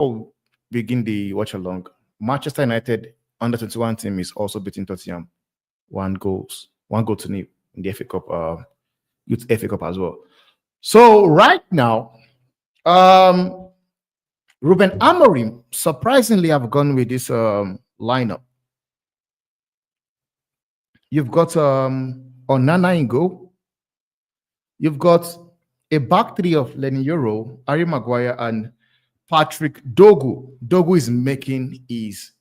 Oh, begin the watch along. Manchester United under 21 team is also beating Tottenham 1 goal to nil in the FA Cup, Youth FA Cup as well. So right now, Ruben Amorim surprisingly have gone with this lineup. You've got Onana in goal. You've got a back three of Lenny Euro, Harry Maguire, and Patrick Dorgu. Dorgu is making his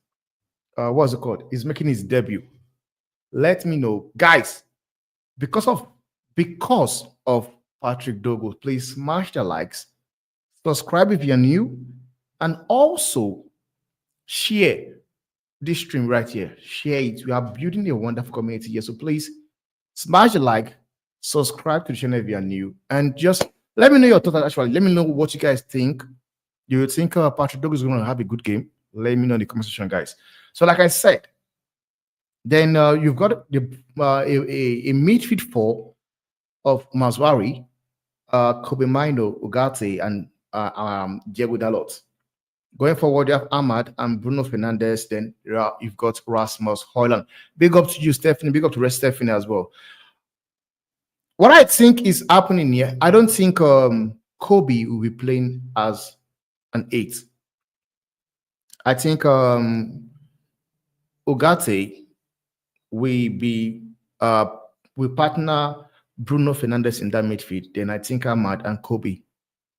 what's it called? He's making his debut. Let me know, guys. Because of Patrick Dorgu, please smash the likes, subscribe if you're new, and also share this stream right here. Share it. We are building a wonderful community here. So please smash the like, subscribe to the channel if you are new, and just let me know your thoughts. Actually, let me know what you guys think. Do you think Patrick Dorgu is going to have a good game? Let me know in the comment section, guys. So, like I said, then you've got the a midfield four of Maswari, Kobe Mino, Ugarte, and Diego Dalot. Going forward, you have Ahmad and Bruno Fernandes. Then you've got Rasmus Højlund. Big up to you, Stephanie. Big up to Stephanie as well. What I think is happening here, I don't think Kobe will be playing as an 8. I think Ugarte will partner Bruno Fernandes in that midfield. Then I think Ahmad and Kobe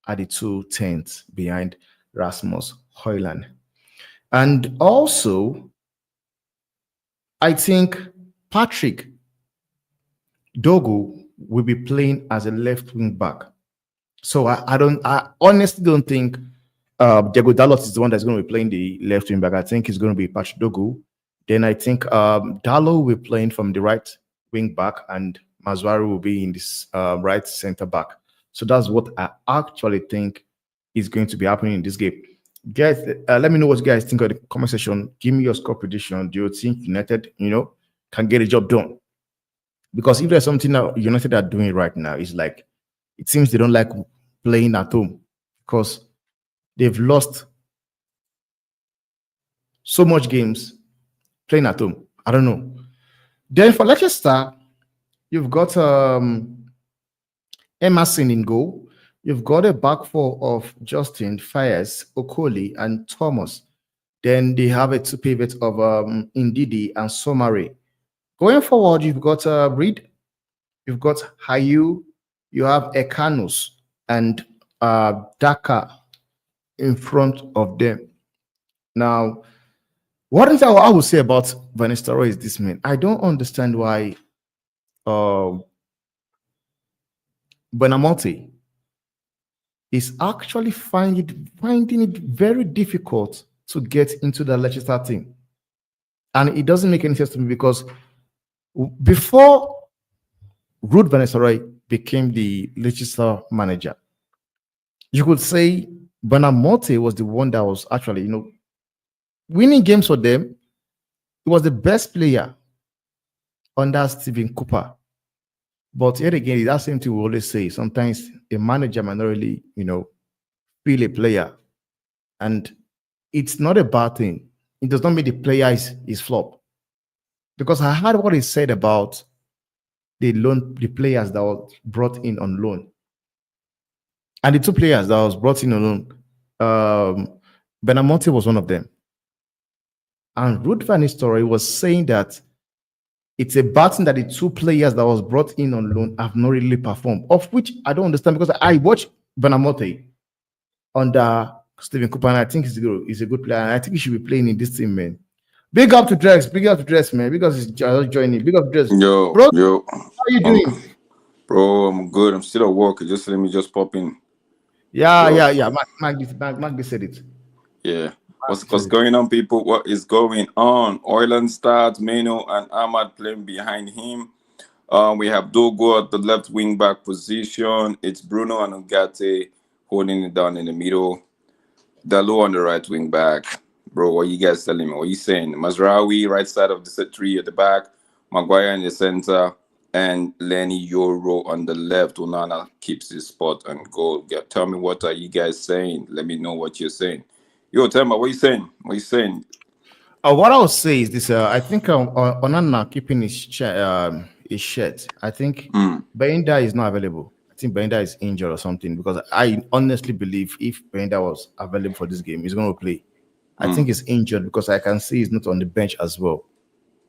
are the 2 10s behind Rasmus Højlund. And also, I think Patrick Dorgu will be playing as a left wing back. So I honestly don't think Diego Dalot is the one that's going to be playing the left wing back. I think it's going to be Patrick Dorgu. Then I think Dalot will be playing from the right wing back, and Maswari will be in this right center back. So that's what I actually think is going to be happening in this game. Guys, let me know what you guys think of the comment section. Give me your score prediction. Do you think United, can get a job done? Because if there's something that United are doing right now, it's like it seems they don't like playing at home because they've lost so much games playing at home. I don't know. Then for Leicester, you've got Emerson in goal. You've got a back four of Justin, Fires, Okoli, and Thomas. Then they have a 2 pivot of Ndidi and Somare. Going forward, you've got Reed, you've got Hayu, you have Ekanus and Daka in front of them. Now, what is I would say about Van Nistelrooy is this, man. I don't understand why Benamonte is actually finding it very difficult to get into the Leicester team. And it doesn't make any sense to me because before Ruben Van Nistelrooy became the Leicester manager, you could say Benamonte was the one that was actually, winning games for them. He was the best player under Stephen Cooper. But yet again, that same thing we always say. Sometimes a manager might not really, feel a player. And it's not a bad thing. It does not mean the player is flop. Because I heard what he said about the players that were brought in on loan. And the 2 players that was brought in on loan, Benamonte was one of them. And Ruud van Nistelrooy was saying that it's a bad thing that the 2 players that was brought in on loan have not really performed, of which I don't understand because I watched Benamonte under Stephen Cooper, and I think he's a good player, and I think he should be playing in this team, man. Big up to Dress, man, because he's just joining. Big up to Dress. Yo, bro, how are you doing? Bro, I'm good. I'm still at work. Just let me just pop in. Yeah. Magdi said it. Yeah. What's going on, people? What is going on? Højlund starts, Meno and Ahmad playing behind him. We have Dorgu at the left wing back position. It's Bruno and Ugarte holding it down in the middle. Dalot on the right wing back. Bro, what you guys telling me? What you saying? Mazraoui, right side of the set 3 at the back. Maguire in the center. And Lenny Euro on the left. Onana keeps his spot and goal. Tell me what are you guys saying? Let me know what you're saying. Yo, tell me, what you saying? What you saying? What I would say is this: I think Onana keeping his shirt. I think Benda is not available. I think Benda is injured or something, because I honestly believe if Benda was available for this game, he's going to play. I think he's injured because I can see he's not on the bench as well.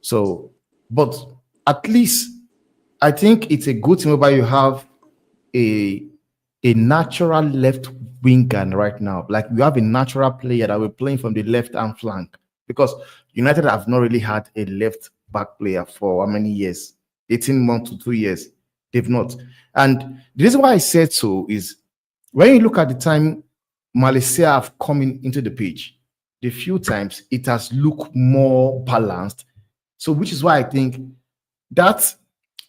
So, but at least I think it's a good thing whereby you have a natural left winger right now. Like you have a natural player that will playing from the left hand flank, because United have not really had a left back player for how many years? 18 months to 2 years. They've not. And the reason why I said so is when you look at the time Malaysia have come into the pitch, the few times it has looked more balanced. So, which is why I think that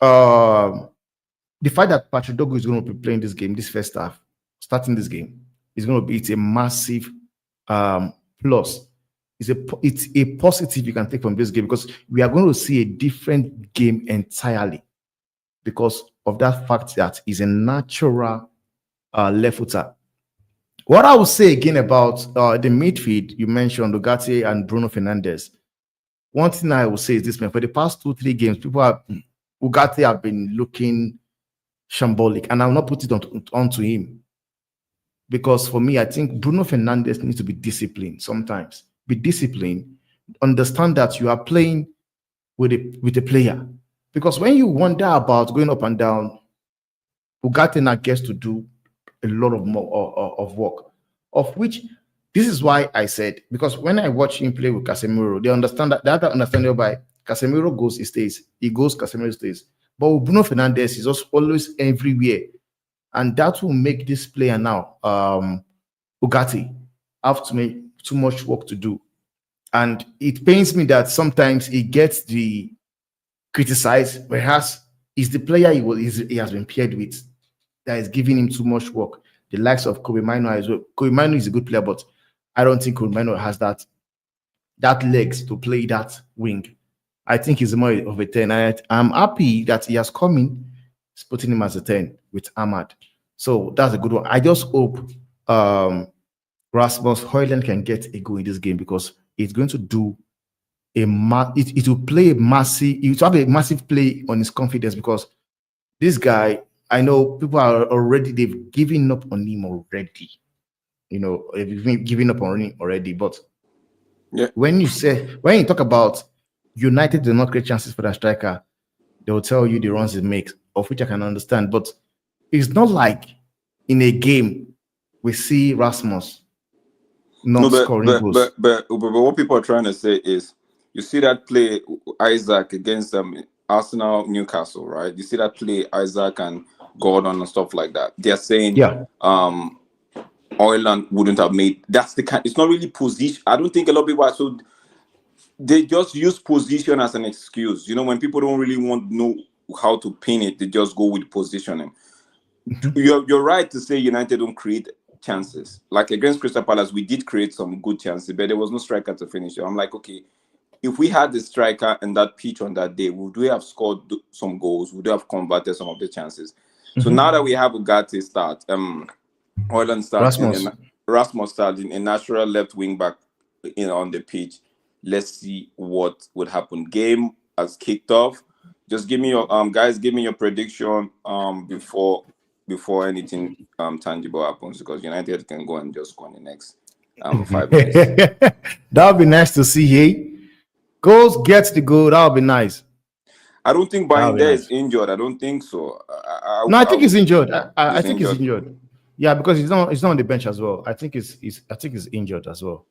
the fact that Patrick Dorgu is going to be playing this game, this first half, starting this game, is going to be, it's a massive plus. It's a positive you can take from this game, because we are going to see a different game entirely because of that fact that he's a natural left footer. What I will say again about the midfield, you mentioned Ugarte and Bruno Fernandes. One thing I will say is this, man: for the past 2-3 games, Ugarte have been looking shambolic, and I'll not put it onto him, because for me, I think Bruno Fernandes needs to be disciplined sometimes. Be disciplined. Understand that you are playing with a player, because when you wonder about going up and down, Ugarte now gets to do a lot of work, of which this is why I said, because when I watch him play with Casemiro, they understand that understanding by Casemiro goes, he stays. He goes, Casemiro stays. But with Bruno Fernandes, he's also always everywhere. And that will make this player now, Ugarte, have to make too much work to do. And it pains me that sometimes he gets the criticized, whereas he's the player he has been paired with that is giving him too much work. The likes of Kobe Mino as well. Kobe Mino is a good player, but I don't think Kobe Mino has that legs to play that wing. I think he's more of a 10. I'm happy that he has come in, he's putting him as a 10 with Ahmad. So that's a good one. I just hope Rasmus Højlund can get a goal in this game, because it's going to do it will play a massive, it will have a massive play on his confidence, because this guy, I know people are already, they've given up on him already. You know, they've given up on him already. But yeah, when you talk about United do not create chances for that striker, they will tell you the runs he makes, of which I can understand. But it's not like in a game we see Rasmus not scoring goals. But what people are trying to say is, you see that play Isaac against Arsenal, Newcastle, right? You see that play Isaac and Gordon and stuff like that. They're saying, Højlund wouldn't have made. That's the kind. It's not really position. I don't think a lot of people are so. They just use position as an excuse. You know, when people don't really want to know how to pin it, they just go with positioning. You're right to say United don't create chances. Like against Crystal Palace, we did create some good chances, but there was no striker to finish it. I'm like, okay, if we had the striker and that pitch on that day, would we have scored some goals? Would we have converted some of the chances? So now that we have Ugarte start, Højlund starting, Rasmus starting, a natural left wing back, on the pitch. Let's see what would happen. Game has kicked off. Just give me your guys. Give me your prediction before anything tangible happens, because United can go and just go in the next 5 minutes. That would be nice to see. Hey, goals gets the goal. That would be nice. I don't think Bayinda is injured. I don't think so. I think he's injured. I think he's injured. Yeah, because he's not on the bench as well. I think he's injured as well.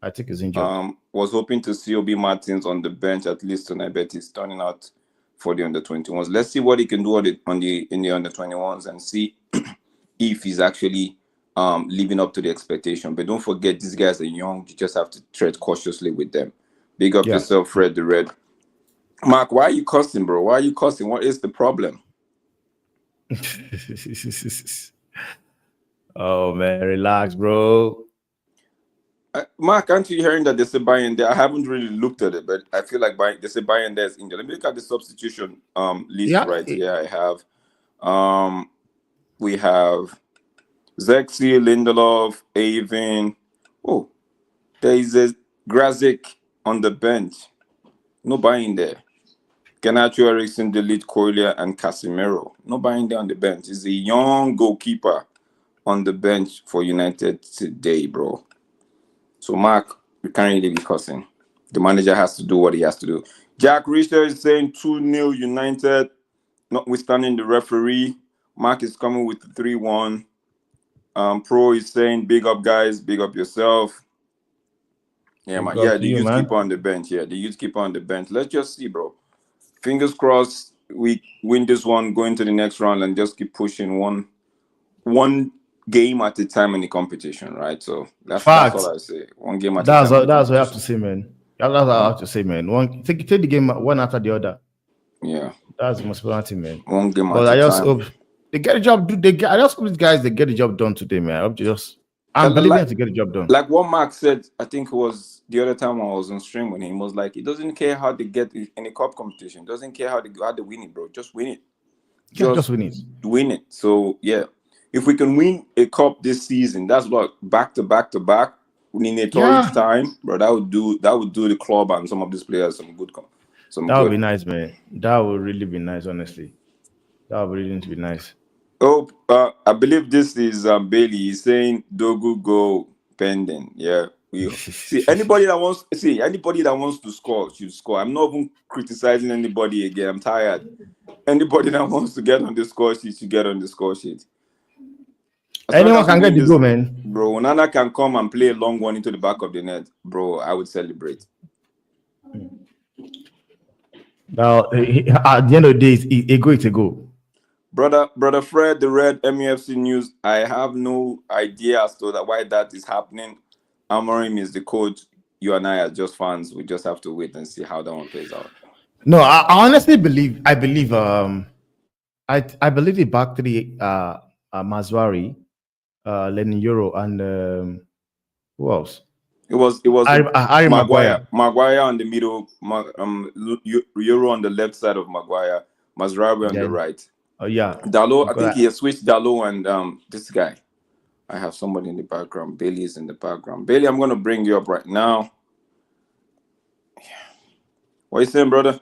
I think he's injured. Was hoping to see Obi Martins on the bench at least tonight, but he's turning out for the under-21s. Let's see what he can do in the under-21s and see if he's actually living up to the expectation. But don't forget, these guys are young. You just have to tread cautiously with them. Big up yourself, Fred the Red. Mark, why are you cussing, bro? Why are you cussing? What is the problem? Oh, man, relax, bro. Mark, aren't you hearing that they say Bayinda? I haven't really looked at it, but I feel like they say Bayinda is injured. Let me look at the substitution list right here. I have we have Zexi, Lindelof, Avin, Oh, there is a Grazik on the bench. No buying there. Garnacho, Ericsson, Delete, Corlia, and Casemiro. No buying there on the bench. He's a young goalkeeper on the bench for United today, bro. So, Mark, we can't really be cussing. The manager has to do what he has to do. Jack Richter is saying 2-0 United, notwithstanding the referee. Mark is coming with the 3-1. Pro is saying, big up, guys. Big up yourself. Yeah, man. Yeah, the youth keeper on the bench. Yeah, the youth keeper on the bench. Let's just see, bro. Fingers crossed we win this one, go into the next round, and just keep pushing one game at a time in the competition, right? So that's all I say. One game at a time. That's what I have to say, man. That's what I have to say, man. Take the game one after the other. Yeah, that's the most important thing, man. One game but at I a just time. hope they get the job. I just hope these guys they get the job done today, man. I hope I'm believing to get the job done. Like what Mark said, I think it was the other time I was on stream with him, was like, he doesn't care how they get in a cup competition. Doesn't care how they win it, bro. Just win it. Just win it. Win it. So yeah, if we can win a cup this season, that's what back to back in a torrid time, bro. That would do the club and some of these players some good. That would be nice, man. That would really be nice, honestly. That would really be nice. Oh, I believe this is Bailey. He's saying Dorgu go pending. Yeah, we see anybody that wants to score should score. I'm not even criticizing anybody again. I'm tired. Anybody that wants to get on the score sheet should get on the score sheet. Anyone can get the goal, man. Bro, Onana can come and play a long one into the back of the net. Bro, I would celebrate. Now, at the end of the day, it's a goal. Brother Fred, the Red MEFC News. I have no idea as to why that is happening. Amorim is the coach. You and I are just fans. We just have to wait and see how that one plays out. No, I honestly believe. I believe the back three. Mazwari, Lenny Euro, and who else? It was Harry Maguire. Maguire on the middle. Euro on the left side of Maguire. Mazraoui on the right. Yeah. Dalot, I think he has switched Dalot and this guy. I have somebody in the background. Bailey is in the background. Bailey, I'm going to bring you up right now. What are you saying, brother?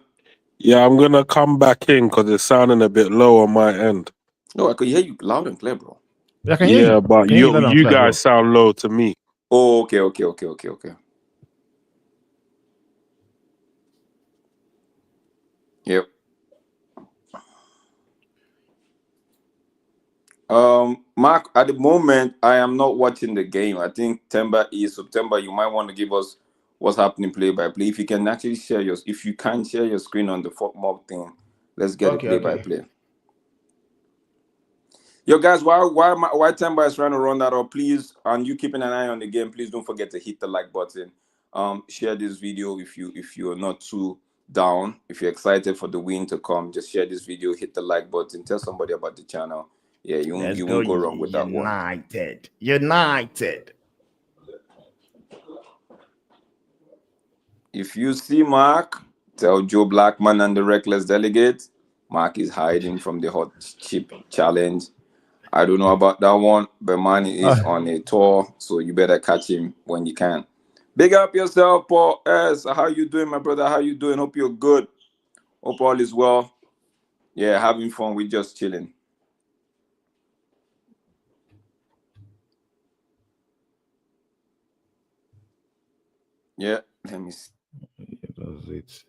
Yeah, I'm going to come back in because it's sounding a bit low on my end. No, I can hear you loud and clear, bro. I can hear you. But you guys sound low to me. Oh, okay. Yep. Mark, at the moment, I am not watching the game. I think September. You might want to give us what's happening play by play. If you can actually share your screen on the mob thing, let's get it play by play. Yo, guys, why Temba is trying to run that up, please, and you keeping an eye on the game, please don't forget to hit the like button. Share this video if you're not too down. If you're excited for the win to come, just share this video, hit the like button, tell somebody about the channel. Yeah, you won't go wrong with that one. United. If you see Mark, tell Joe Blackman and the Reckless Delegate, Mark is hiding from the hot chip challenge. I don't know about that one, but man is on a tour, so you better catch him when you can. Big up yourself, Paul S. How you doing, my brother? How you doing? Hope you're good. Hope all is well. Yeah, having fun. We're just chilling. Yeah, let me see. That's it.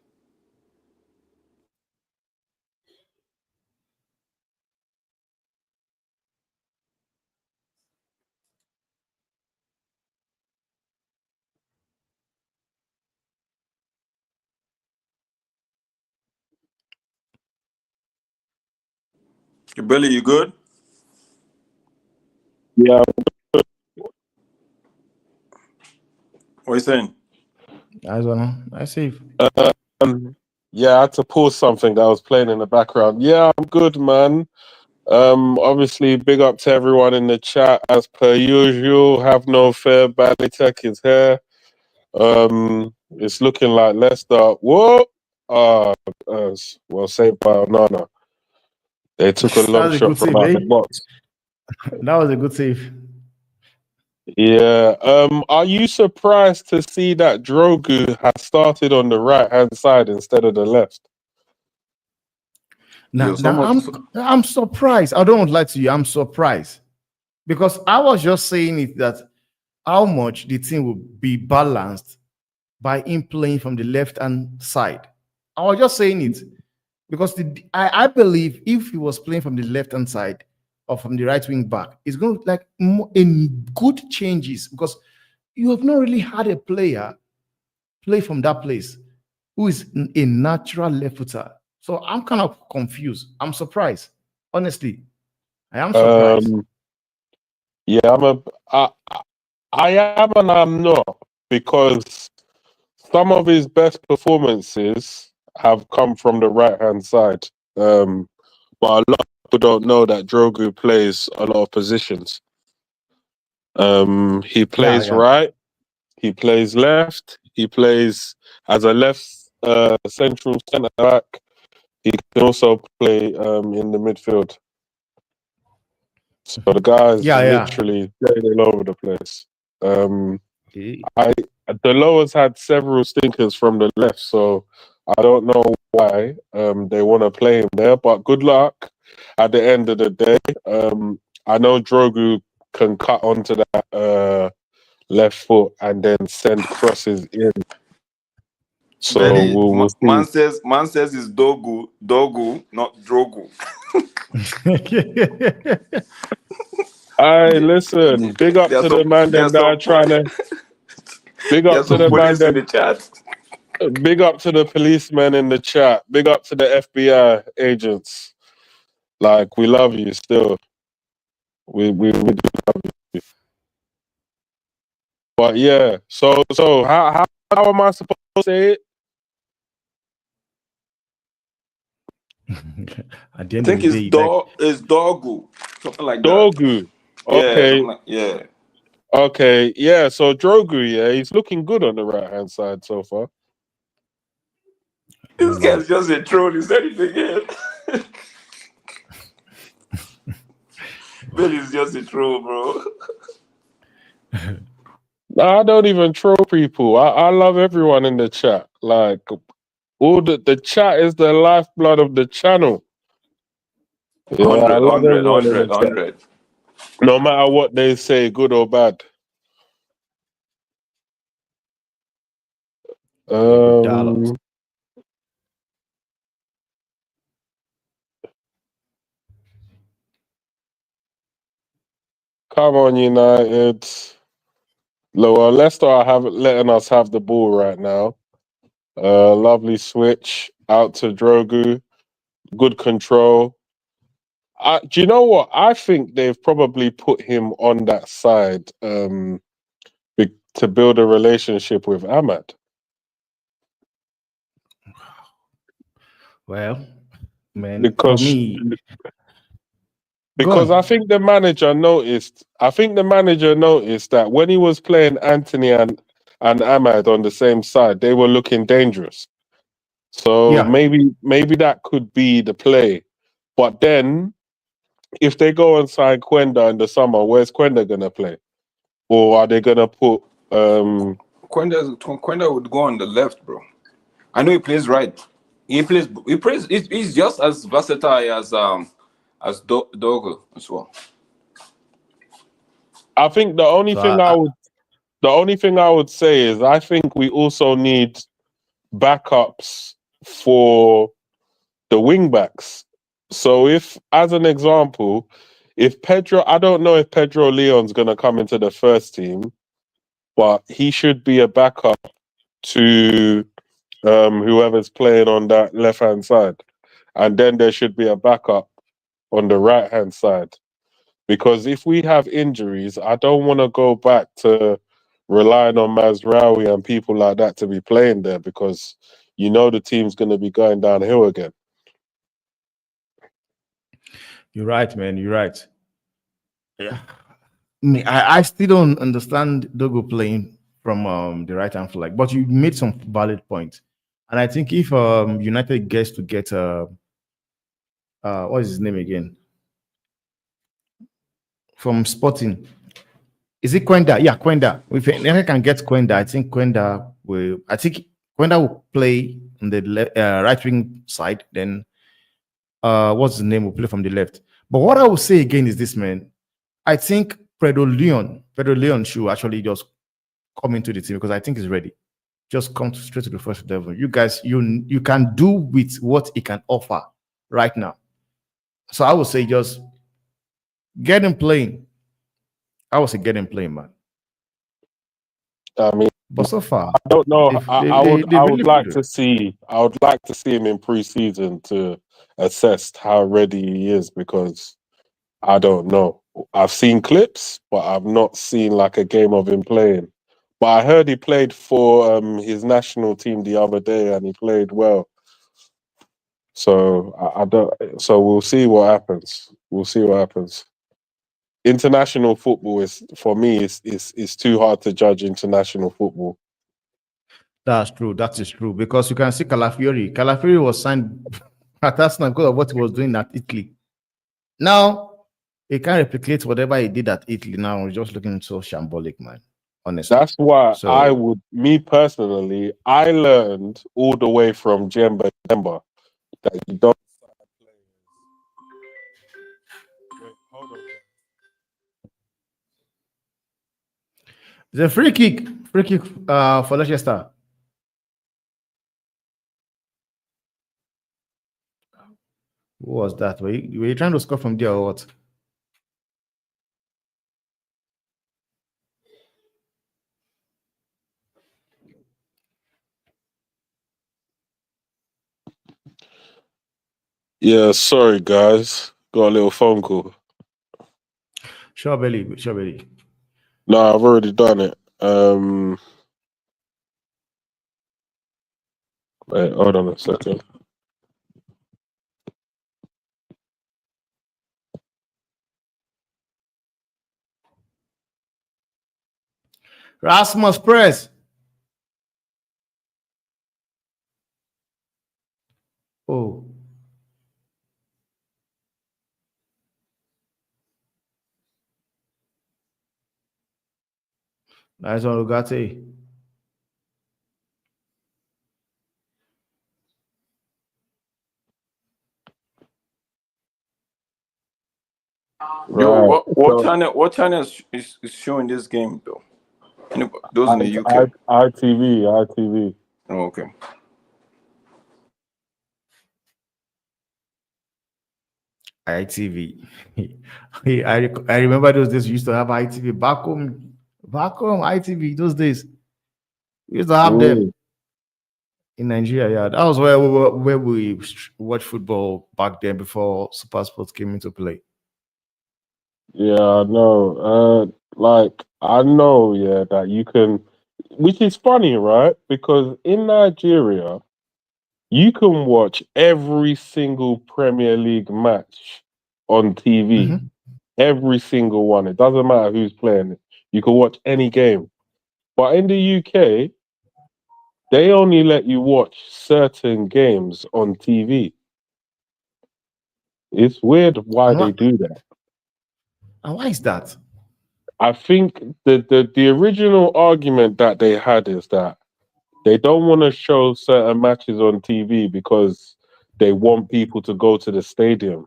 Billy, you good? Yeah. What are you saying? I see. Yeah, I had to pause something that was playing in the background. Yeah, I'm good, man. Obviously, big up to everyone in the chat as per usual. Have no fear, Badly Tech is here. It's looking like Leicester. Whoa! Well, saved by Onana. They took a long shot from out the box. That was a good save. Yeah. Are you surprised to see that Dorgu has started on the right hand side instead of the left? Now, I'm surprised. I don't lie to you. I'm surprised because I was just saying it that how much the team will be balanced by him playing from the left hand side. I was just saying it because I believe if he was playing from the left hand side or from the right wing back, it's going to like in good changes because you have not really had a player play from that place who is a natural left footer. So I'm kind of confused. I'm surprised. Honestly, I am surprised. Yeah, I am and I'm not, because some of his best performances have come from the right hand side. But a lot of people don't know that Dorgu plays a lot of positions. He plays right, he plays left, he plays as a left central centre back. He can also play in the midfield. So the guy's literally playing all over the place. The Lowers had several stinkers from the left, so I don't know why they want to play him there. But good luck at the end of the day. I know Dorgu can cut onto that left foot and then send crosses in. So Belly, we'll see. man says it's Dorgu, not Dorgu. Hey, listen, big up to the man them that are trying to. Big up to the man them. In the chat. Big up to the policemen in the chat. Big up to the FBI agents. Like, we love you still. We do love you. But yeah, so how am I supposed to say it? At the end I think of the day, it's Dorgu, something like that. Dorgu. Okay. Yeah. Okay. Yeah. So Dorgu, yeah, he's looking good on the right hand side so far. This guy's just a troll. Is anything else? Billy's just a troll, bro. I don't even troll people. I love everyone in the chat. Like, all the chat is the lifeblood of the channel. Yeah, 100. No matter what they say, good or bad. Come on, United. Well, Leicester are letting us have the ball right now. Lovely switch out to Dorgu. Good control. Do you know what? I think they've probably put him on that side to build a relationship with Ahmad. well, man, Because, for me, I think the manager noticed. That when he was playing Anthony and Ahmad on the same side, they were looking dangerous. So maybe that could be the play. But then, if they go and sign Quenda in the summer, where's Quenda gonna play? Or are they gonna put Quenda would go on the left, bro. I know he plays right. He's just as versatile as Dorgu as well. I think the only thing I would say is I think we also need backups for the wing backs. So if, as an example, I don't know if Pedro Leon's gonna come into the first team, but he should be a backup to whoever's playing on that left hand side. And then there should be a backup on the right hand side. Because if we have injuries, I don't want to go back to relying on Mazraoui and people like that to be playing there, because the team's going to be going downhill again. You're right, man. You're right. Yeah. I still don't understand Dogo playing from the right hand flank, but you made some valid points. And I think if United gets to get what is his name again? From Sporting. Is it Quenda? Yeah, Quenda. If I can get Quenda, I think Quenda will play on the right wing side. Then what's the name? Will play from the left. But what I will say again is this, man. I think Pedro Leon should actually just come into the team because I think he's ready. Just come straight to the first level. You guys, you can do with what he can offer right now. So I would say just get him playing. I would say get him playing, man. I mean, But so far, I don't know. I would really like good. to see. I would like to see him in pre-season to assess how ready he is because I don't know. I've seen clips, but I've not seen like a game of him playing. But I heard he played for his national team the other day, and he played well. So I don't. So we'll see what happens. We'll see what happens. International football is for me is too hard to judge international football. That's true. That is true because you can see Calafiori. Calafiori was signed at Arsenal because of what he was doing at Italy. Now he can't replicate whatever he did at Italy. Now he's just looking so shambolic, man. Honestly, That's why I so would, me personally, I learned all the way from Jemba that you don't sign players. Wait, hold on. it's a free kick for Leicester. Who was that? Were you trying to score from there or what? Yeah, sorry guys, got a little phone call. Sure, belly, sure, belly. No, I've already done it. Wait, hold on a second. Rasmus Press. Oh. Nice one, Ugarte. Yo, Right. what channel is showing this game though? Those in the UK. ITV. Oh, okay. ITV. I remember those days we used to have ITV back home. ITV those days. We used to have them in Nigeria. Yeah, that was where we watched football back then before Super Sports came into play. Yeah, I know. Like I know, yeah, that you can, which is funny, right? Because in Nigeria, you can watch every single Premier League match on TV. Mm-hmm. Every single one. It doesn't matter who's playing it. You can watch any game. But in the UK, they only let you watch certain games on TV. It's weird why they do that. And why is that? I think the original argument that they had is that they don't want to show certain matches on TV because they want people to go to the stadium.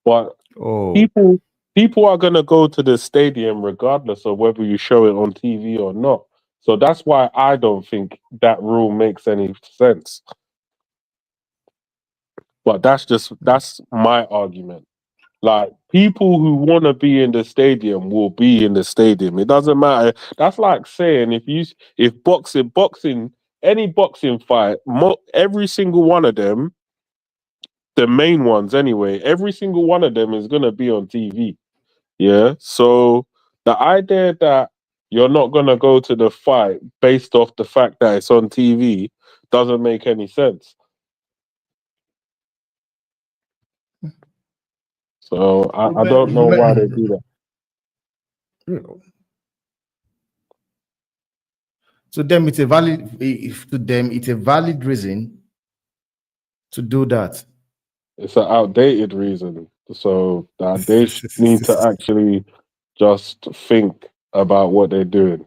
But Oh, people are going to go to the stadium regardless of whether you show it on TV or not. So that's why I don't think that rule makes any sense. But that's my argument. Like people who want to be in the stadium will be in the stadium. It doesn't matter. That's like saying if boxing any boxing fight, every single one of them, the main ones anyway, every single one of them is gonna be on TV. Yeah. So the idea that you're not gonna go to the fight based off the fact that it's on TV doesn't make any sense. So I don't know why they do that. To them, it's a valid reason to do that. It's an outdated reason. So that they need to actually just think about what they're doing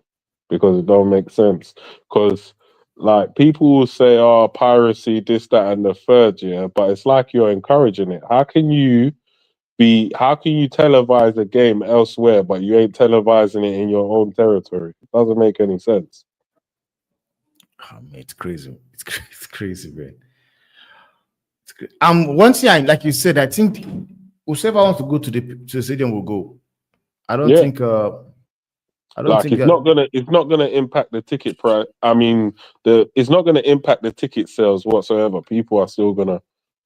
because it don't make sense. Because like people will say, "Oh, piracy, this, that, and the third," yeah, but it's like you're encouraging it. How can you televise a game elsewhere, but you ain't televising it in your own territory? It doesn't make any sense. Oh, man, it's crazy. It's crazy, man. It's crazy. One thing, like you said, I think whoever wants to go to the stadium will go. I don't Yeah, think. I don't like think that. it's not gonna impact the ticket price. I mean, it's not gonna impact the ticket sales whatsoever. People are still gonna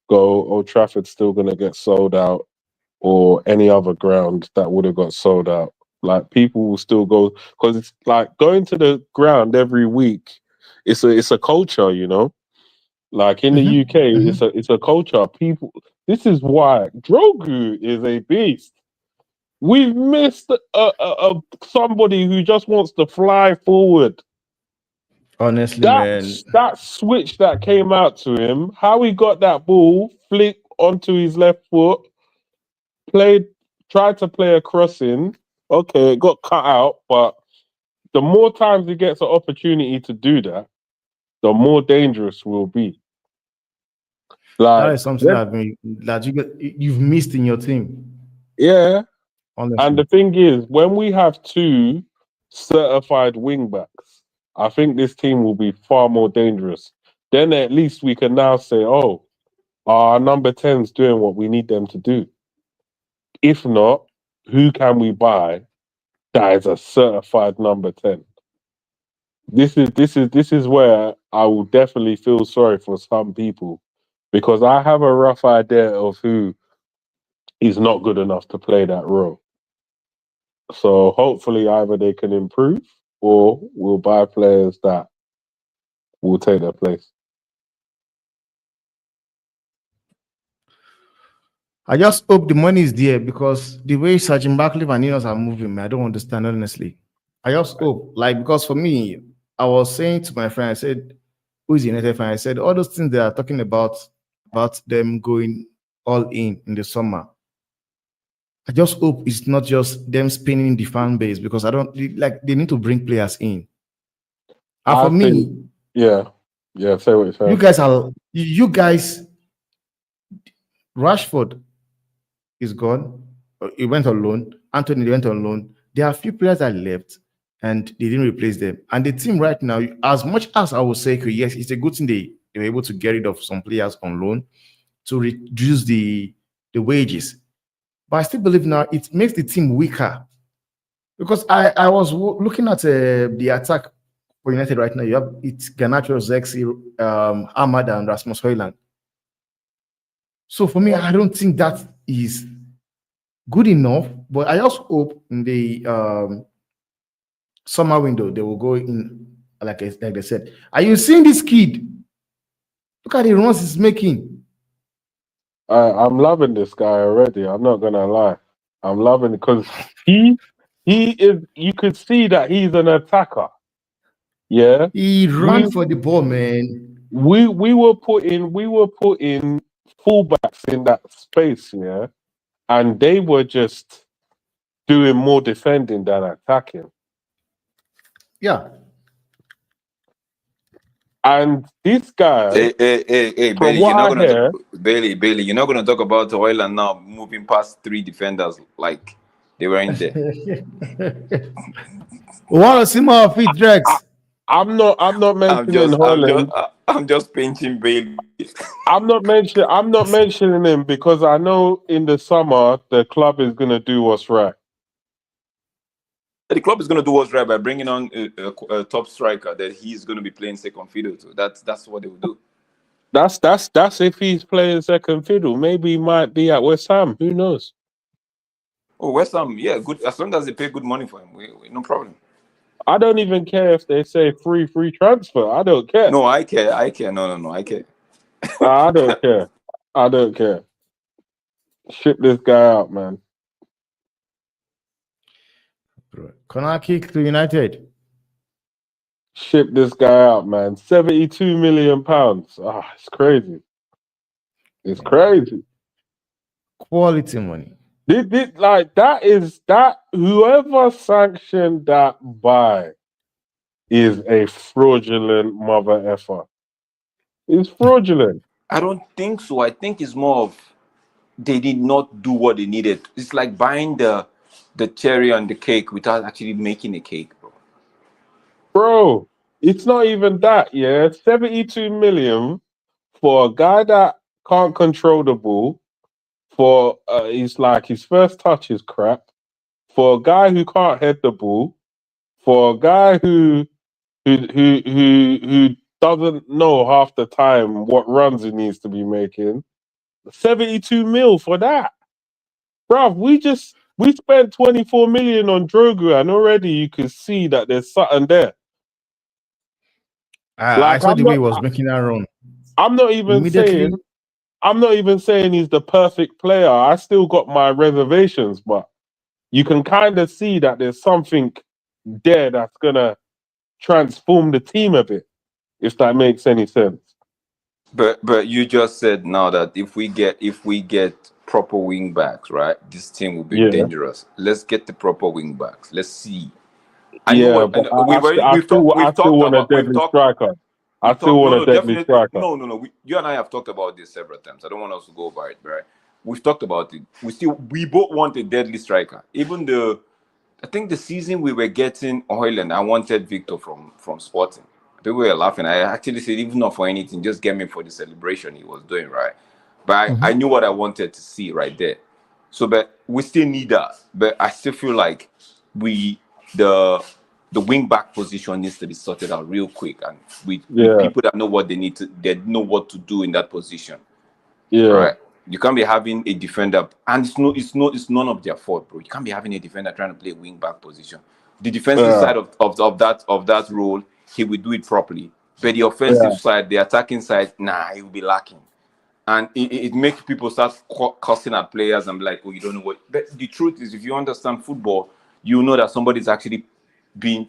go. Old Trafford's still gonna get sold out, or any other ground that would have got sold out. Like people will still go because it's like going to the ground every week. It's a culture, you know. Like in the Mhm, UK, mhm. it's a culture. People. This is why Drogu is a beast. We've missed somebody who just wants to fly forward. Honestly, That man. that switch that came out to him, how he got that ball, flick onto his left foot, played, tried to play a crossing. Okay, it got cut out, but the more times he gets an opportunity to do that, the more dangerous we'll be. That Like, is something that you've missed in your team. yeah. And Honestly, the thing is, when we have two certified wing backs, I think this team will be far more dangerous. Then at least we can now say, oh, our number 10's doing what we need them to do. If not, who can we buy that is a certified number 10? This is where I will definitely feel sorry for some people because I have a rough idea of who is not good enough to play that role. So hopefully either they can improve or we'll buy players that will take their place. I just hope the money is there because the way Sergeant Barkley and Ineos are moving, man, I don't understand honestly. I just hope, like, because for me, I was saying to my friend, I said, "Who is the United fan?" I said, "All those things they are talking about them going all in the summer." I just hope it's not just them spinning the fan base because I don't like they need to bring players in. And I for think, me, yeah, yeah, say what you're you saying. guys are you guys. Rashford is gone. He went on loan. Anthony went on loan. There are a few players that left and they didn't replace them. And the team right now, as much as I would say, okay, yes, it's a good thing they were able to get rid of some players on loan to reduce the wages. But I still believe now it makes the team weaker because I was looking at the attack for United right now. You have it's Garnacho, Zexi, Ahmad, and Rasmus Højlund. So for me, I don't think that is good enough. But I also hope in the summer window they will go in like they said. Are you seeing this kid? Look at the runs he's making. I'm loving this guy already. I'm not gonna lie. I'm loving it because he is. You could see that he's an attacker. Yeah, He ran we for the ball, man. we were putting fullbacks in that space. Yeah, and they were just doing more defending than attacking. Yeah. And this guy, Hey, from Bailey, what I hear, Bailey, you're not gonna talk about Oil and now moving past three defenders like they were in there. Want to see more of it, Drex? I'm not mentioning Holland. I'm just painting Bailey. I'm not mentioning him because I know in the summer the club is gonna do what's right. The club is gonna do what's right by bringing on a top striker that he's gonna be playing second fiddle to. That's what they will do. That's if he's playing second fiddle. Maybe he might be at West Ham. Who knows? Oh, West Ham, yeah, good. As long as they pay good money for him, no problem. I don't even care if they say free transfer. I don't care. No, I care. No, I care. I don't care. I don't care. Ship this guy out, man. Corner kick to United. Ship this guy out, man. £72 million. It's crazy. It's crazy. Quality money. Like that whoever sanctioned that buy is a fraudulent mother effer. It's fraudulent. I don't think so. I think it's more of they did not do what they needed. It's like buying the cherry on the cake without actually making a cake, bro. Bro, it's not even that, yeah. 72 million for a guy that can't control the ball, for he's like his first touch is crap, for a guy who can't head the ball, for a guy who doesn't know half the time what runs he needs to be making. 72 mil for that. Bruv, we spent 24 million on Drogu, and already you can see that there's something there. I saw the way he was making that run. I'm not even saying he's the perfect player. I still got my reservations, but you can kind of see that there's something there that's gonna transform the team a bit, if that makes any sense. But you just said now that if we get proper wing backs, right, this team will be dangerous. Let's get the proper wing backs. Let's see. I know what I still want a deadly striker. I still want a deadly striker. No. You and I have talked about this several times. I don't want us to go over it, right? We've talked about it. We both want a deadly striker. Even I think the season we were getting Hoyland, I wanted Victor from Sporting. People were laughing. I actually said, even not for anything, just get me for the celebration he was doing, right? But I knew what I wanted to see right there. So, but we still need that. But I still feel like the wing back position needs to be sorted out real quick, and with people that know what they know what to do in that position. Yeah. Right. You can't be having a defender, and it's none of their fault, bro. You can't be having a defender trying to play wing back position. The defensive side of that role, he will do it properly. But the offensive side, the attacking side, he will be lacking. And it makes people start cussing at players and be like, oh, you don't know what. But the truth is, if you understand football, you know that somebody's actually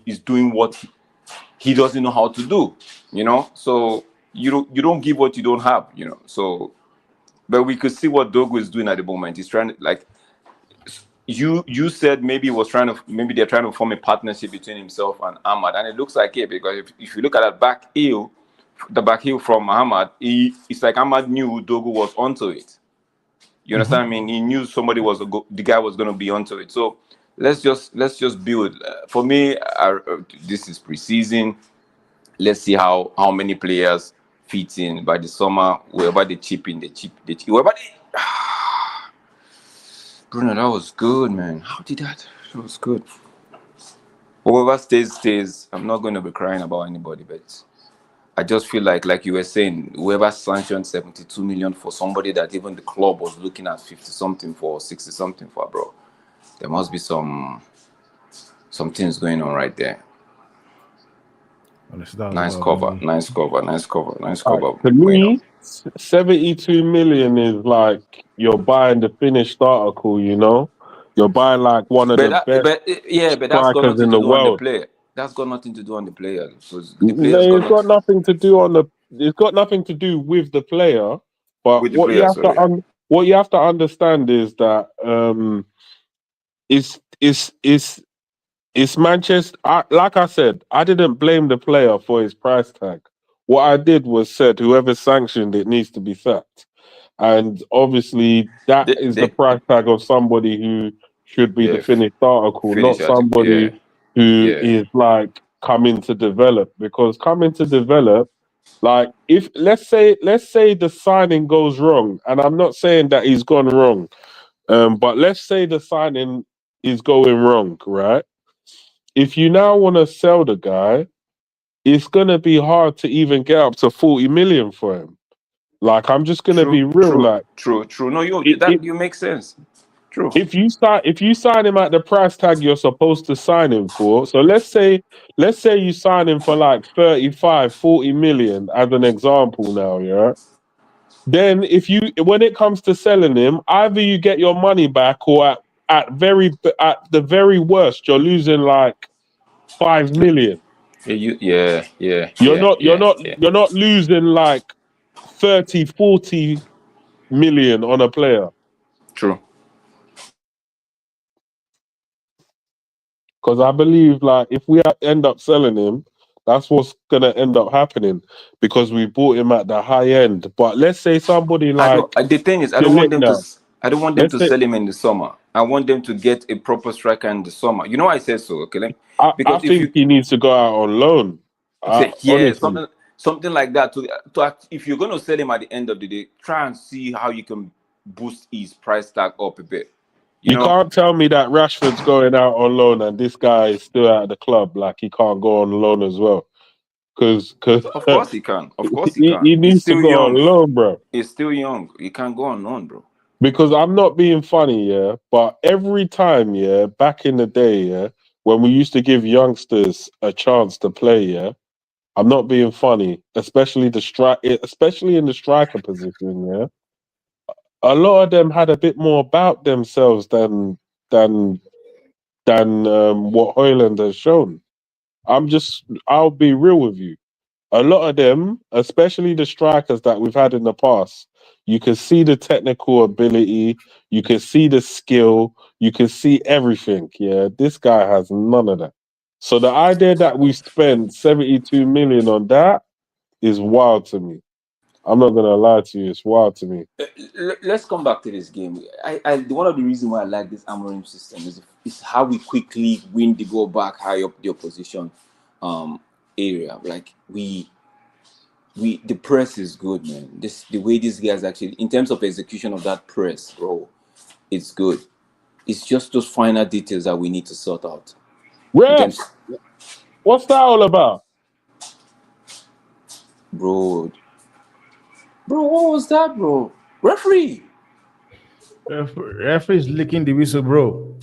is doing what he doesn't know how to do. You know, so you don't give what you don't have. You know, so. But we could see what Dorgu is doing at the moment. He's trying to, like, you said maybe they're trying to form a partnership between himself and Ahmad, and it looks like it, because if you look at that the back heel from Ahmad, it's like Ahmad knew Dorgu was onto it. You understand? I mean, he knew the guy was going to be onto it. So let's just build. For me, this is preseason. Let's see how many players fit in by the summer. Wherever they chip in, wherever they. Bruno, that was good, man. How did that? That was good. Whoever stays. I'm not going to be crying about anybody, but I just feel like you were saying, whoever sanctioned 72 million for somebody that even the club was looking at 50 something for, 60 something for, bro. There must be some things going on right there. Nice cover. To me, 72 million is like you're buying the finished article, you know? You're buying like one of the best but that's got nothing in to the do world. on the player. That's got nothing to do on the player. It's got nothing to do it's got nothing to do with the player. But what you have to understand is that it's Manchester. Like I said, I didn't blame the player for his price tag. What I did was said whoever sanctioned it needs to be sacked. And obviously that is the price tag of somebody who should be the finished article, not somebody who is like coming to develop. Because coming to develop, like if let's say the signing goes wrong, and I'm not saying that he's gone wrong, but let's say the signing is going wrong, right? If you now want to sell the guy, it's gonna be hard to even get up to 40 million for him. Like, I'm just gonna be real. True. No, you make sense. True. If you sign him at the price tag you're supposed to sign him for, so let's say you sign him for like 35, 40 million as an example now, yeah. Then when it comes to selling him, either you get your money back, or at the very worst, you're losing like 5 million. You're not losing like 30, 40 million on a player. True. Because I believe, like, if we end up selling him, that's what's gonna end up happening because we bought him at the high end. But let's say somebody like The thing is, I don't want Philip them to. now. I don't want them Let's to say sell him in the summer. I want them to get a proper striker in the summer. You know why I said so, okay? I Because if think you he needs to go out on loan. say yeah, Honestly, something like that if you're gonna sell him at the end of the day, try and see how you can boost his price tag up a bit. You you know, can't tell me that Rashford's going out on loan and this guy is still at the club. Like he can't go on loan as well. Because of course he can. Of course he he can. He's needs to still go on young. loan, bro. He's still young. He can't go on loan, bro. Because I'm not being funny, yeah, but every time, yeah, back in the day, yeah, when we used to give youngsters a chance to play, yeah, I'm not being funny, especially especially in the striker position, yeah. A lot of them had a bit more about themselves than what Hoyland has shown. I'll be real with you. A lot of them, especially the strikers that we've had in the past, you can see the technical ability, you can see the skill, you can see everything. Yeah, this guy has none of that. So the idea that we spent 72 million on that is wild to me. I'm not gonna lie to you, it's wild to me. Let's come back to this game. One of the reasons why I like this Amorim system is how we quickly win the goal back high up the opposition area. Like the press is good, man. The way these guys actually, in terms of execution of that press, bro, it's good. It's just those finer details that we need to sort out. In terms, Ref, what's that all about? bro, what was that, bro? Referee, Referee is licking the whistle, bro.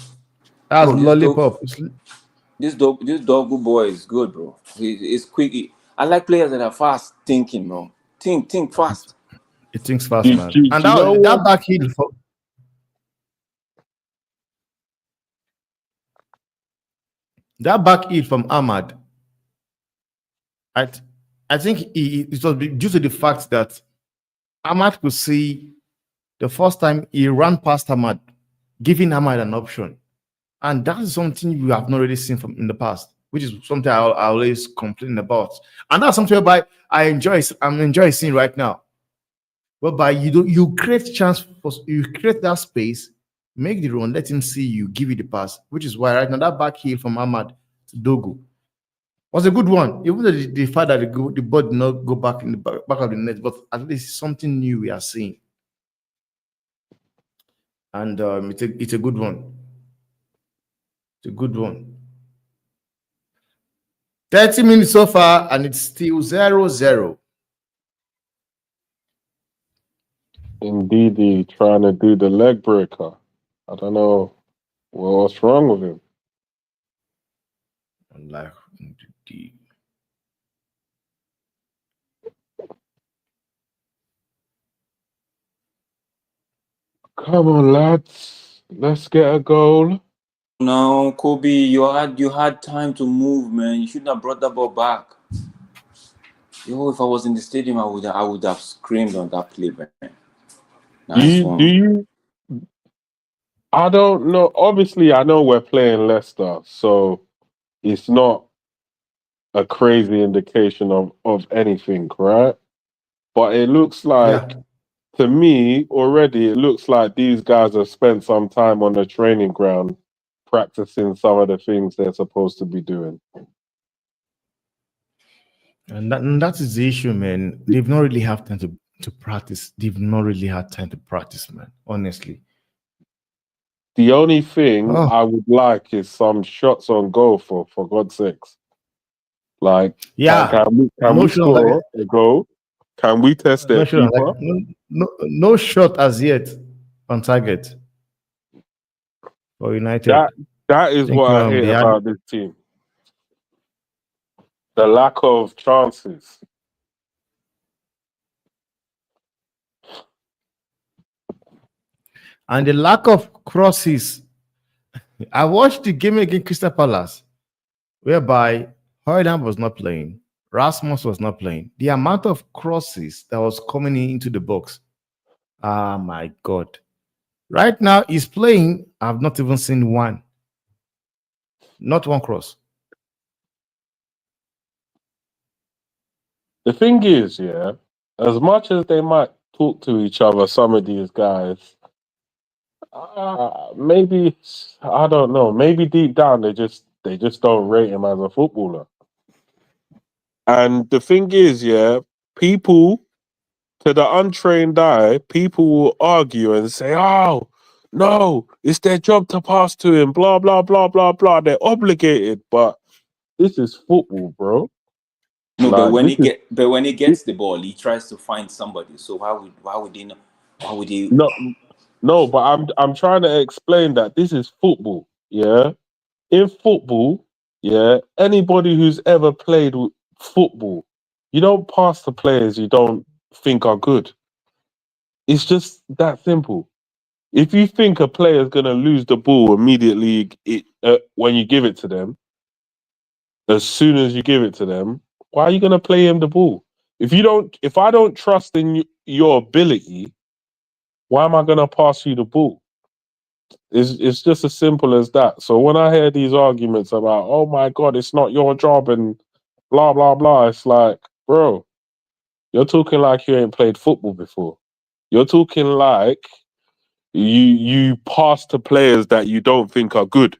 That's bro, lollipop. this Dorgu boy is good, bro. He's quick. I like players that are fast thinking, bro. Think fast. It thinks fast, Do, man. do, And do you know that what? back heel for that back heel from Ahmad, I I think it was due to the fact that Ahmad could see the first time he ran past Ahmad, giving Ahmad an option. And that is something you have not really seen from in the past, which is something I always complain about. And that's something whereby I'm enjoying seeing right now. Whereby you create chance for you create that space, make the run, let him see you, give you the pass, which is why right now that back heel from Ahmad to Dogu was a good one. Even though the fact that the ball did not go back in the back of the net, but at least something new we are seeing. And it's a good one. It's a good one. 30 minutes so far, and it's still 0-0. Indeed, trying to do the leg breaker. I don't know what's wrong with him. Like Come on, lads. Let's get a goal. No, Kobe, you had time to move, man. You shouldn't have brought that ball back. Yo, if I was in the stadium, I would have screamed on that play, man. Nice Do one. you? I don't know. Obviously, I know we're playing Leicester, so it's not a crazy indication of anything, right? But it looks like, yeah. to me, already, it looks like these guys have spent some time on the training ground practicing some of the things they're supposed to be doing. And that is the issue, man. They've not really had time to practice. They've not really had time to practice, man. Honestly. The only thing Oh, I would like is some shots on goal for God's sakes. Like, yeah. can we score a goal? Can we test their keeper? No shot as yet on target for United. That is I think what I hate they had, about this team. The lack of chances. and the lack of crosses. I watched the game against Crystal Palace, whereby Hoyland was not playing, Rasmus was not playing. The amount of crosses that was coming into the box. Ah, my God. Right now, he's playing. I've not even seen one. Not one cross. The thing is, yeah, as much as they might talk to each other, some of these guys, maybe I don't know. Maybe deep down they just don't rate him as a footballer. And the thing is, yeah, people to the untrained eye, people will argue and say, "Oh, no, it's their job to pass to him." Blah blah blah blah blah. They're obligated, but this is football, bro. No, Like this is but when he gets the ball, he tries to find somebody. So why would he not? Why would he? no, no. But I'm trying to explain that this is football. Yeah, in football, yeah, anybody who's ever played football, you don't pass to players you don't think are good. It's just that simple. If you think a player is going to lose the ball immediately when you give it to them, as soon as you give it to them, why are you going to play him the ball? If I don't trust in your ability, why am I going to pass you the ball? It's just as simple as that. So when I hear these arguments about, oh my God, it's not your job and blah, blah, blah, it's like, bro, you're talking like you ain't played football before. You're talking like you pass to players that you don't think are good.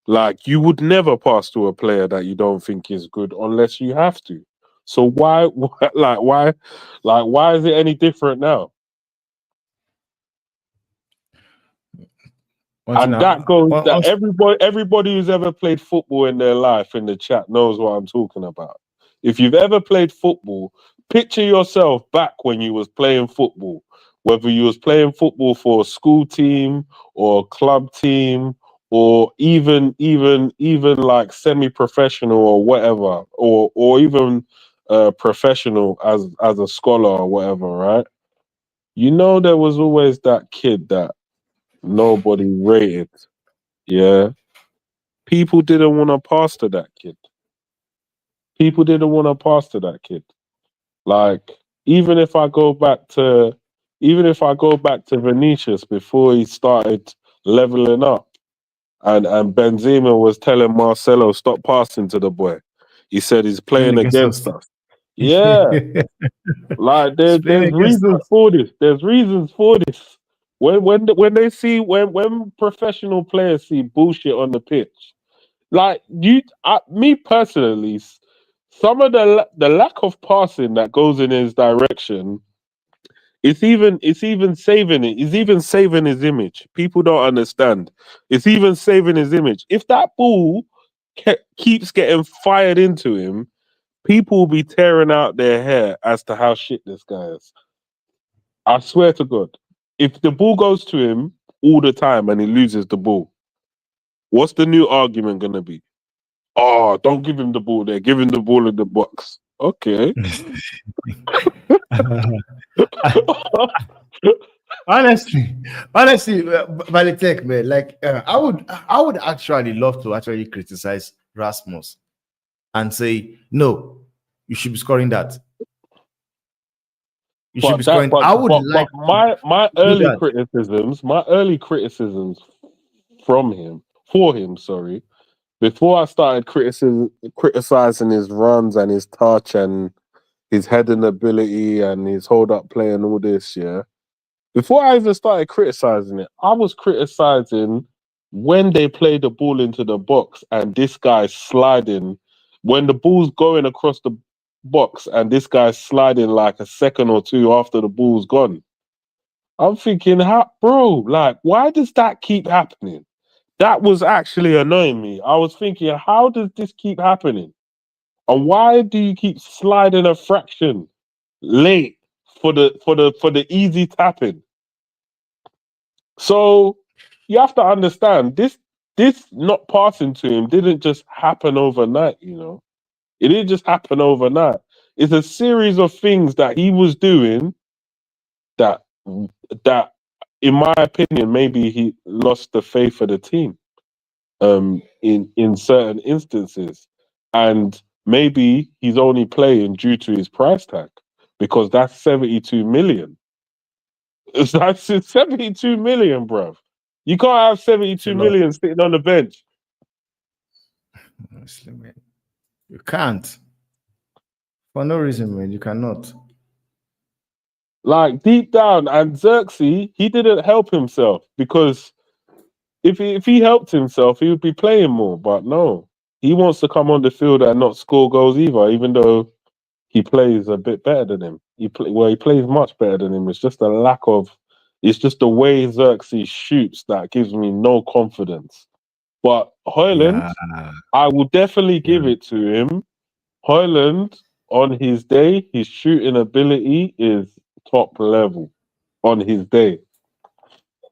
Like you would never pass to a player that you don't think is good unless you have to. So why why is it any different now? And that goes that everybody who's ever played football in their life in the chat knows what I'm talking about. If you've ever played football, picture yourself back when you was playing football, whether you was playing football for a school team or a club team or even like semi-professional or whatever, or even professional as a scholar or whatever, right? You know there was always that kid that nobody rated. Yeah. People didn't want to pass to that kid. People didn't want to pass to that kid. Like, even if I go back to Vinicius before he started leveling up and Benzema was telling Marcelo, stop passing to the boy. He said he's playing against us. Yeah. Like there's reasons for this. There's reasons for this. When they see when professional players see bullshit on the pitch, like me personally, some of the lack of passing that goes in his direction, it's even saving it. It's even saving his image. People don't understand. It's even saving his image. If that ball keeps getting fired into him, people will be tearing out their hair as to how shit this guy is. I swear to God, if the ball goes to him all the time and he loses the ball, what's the new argument going to be? Oh, don't give him the ball there. Give him the ball in the box. Okay. honestly, Valitech, man, like I would actually love to actually criticize Rasmus and say, no, you should be scoring that. You should be scoring. I would like my early criticisms for him, sorry, before I started criticizing his runs and his touch and his heading ability and his hold up play and all this, yeah. Before I even started criticizing it, I was criticizing when they play the ball into the box and this guy's sliding, when the ball's going across the box and this guy's sliding like a second or two after the ball's gone. I'm thinking, like, why does that keep happening? That was actually annoying me. I was thinking, how does this keep happening? And why do you keep sliding a fraction late for the easy tapping? So you have to understand this not passing to him didn't just happen overnight, you know. It didn't just happen overnight. It's a series of things that he was doing that in my opinion, maybe he lost the faith of the team in certain instances. And maybe he's only playing due to his price tag because that's 72 million. That's 72 million, bruv. You can't have 72 million sitting on the bench. Honestly, man. You can't. For no reason, man. You cannot. Like deep down, and Xerxes, he didn't help himself because if he helped himself, he would be playing more. But no, he wants to come on the field and not score goals either, even though he plays a bit better than him. He plays much better than him. It's just a lack of. It's just the way Xerxes shoots that gives me no confidence. But Hoyland, Yeah. I will definitely Yeah. give it to him. Hoyland, on his day, his shooting ability is top level on his day.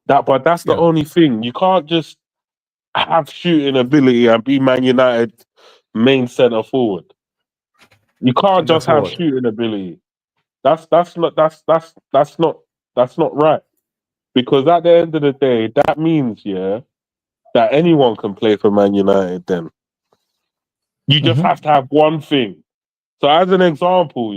But that's the Yeah. only thing. You can't just have shooting ability and be Man United main centre forward. You can't Center just have forward. shooting ability. That's not right. Because at the end of the day, that means that anyone can play for Man United. Then you just have to have one thing. So as an example,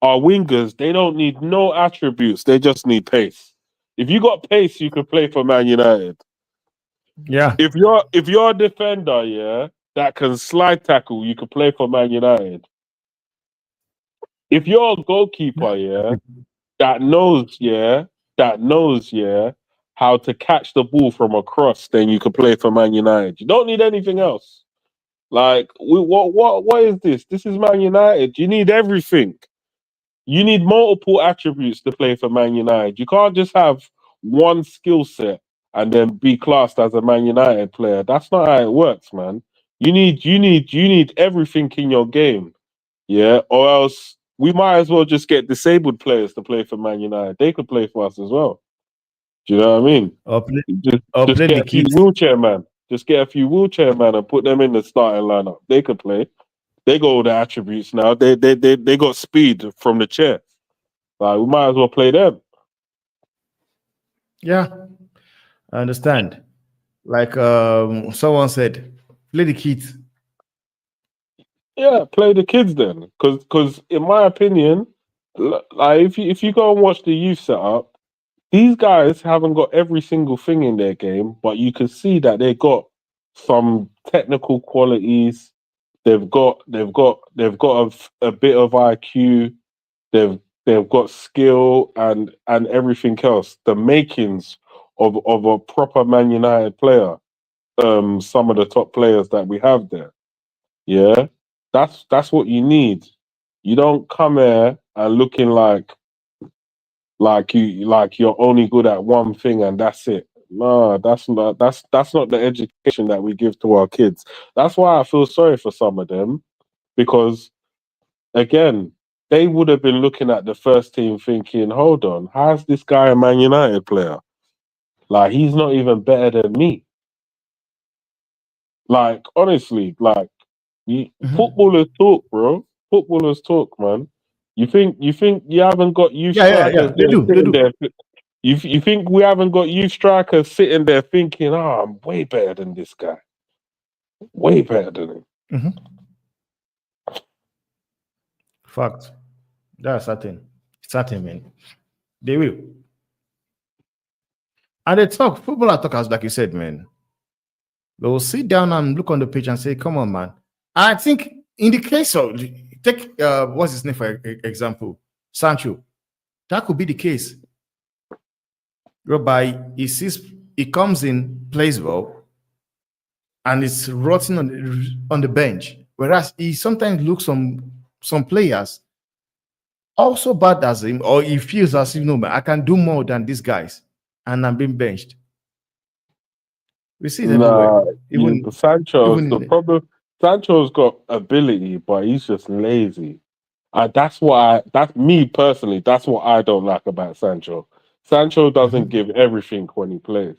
our wingers, they don't need no attributes. They just need pace. If you got pace, you can play for Man United. Yeah. If you're a defender, that can slide tackle, you can play for Man United. If you're a goalkeeper, that knows how to catch the ball from across, then you can play for Man United. You don't need anything else. Like what is this? This is Man United. You need everything. You need multiple attributes to play for Man United. You can't just have one skill set and then be classed as a Man United player. That's not how it works, man. You need everything in your game. Yeah, or else we might as well just get disabled players to play for Man United. They could play for us as well. Do you know what I mean? Or play, Just or just play get the a few kids. wheelchair man. Just get a few wheelchair man and put them in the starting lineup. They could play. They got all the attributes now. They got speed from the chair. Like we might as well play them. Yeah. I understand. Like someone said, play the kids. Yeah, play the kids then. Because in my opinion, like if you go and watch the youth setup, these guys haven't got every single thing in their game, but you can see that they got some technical qualities. They've got a bit of IQ. They've got skill and everything else. The makings of a proper Man United player. Some of the top players that we have there. Yeah, that's what you need. You don't come here and looking like you're only good at one thing and that's it. No, that's not the education that we give to our kids. That's why I feel sorry for some of them because again, they would have been looking at the first team thinking, hold on, how's this guy a Man United player? Like he's not even better than me. Like honestly, like footballers talk, bro. Footballers talk, man. You think you haven't got youth Yeah, yeah, strikers yeah. They there do. They sitting do. there? You think we haven't got youth strikers sitting there thinking, "Oh, I'm way better than this guy. Way better than him." Fact. That's certain. Certain, man. They will. And they talk. Football are talkers, like you said, man. They will sit down and look on the page and say, come on, man. I think in the case of take what's his name for example, Sancho. That could be the case. Whereby he comes in, plays well, and it's rotting on the bench. Whereas he sometimes looks some players also bad as him, or he feels as if no man, I can do more than these guys, and I'm being benched. We see it everywhere. Nah, Even Sancho's even the in problem. Sancho's got ability, but he's just lazy. That's me personally. That's what I don't like about Sancho. Sancho doesn't Mhm. give everything when he plays.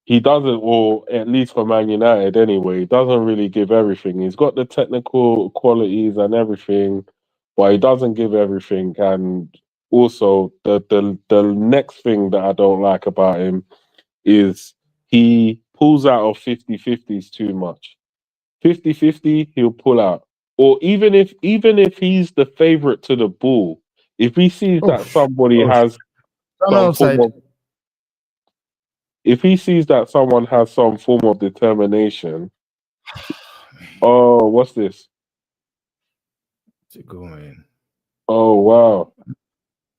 He doesn't, or at least for Man United anyway, he doesn't really give everything. He's got the technical qualities and everything, but he doesn't give everything. And also, the next thing that I don't like about him is he pulls out of 50-50s too much. 50-50, he'll pull out. Or even if he's the favorite to the ball, if he sees oh, that somebody oh, has turn some form outside. of if he sees that someone has some form of determination, Oh, what's this? To go, man. Oh, wow.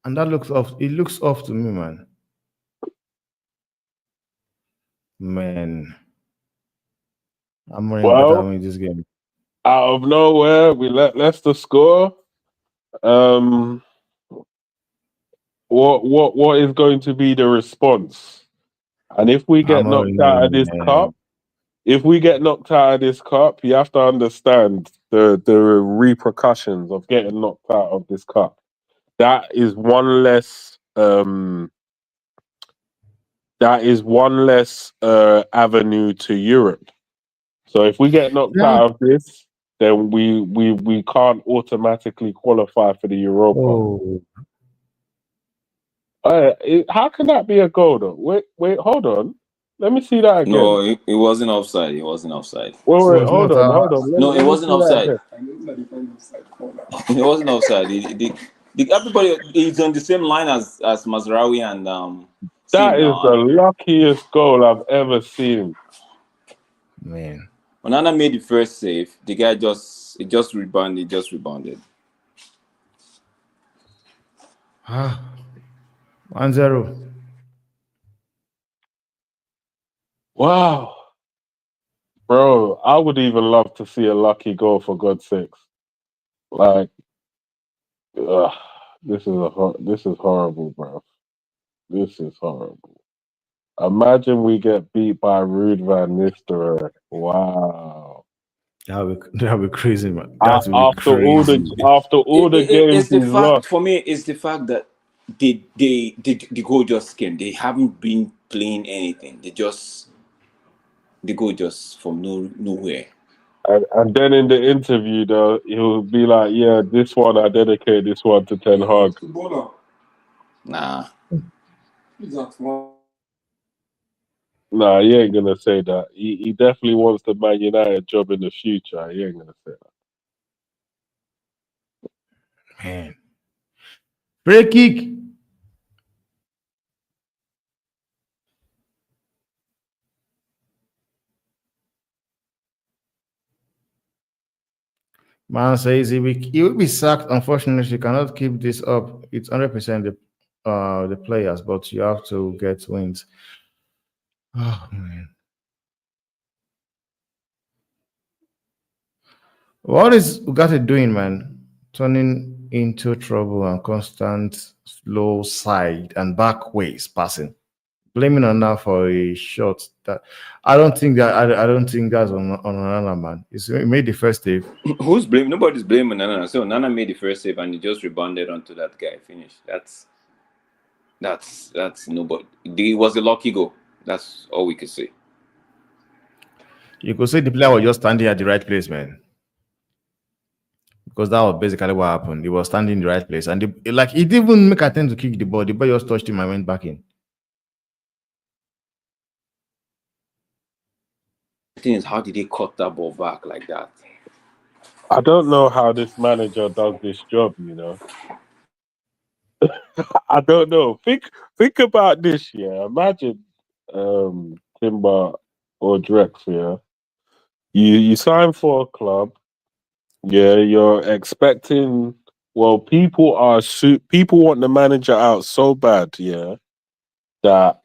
And that looks off. It looks off to me, man. Man, I'm running better Well, in this game. out of nowhere, we let Leicester score. Um, what is going to be the response? And if we get I'm knocked running, out of this man. cup, if we get knocked out of this cup, you have to understand the repercussions of getting knocked out of this cup. That is one less. That is one less avenue to Europe. So if we get knocked Yeah. out of this, then we can't automatically qualify for the Europa. Oh, How can that be a goal though? Wait, hold on. Let me see that again. No, it wasn't offside. It wasn't offside. Wait, it's hold not. on. No, it Let me wasn't see that offside. again. It wasn't offside. Everybody is on the same line as Mazraoui and That Sim is the now. luckiest goal I've ever seen. Man. Onana made the first save. The guy just rebounded. Just rebounded. 1-0. Wow, bro! I would even love to see a lucky goal for God's sakes. Like, ugh, this is horrible, bro. This is horrible. Imagine we get beat by Ruud van Nistelrooy. Wow. That would be crazy, man. That would be After crazy. all the games It's the he's fact lost. for me. It's the fact that the goal just came. They haven't been playing anything. The goal just from nowhere. And then in the interview, though, he'll be like, "Yeah, this one I dedicate this one to Ten Hag." Nah. Nah, he ain't gonna say that. He definitely wants the Man United job in the future. He ain't gonna say that. Man. Free kick. Man says he will be sacked. Unfortunately, he cannot keep this up. It's 100% the players, but you have to get wins. Oh man. What is Ugarte doing, man? Turning into trouble and constant slow side and back ways passing. Blaming on that for a shot that I don't think that's on another man. He made the first save. Who's blaming? Nobody's blaming Nana. So Nana made the first save and he just rebounded onto that guy. Finished. That's nobody. It was a lucky goal. That's all we could say. You could say the player was just standing at the right place, man. Because that was basically what happened. He was standing in the right place, and he didn't even make attempt to kick the ball. The ball just touched him and went back in. The thing is, how did they cut that ball back like that? I don't know how this manager does this job. You know, I don't know. Think about this. Yeah, imagine Timber or Drex. Yeah, you sign for a club. Yeah, you're expecting. Well, people want the manager out so bad. Yeah, that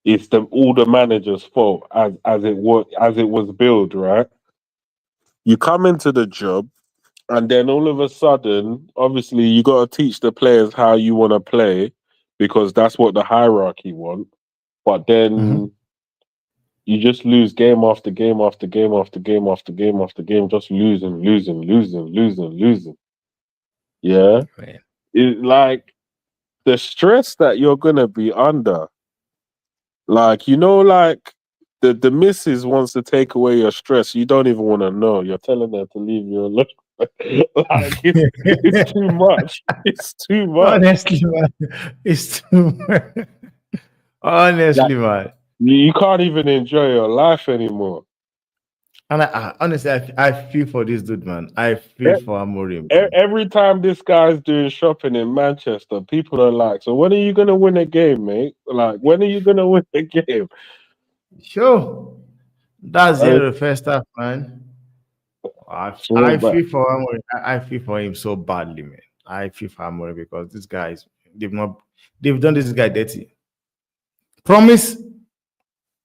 it's all the manager's fault as it was billed, right? You come into the job, and then all of a sudden, obviously, you got to teach the players how you want to play because that's what the hierarchy want. But then you just lose game after game after game after game after game after game, just losing. Yeah, Man. it like the stress that you're gonna be under. Like, like the missus wants to take away your stress. You don't even want to know. You're telling her to leave you alone. Like it's too much. It's too much. Honestly, man, it's too much. Honestly, Like, man. you can't even enjoy your life anymore. And honestly, I feel for this dude, man. I feel for Amorim. Every time this guy's doing shopping in Manchester, people are like, "So when are you gonna win a game, mate? Like, when are you gonna win a game?" Sure. That's the I end of the first half, man. I feel for Amorim. I feel for him so badly, man. I feel for Amorim because these guys they've done this guy dirty. Promise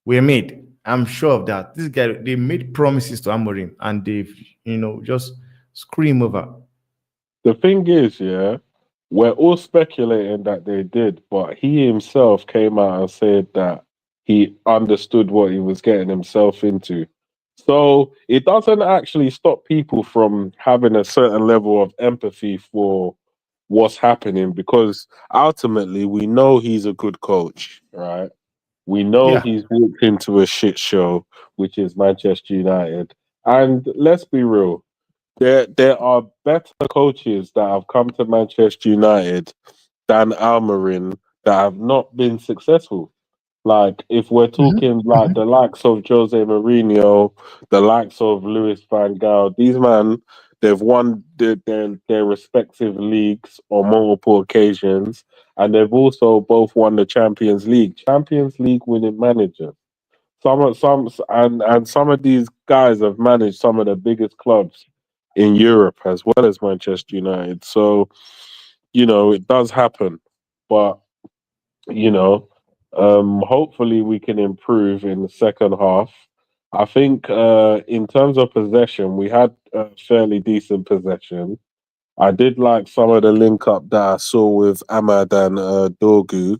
were made. I'm sure of that. This guy they made promises to Amorim and they've just scream over. The thing is, yeah, we're all speculating that they did, but he himself came out and said that he understood what he was getting himself into. So it doesn't actually stop people from having a certain level of empathy for what's happening because ultimately we know he's a good coach, right? We know Yeah, he's walked into a shit show, which is Manchester United. And let's be real, there are better coaches that have come to Manchester United than Almarin that have not been successful. Like if we're talking like the likes of Jose Mourinho, the likes of Luis Van Gaal, these men they've won their respective leagues on multiple occasions, and they've also both won the Champions League winning managers. Some of these guys have managed some of the biggest clubs in Europe as well as Manchester United. So, it does happen. But, you know, hopefully we can improve in the second half. I think in terms of possession, we had fairly decent possession. I did like some of the link up that I saw with Ahmad and Dorgu.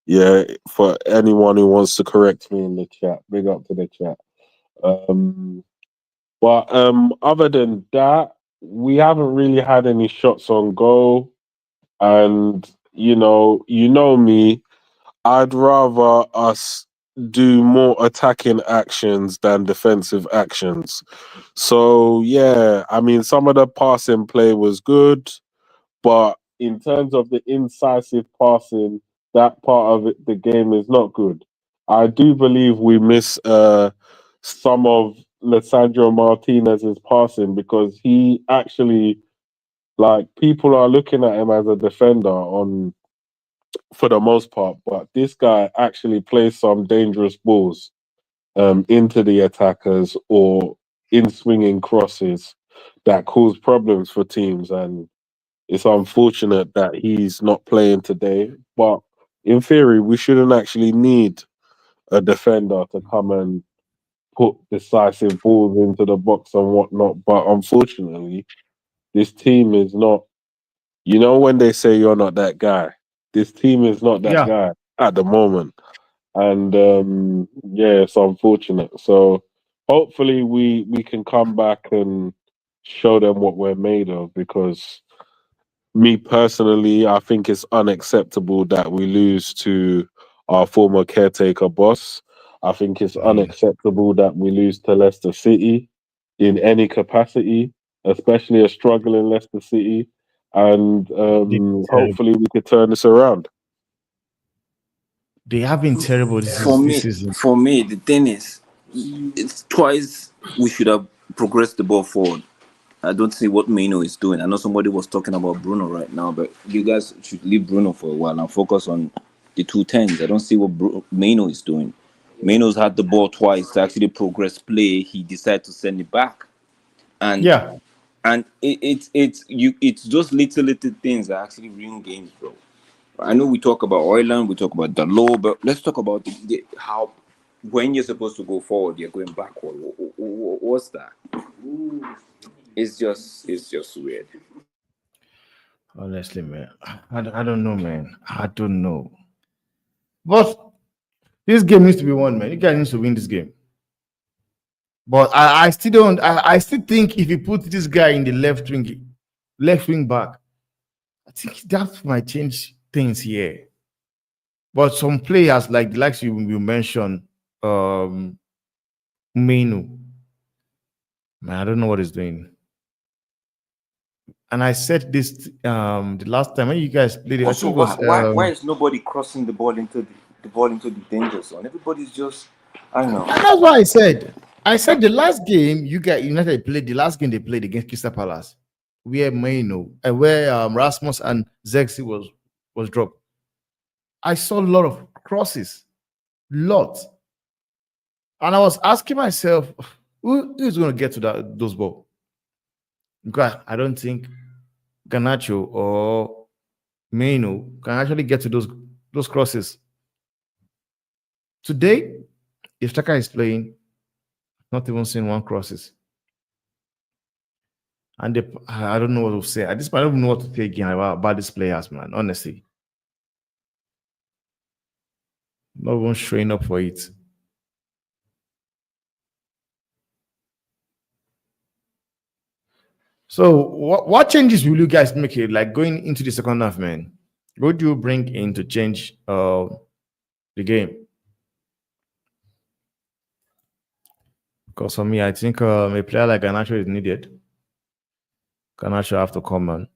Yeah, for anyone who wants to correct me in the chat, big up to the chat. Um, but other than that, we haven't really had any shots on goal. And you know me, I'd rather us do more attacking actions than defensive actions. So yeah, I mean, some of the passing play was good, but in terms of the incisive passing, that part of the game is not good. I do believe we miss some of Lissandro Martinez's passing because he actually, like, people are looking at him as a defender on for the most part, but this guy actually plays some dangerous balls into the attackers or in swinging crosses that cause problems for teams, and it's unfortunate that he's not playing today. But in theory, we shouldn't actually need a defender to come and put decisive balls into the box and whatnot. But unfortunately, this team is not. You know when they say you're not that guy, this team is not that yeah, guy at the moment, and yeah, it's unfortunate. So hopefully we can come back and show them what we're made of because me personally, I think it's unacceptable that we lose to our former caretaker boss. I think it's man. unacceptable that we lose to Leicester City in any capacity, especially a struggling Leicester City. And They, terrible. hopefully we could turn this around. They have been terrible For this me, season. for me, the thing is, it's twice we should have progressed the ball forward. I don't see what Mino is doing. I know somebody was talking about Bruno right now, but you guys should leave Bruno for a while and focus on the 2 10s. I don't see what Mino is doing. Mino's had the ball twice to actually progress play. He decided to send it back, and Yeah, it's just little things that actually ruin games, bro. I know we talk about Ireland, we talk about the law, but let's talk about how when you're supposed to go forward, you're going backward. What's that? It's just weird. honestly, man. I don't know, man. I don't know. But this game needs to be won, man. You guys need to win this game. But I still don't. I still think if you put this guy in the left wing back, I think that might change things here. But some players like the likes you mentioned, um, Menu, man, I don't know what he's doing. And I said this the last time when you guys played it, I Also, think it why was why why is nobody crossing the ball into the danger zone? Everybody's just, I don't know. and that's why I said the last game you guys United played, the last game they played against Crystal Palace, where Maino and where Rasmus and Zexi was dropped. I saw a lot of crosses, lot, and I was asking myself, who is going to get to those balls? Because I don't think Garnacho or Meno can actually get to those crosses. Today, if Chaka is playing, not even seeing one crosses. And I don't know what to say. At this point, I don't know what to say again about these players, man. Honestly. Not even showing up for it. So what changes will you guys make it like going into the second half, man? What do you bring in to change the game? Because for me, I think a player like Garnacho is needed. Garnacho have to come on.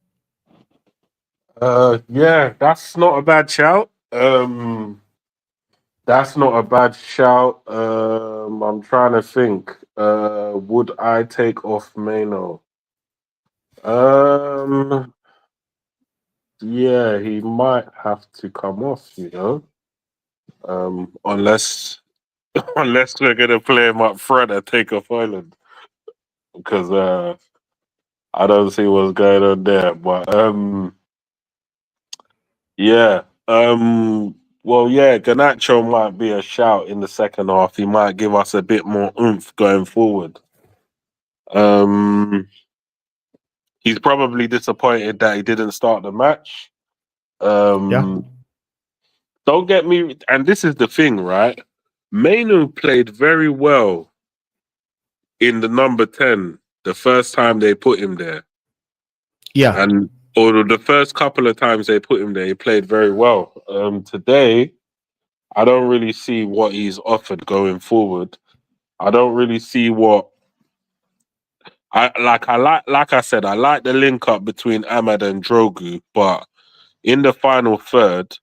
Yeah, that's not a bad shout. That's not a bad shout. I'm trying to think. Would I take off Mano? Yeah, he might have to come off, unless unless we're gonna play him up front and take off Ireland, because I don't see what's going on there. But yeah, well, yeah, Garnacho might be a shout in the second half. He might give us a bit more oomph going forward. He's probably disappointed that he didn't start the match. Yeah. Don't get me, and this is the thing, right? Mainu played very well in the number 10 the first time they put him there. Yeah. Or the first couple of times they put him there, he played very well. Today, I don't really see what he's offered going forward. I don't really see what like I said, I like the link up between Ahmad and Drogu, but in the final third,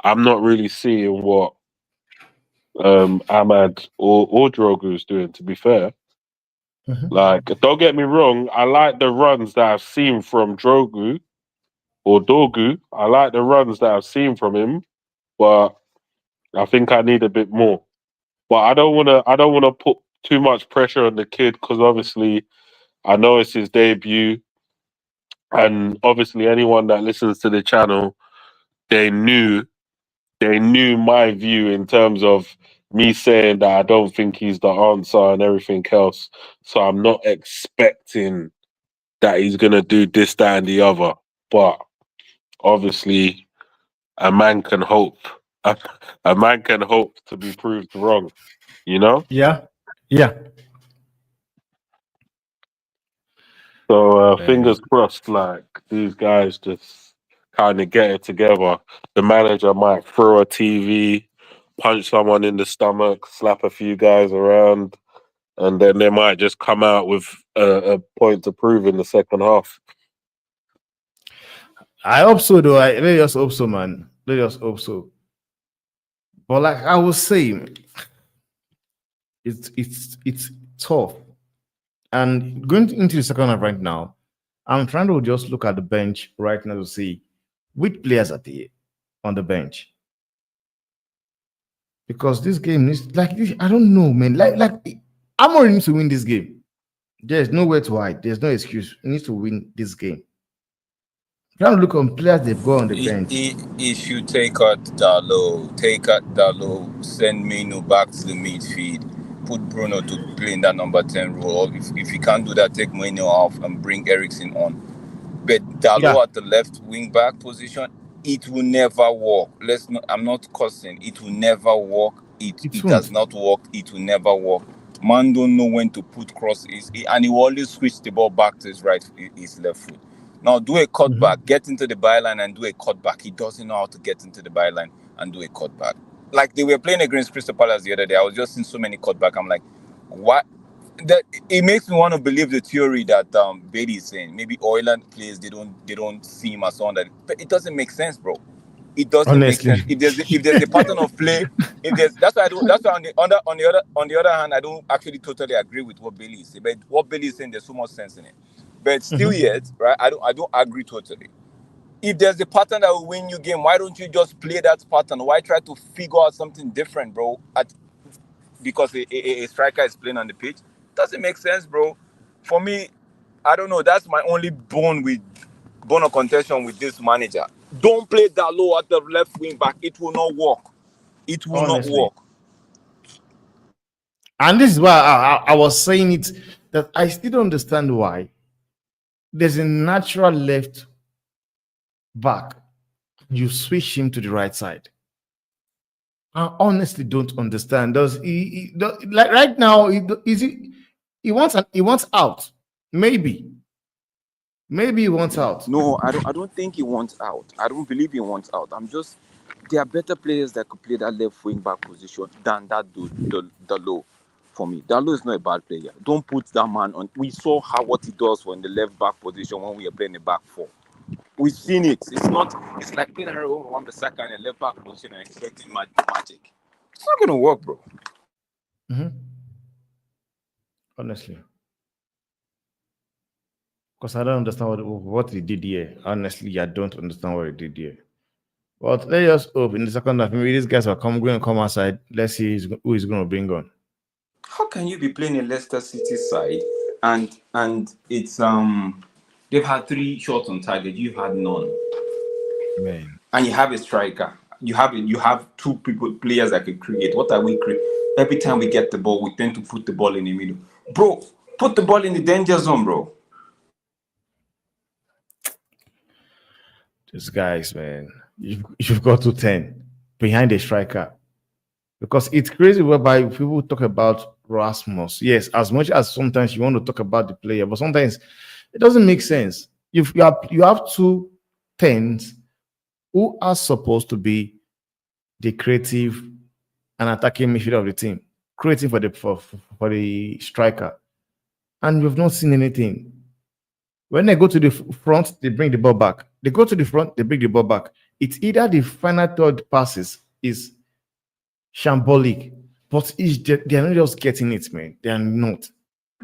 I'm not really seeing what Ahmad or Drogu is doing, to be fair. Mhm. Like, don't get me wrong, I like the runs that I've seen from Drogu or Dorgu. I like the runs that I've seen from him, but I think I need a bit more. But I don't wanna put too much pressure on the kid, because obviously I know it's his debut, and obviously anyone that listens to the channel, they knew my view in terms of me saying that I don't think he's the answer and everything else. So I'm not expecting that he's gonna do this, that, and the other. But obviously, a man can hope. A man can hope to be proved wrong. You know. Yeah. Yeah. So Man. fingers crossed. Like, these guys just kind of get it together. The manager might throw a TV, punch someone in the stomach, slap a few guys around, and then they might just come out with a point to prove in the second half. I hope so though. I really just hope so, man. Really just hope so. But like I was saying, it's tough. And going into the second half right now, I'm trying to just look at the bench right now to see which players are there on the bench. Because this game is like I don't know, man. Like Amorim needs to win this game. There's nowhere to hide. There's no excuse. He needs to win this game. Trying to look on players they've got on the bench. He should take out Dalo, send Mino back to the midfield, put Bruno to play in that number 10 role. Or if he can't do that, take Mino off and bring Ericsson on. But Yeah, Dalo at the left wing back position, it will never work. I'm not cussing. It will never work. it It does won't. not work. It will never work. Man don't know when to put crosses, and he will always switch the ball back to his left foot. Now do a cutback, get into the byline and do a cutback. He doesn't know how to get into the byline and do a cutback. Like they were playing against Crystal Palace the other day. I was just seeing so many cutback. I'm like, what? That it makes me want to believe the theory that Beatty is saying. Maybe Oiland players they don't see him as someone that, but it doesn't make sense, bro. It doesn't make Honestly. sense. If there's a pattern of play, if there's that's why on the other hand, I don't actually totally agree with what Bailey is saying. But what Bailey is saying, there's so much sense in it. But still yet, right? I don't agree totally. If there's a pattern that will win you game, why don't you just play that pattern? Why try to figure out something different, bro? Because a striker is playing on the pitch, doesn't make sense, bro. For me, I don't know. That's my only bone of contention with this manager. Don't play Dalo at the left wing back. It will not work. It will not Honestly. work. And this is why I was saying it, that I still don't understand why there's a natural left back. You switch him to the right side. I honestly don't understand. Like right now? He wants out. Maybe he wants out. No, I don't think he wants out. I don't believe he wants out. There are better players that could play that left wing back position than that dude, Dalo. For me, Dalo is not a bad player. Don't put that man on. We saw what he does in the left back position when we are playing the back four. We've seen it. It's like playing on the second and left back position and expecting magic. It's not gonna work, bro. Mm-hmm. Honestly, because I don't understand what he did here. Honestly, I don't understand what he did here. But let's just hope in the second half, maybe these guys are going to come outside. Let's see who is going to bring on. How can you be playing a Leicester City side and it's they've had 3 shots on target, you've had none, Man, and you have a striker, you have 2 players that can create. What are we create? Every time we get the ball, we tend to put the ball in the middle, bro. Put the ball in the danger zone, bro. these guys, man, you've got to 10 behind a striker. Because it's crazy whereby people talk about Rasmus. Yes, as much as sometimes you want to talk about the player, but sometimes it doesn't make sense. You have 2 10s who are supposed to be the creative and attacking midfielder of the team, creating for the striker, and we've not seen anything. When they go to the front, they bring the ball back. They go to the front, they bring the ball back. It's either the final third passes is shambolic, but they're not just getting it, man. They are not.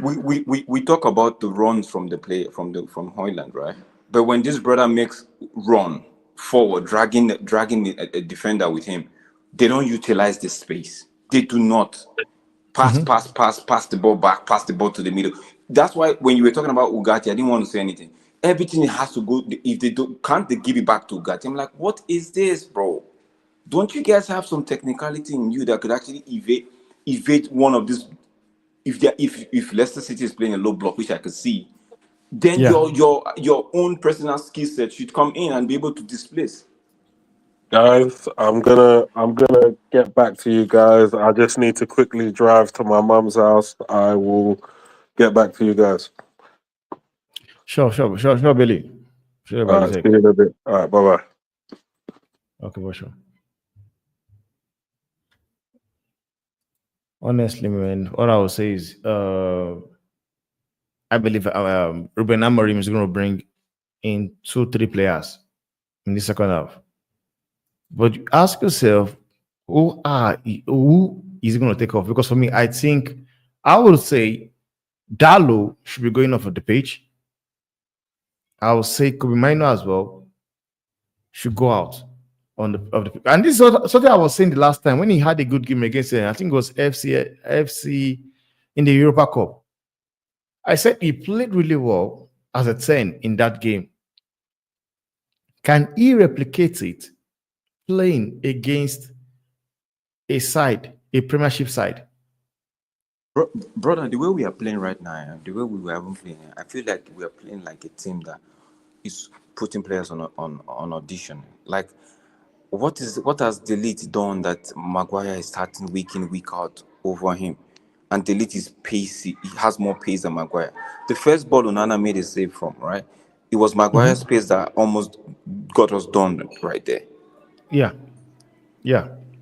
We talk about the runs from the play from Hoyland, right? But when this brother makes run forward, dragging a defender with him, they don't utilize the space. They do not pass the ball back, pass the ball to the middle. That's why when you were talking about Ugarte, I didn't want to say anything. Everything has to go. If they can't they give it back to Ugarte? I'm like, what is this, bro? Don't you guys have some technicality in you that could actually evade one of these? If Leicester City is playing a low block, which I could see, then your own personal skill set should come in and be able to displace. Guys, I'm gonna get back to you guys. I just need to quickly drive to my mum's house. I will get back to you guys. Sure, Billy. Sure, All right, see you in a bit. All right, bye. Okay, for sure. Honestly, man, what I would say is, I believe Ruben Amorim is going to bring in 2-3 players in the second half. But you ask yourself, who is going to take off? Because for me, I would say Dalo should be going off of the pitch. I would say Kobe Mino as well should go out and this is something I was saying the last time when he had a good game against I think it was FC in the Europa Cup. I said he played really well as a 10 in that game. Can he replicate it playing against a Premiership side? Brother, the way we are playing right now, the way we were having playing, I feel like we are playing like a team that is putting players on audition. Like, what has Delete done that Maguire is starting week in, week out over him? And Delete is pacey. He has more pace than Maguire. The first ball Onana made a save from, right? It was Maguire's pace that almost got us done right there. Yeah.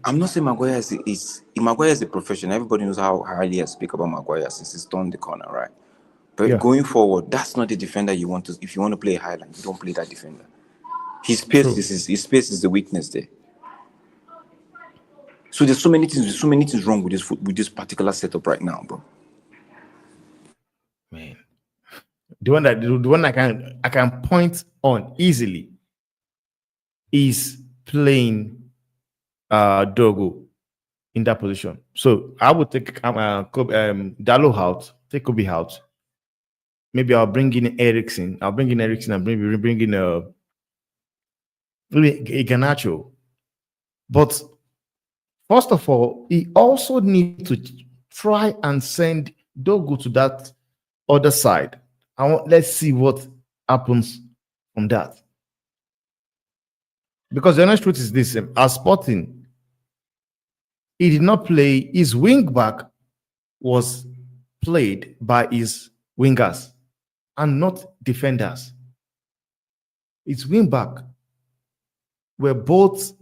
I'm not saying Maguire is a professional. Everybody knows how highly I speak about Maguire since he's turned the corner, right? But going forward, that's not the defender you want to. If you want to play a highlight, you don't play that defender. His pace is the weakness there. So there's so many things wrong with this particular setup right now, bro. Man, the one I can point on easily is playing Dorgu in that position. So I would take Dalo out, take Kobe out, maybe I'll bring in Ericsson. I'll bring in Ericsson and bring in maybe a Garnacho. But first of all, he also needs to try and send Dorgu to that other side. Let's see what happens from that. Because the honest truth is this: as Sporting, he did not play. His wing back was played by his wingers and not defenders. His wing back were both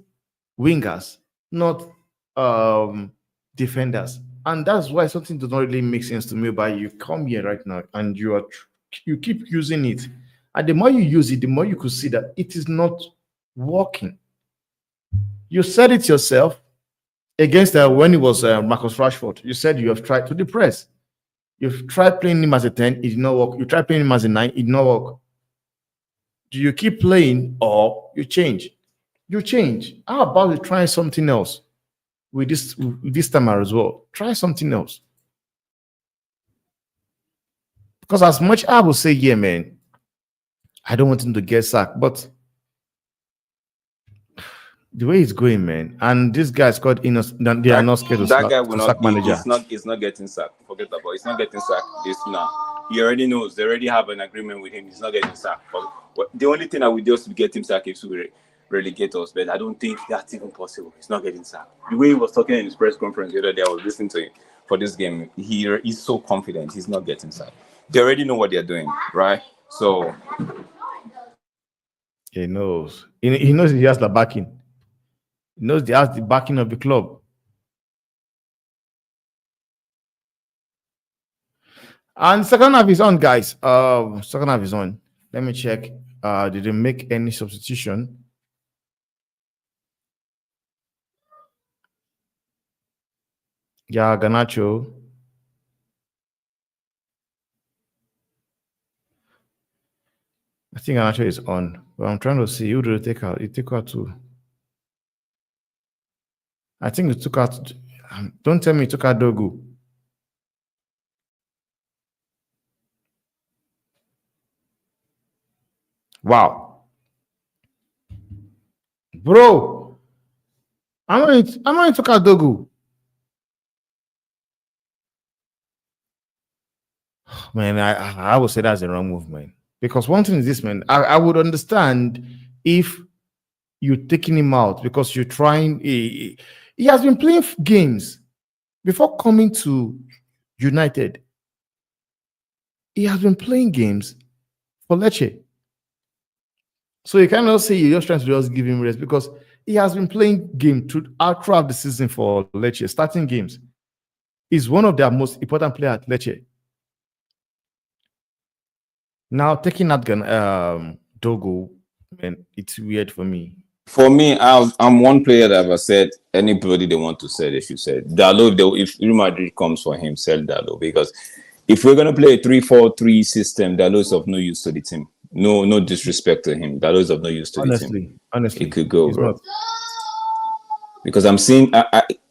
wingers, not defenders, and that's why something does not really make sense to me. But you come here right now and you keep using it, and the more you use it, the more you could see that it is not working. You said it yourself against when it was Marcus Rashford. You said you have tried to depress. You've tried playing him as a 10, it did not work. You tried playing him as a 9, it did not work. Do you keep playing or you change? You change. How about you trying something else with this time as well? Try something else. Because as much I will say, yeah, man, I don't want him to get sacked, but the way it's going, man, and this guy's called innocent. They are not scared of that guy will not sack manager. He's not getting sacked. Forget about it. He's not getting sacked this now. He already knows. They already have an agreement with him. He's not getting sacked. But the only thing I would do is to get him sacked is to relegate us. But I don't think that's even possible. He's not getting sacked. The way he was talking in his press conference the other day, I was listening to him for this game. He's so confident. He's not getting sacked. They already know what they're doing, right? So he knows. He knows he has the backing. He knows he has the backing of the club. And second half is on, guys. Second half is on. Let me check. Did they make any substitution? Yeah, Garnacho. I think Garnacho is on. But I'm trying to see who did they take out. It took out two. I think it took out. Don't tell me it took out Dorgu. Wow, bro! I'm going to took out Dorgu. Man, I would say that's the wrong move, man. Because one thing is this, man. I would understand if you're taking him out because you're trying. He has been playing games before coming to United. He has been playing games for Lecce. So you cannot say you're just trying to just give him rest because he has been playing games throughout the season for Lecce, starting games. He's one of their most important players at Lecce. Now taking out Dorgu, man, it's weird for me. for me, I'm one player that I've said anybody they want to sell, they should sell. Dalot, if Real Madrid comes for him, sell Dalot. Because if we're going to play a 3-4-3 system, Dalot is of no use to the team. No disrespect to him. Dalot is of no use to the team. Honestly, it could go, bro. Not. Because I'm seeing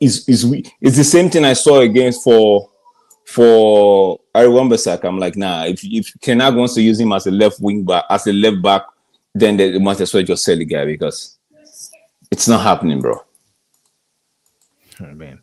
it's the same thing I saw against for Wan-Bissaka. I'm like, nah. If Kenag wants to use him as a left wing back, then they must as well just sell the guy because it's not happening, bro. Oh, man.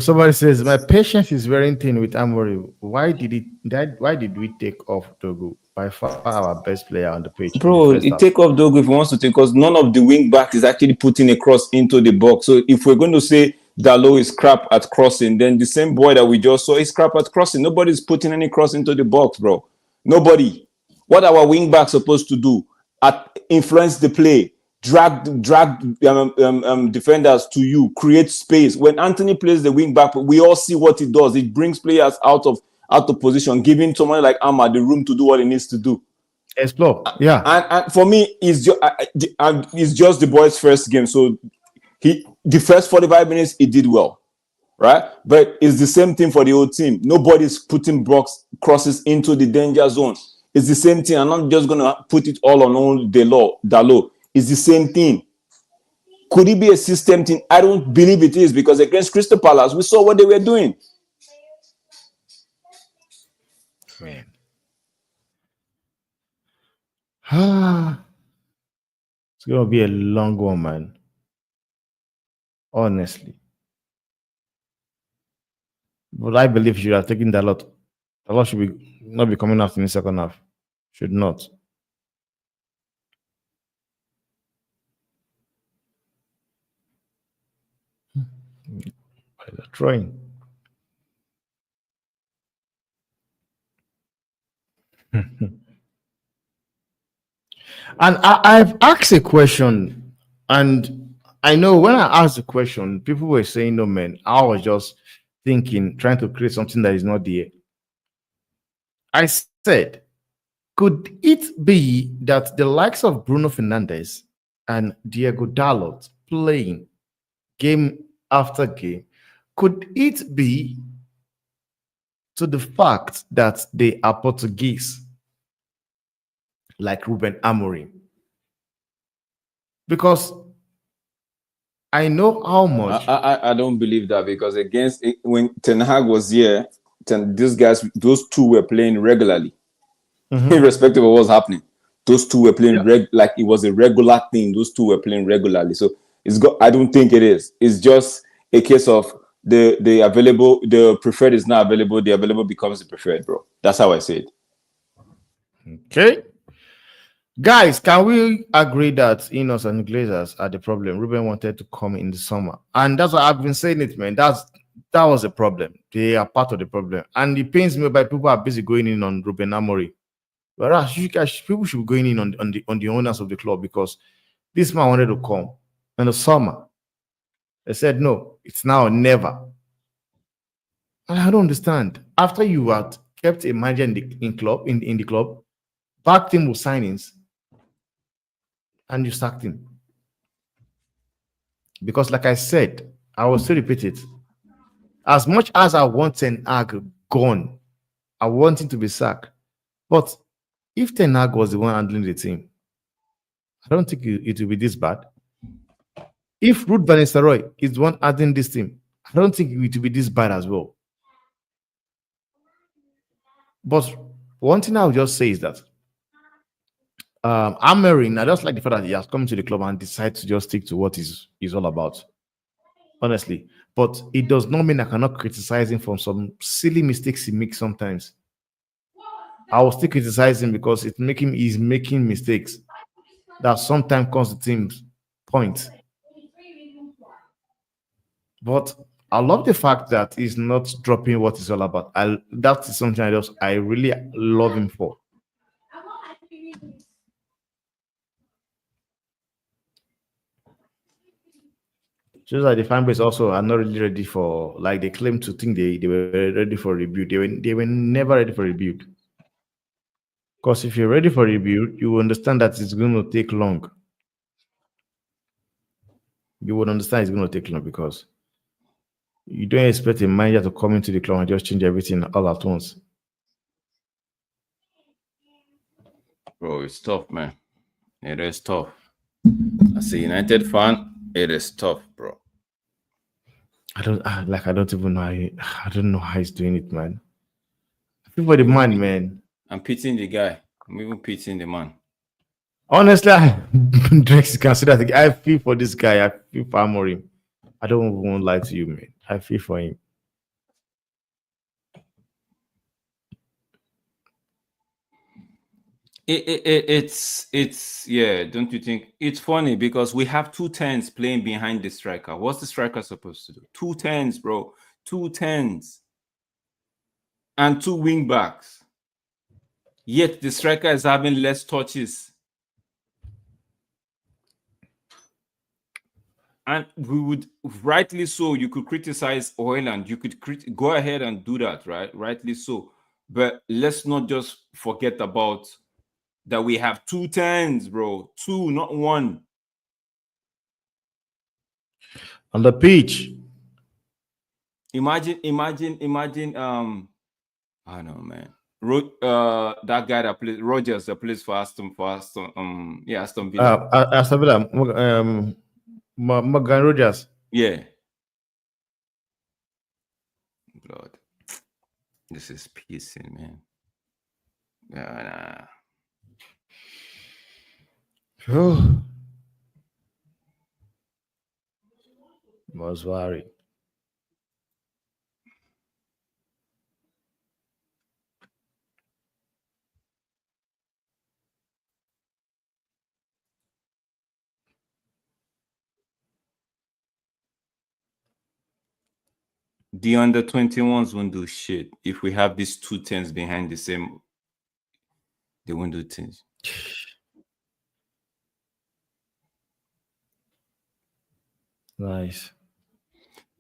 Somebody says my patience is wearing thin with Amorim. Why did we take off Dorgu? By far our best player on the pitch. Bro, he take off Dorgu if he wants to take, because none of the wing back is actually putting a cross into the box. So if we're going to say Dalot is crap at crossing, then the same boy that we just saw is crap at crossing. Nobody's putting any cross into the box, bro. Nobody. What are our wing backs supposed to do? Influence the play, drag defenders to you, create space. When Anthony plays the wing back, we all see what he does. It brings players out of position, giving someone like Ahmad the room to do what he needs to do. Explore, yeah. And for me, it's just the boy's first game, so the first 45 minutes he did well, right? But it's the same thing for the whole team. Nobody's putting box crosses into the danger zone. It's the same thing. I'm not just gonna put it all on Dalot. It's the same thing. Could it be a system thing? I don't believe it is, because against Crystal Palace, we saw what they were doing. It's gonna be a long one, man. Honestly. But I believe you are taking that lot. The lot should be not be coming out in the second half. Should not. By the trying. And I've asked a question, and I know when I asked the question, people were saying, "No, man." I was just thinking, trying to create something that is not there. I said, could it be that the likes of Bruno Fernandes and Diego Dalot playing game after game, could it be to the fact that they are Portuguese, like Ruben Amorim? Because I know how much. I don't believe that, because against when Ten Hag was here, these guys, those two were playing regularly, irrespective of what's happening. Those two were playing like it was a regular thing. Those two were playing regularly. So it's got. I don't think it is. It's just a case of the preferred is not available. The available becomes the preferred, bro. That's how I say it. Okay. Guys, can we agree that Ineos and Glazers are the problem? Ruben wanted to come in the summer, and that's why I've been saying it, man. That was a problem. They are part of the problem, and it pains me by people are busy going in on Ruben Amorim. Whereas you guys, people should be going in on the owners of the club, because this man wanted to come in the summer. They said no, it's now or never. And I don't understand. After you had kept a manager in the club, backed him with signings, and you sacked him. Because, like I said, I will still repeat it. As much as I want Ten Hag gone, I want him to be sacked. But if Ten Hag was the one handling the team, I don't think it will be this bad. If Ruud van Nistelrooy is the one handling this team, I don't think it will be this bad as well. But one thing I would just say is that Amorim, I just like the fact that he has come to the club and decided to just stick to what is all about. Honestly. But it does not mean I cannot criticize him for some silly mistakes he makes sometimes. I will still criticize him because he's making mistakes that sometimes cost the team's points. But I love the fact that he's not dropping what it's all about. That is something I really love him for. Shows that the fan base also are not really ready for, like they claim to think they were ready for rebuild. They were never ready for rebuild. Because if you're ready for rebuild, you understand that it's going to take long. You would understand it's going to take long, because you don't expect a manager to come into the club and just change everything all at once. Bro, it's tough, man. It is tough. As a United fan, it is tough, bro. I don't even know I don't know how he's doing it, man. I feel for the man. I'm pitying the guy. I'm even pitying the man. Honestly, Drex can say that. I feel for this guy. I feel for Amorim. I don't even lie to you, man. I feel for him. It's yeah, don't you think it's funny, because we have 2 10s playing behind the striker. What's the striker supposed to do? 2 10s, bro. 2 10s and 2 wing backs. Yet the striker is having less touches. And we would, rightly so, you could criticize Hoyland. You could go ahead and do that, right? Rightly so. But let's not just forget about that we have 2 10s, bro. 2, not 1. On the pitch. Imagine. I don't know, man. That guy that plays Rogers, that plays for Aston Villa. Aston Villa, Morgan Rogers. Yeah. Blood. This is pissing, man. Nah. Oh, was worried. The under 21s won't do shit. If we have these 2 10s behind the same, they won't do things. Nice.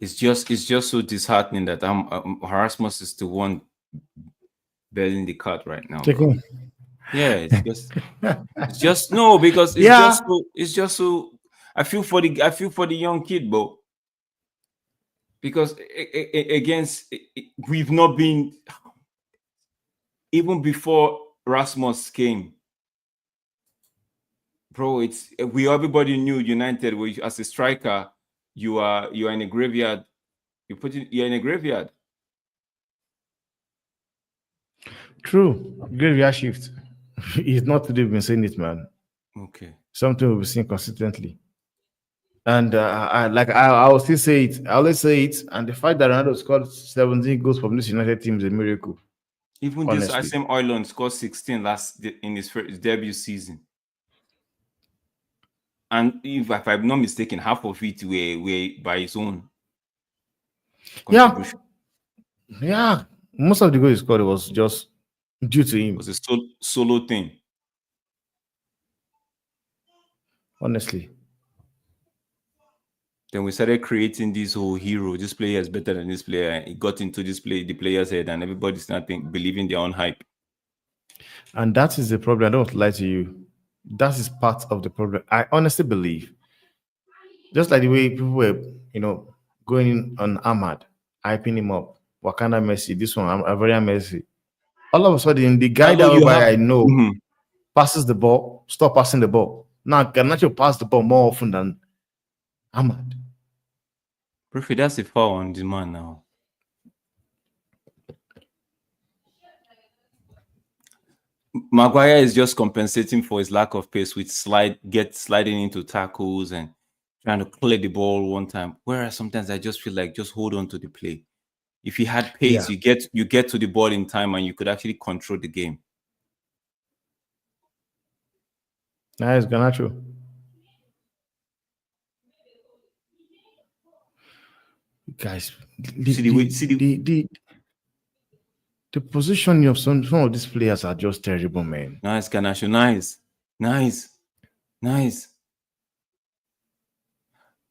It's just so disheartening that Erasmus is the one bearing the cut right now. Bro. Yeah, it's just no, because it's just so I feel for the young kid, bro. Because against we've not been, even before Rasmus came, bro. Everybody knew United. As a striker, you are in a graveyard. You're in a graveyard. True. Graveyard shift. It's not today we've been saying it, man. Okay. Something we've been seeing consistently. And I will still say it. I always say it. And the fact that Ronaldo scored 17 goals from this United team is a miracle. Even honestly. This same Oiland scored 16 in his debut season. And if I'm not mistaken, half of it were by his own contribution. Yeah. Most of the goals he scored was just due to him. It was a solo thing. Honestly. Then we started creating this whole hero. This player is better than this player. It got into the player's head, and everybody's not believing their own hype. And that is the problem. I don't lie to you. That is part of the problem. I honestly believe, just like the way people were, going in on Ahmad, hyping him up, Wakanda Messi, this one, Avarian Messi. All of a sudden, the guy I know passes the ball, stop passing the ball. Now, Garnacho pass the ball more often than Ahmad. Perfect. That's a foul on the man now. Maguire is just compensating for his lack of pace with sliding into tackles and trying to clear the ball one time. Whereas sometimes I just feel like just hold on to the play. If you had pace, you get to the ball in time and you could actually control the game. Nice, Garnacho. Guys, the positioning of some of these players are just terrible, man. Nice, Garnacho. Nice.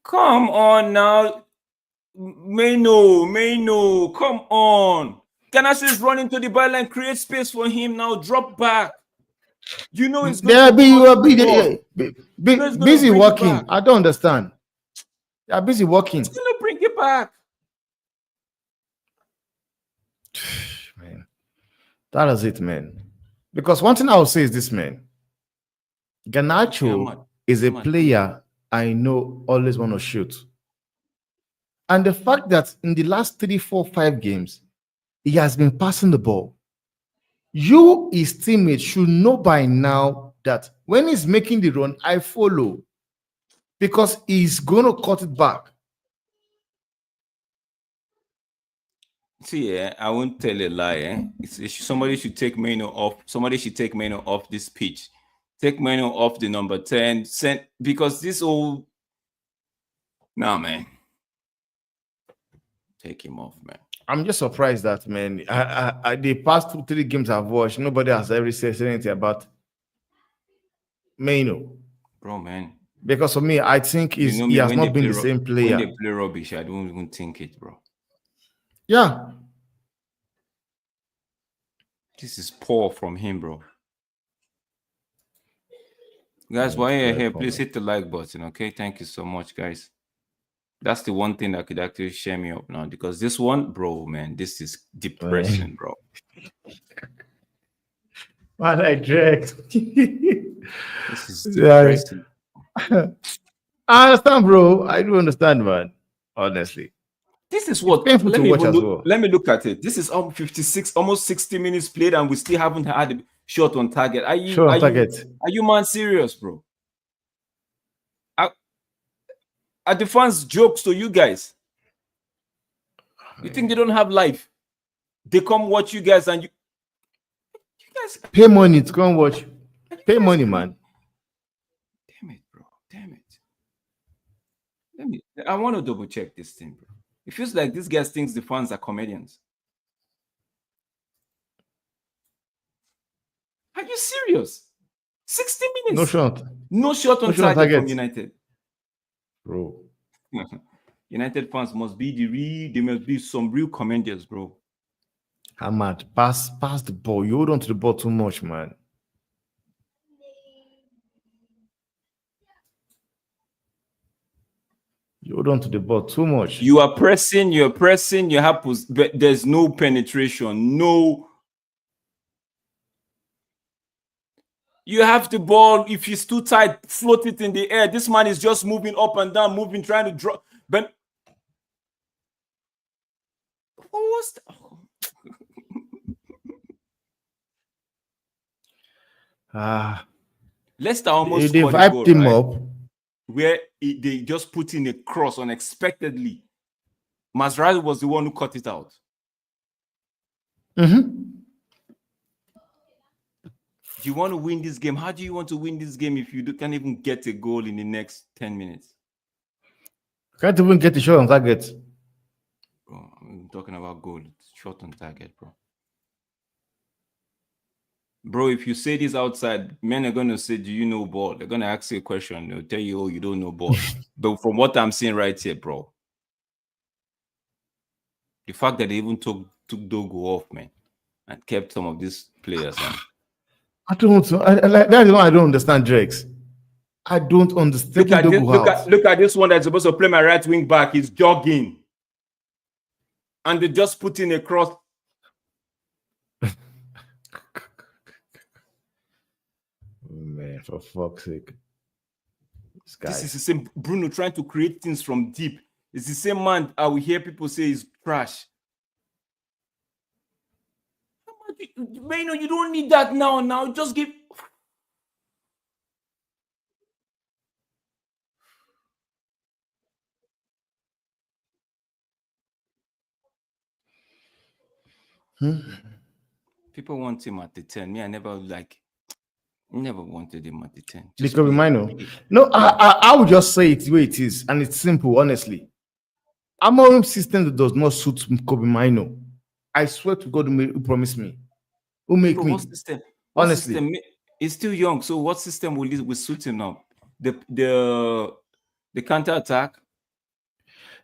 Come on now. Meno, come on. Garnacho is running to the byline, create space for him now. Drop back. You know it's going busy working. I don't understand. They're busy working. It's gonna bring it back. Man, that is it, man. Because one thing I will say is this, man. Garnacho is a player I know always want to shoot. And the fact that in the last 3, 4, 5 games, he has been passing the ball. You, his teammates, should know by now that when he's making the run, I follow. Because he's going to cut it back. See, I won't tell a lie. Somebody should take Meno off. Somebody should take Meno off this pitch. Take Meno off the number 10. Because this whole... Nah, man. Take him off, man. I'm just surprised that, man, the past 2, 3 games I've watched, nobody has ever said anything about Meno. Bro, man. Because for me, I think he has not been the same player. When they play rubbish, I don't even think it, bro. Yeah. This is poor from him, bro. Guys, while you're here, please hit the like button, okay? Thank you so much, guys. That's the one thing that could actually cheer me up now, because this one, bro, man, this is depressing, bro. Man, I dragged. This is depressing. I understand, bro. I do understand, man. Honestly. This is what painful to watch as well. Let me look at it. This is 56, almost 60 minutes played, and we still haven't had a shot on target. Are you man serious, bro? Are the fans jokes to you guys? You think they don't have life? They come watch you guys and you guys pay money to come watch. Pay money, man. Damn it, bro. Damn it. I want to double check this thing, bro. It feels like this guy thinks the fans are comedians. Are you serious? 60 minutes. No shot. No shot on target from United. Bro. United fans must be they must be some real comedians, bro. Ahmad, pass the ball. You hold on to the ball too much, man. You hold on to the ball too much. You are pressing, you have, but there's no penetration, no. You have the ball. If it's too tight, float it in the air. This man is just moving up and down, trying to drop. But what was that? Leicester almost they hyped him up. Where they just put in a cross unexpectedly. Masraoui was the one who cut it out. Mm-hmm. Do you want to win this game? How do you want to win this game if you can't even get a goal in the next 10 minutes? Can't even get the shot on target. Bro, I'm talking about goal. Shot on target, bro. Bro, if you say this outside, men are going to say, do you know ball? They're going to ask you a question. They'll tell you, oh, you don't know ball. But from what I'm seeing right here, bro, the fact that they even took Dorgu off, man, and kept some of these players. I don't know. I don't understand, Drex. I don't understand. Look at this one that's supposed to play my right wing back. He's jogging. And they just put in a cross. Man, for fuck's sake. This is the same Bruno trying to create things from deep. It's the same man I will hear people say is trash. Man, you don't need that now. Just give. People want him at the 10. Me, I never wanted him at the 10. Just Kobe Mino. No, I would just say it the way it is, and it's simple, honestly. Amorim's system that does not suit Kobe Mino. I swear to God, who promised me. Who make me? What system? Honestly. System? He's still young, so what system will suit him now? The counter attack.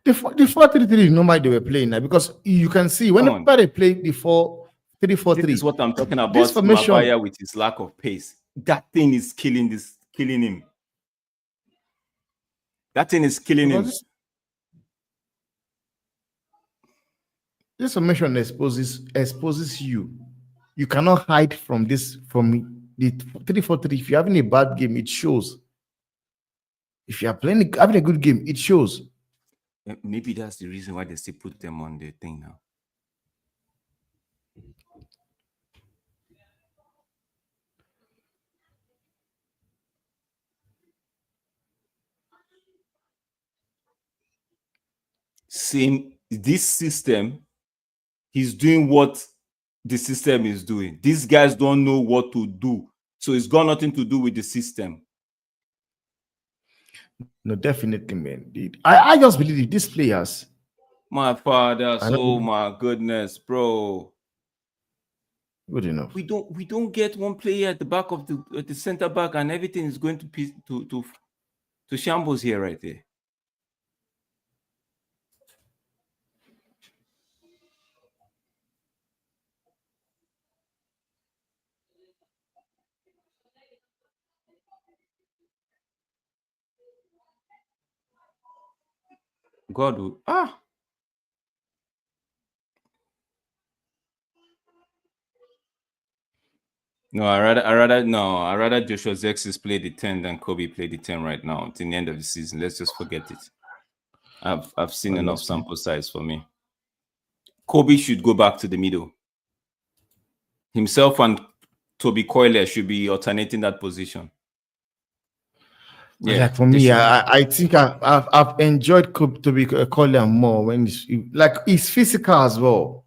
The 4-3-3 is normal they were playing now, because you can see whenever they play the 4-3-4-3. This is what I'm talking about. This formation Maguire with his lack of pace. That thing is killing him. That thing is killing him. This formation exposes you. You cannot hide from this, from the 3-4-3. If you're having a bad game, it shows. If you are having a good game, it shows. Maybe that's the reason why they still put them on the thing now. Same, this system, he's doing what the system is doing. These guys don't know what to do. So it's got nothing to do with the system. No, definitely, man. I just believe these players. My father, oh my goodness, bro. Good enough. We don't get one player at the back of the center back, and everything is going to shambles here right there. God will No, I rather Joshua Zexis play the 10 than Kobe play the 10 right now until the end of the season. Let's just forget it. I've seen enough sample size for me. Kobe should go back to the middle. Himself and Toby Coyle should be alternating that position. Yeah, like for me, I think I've enjoyed Toby Collier more when he's physical as well.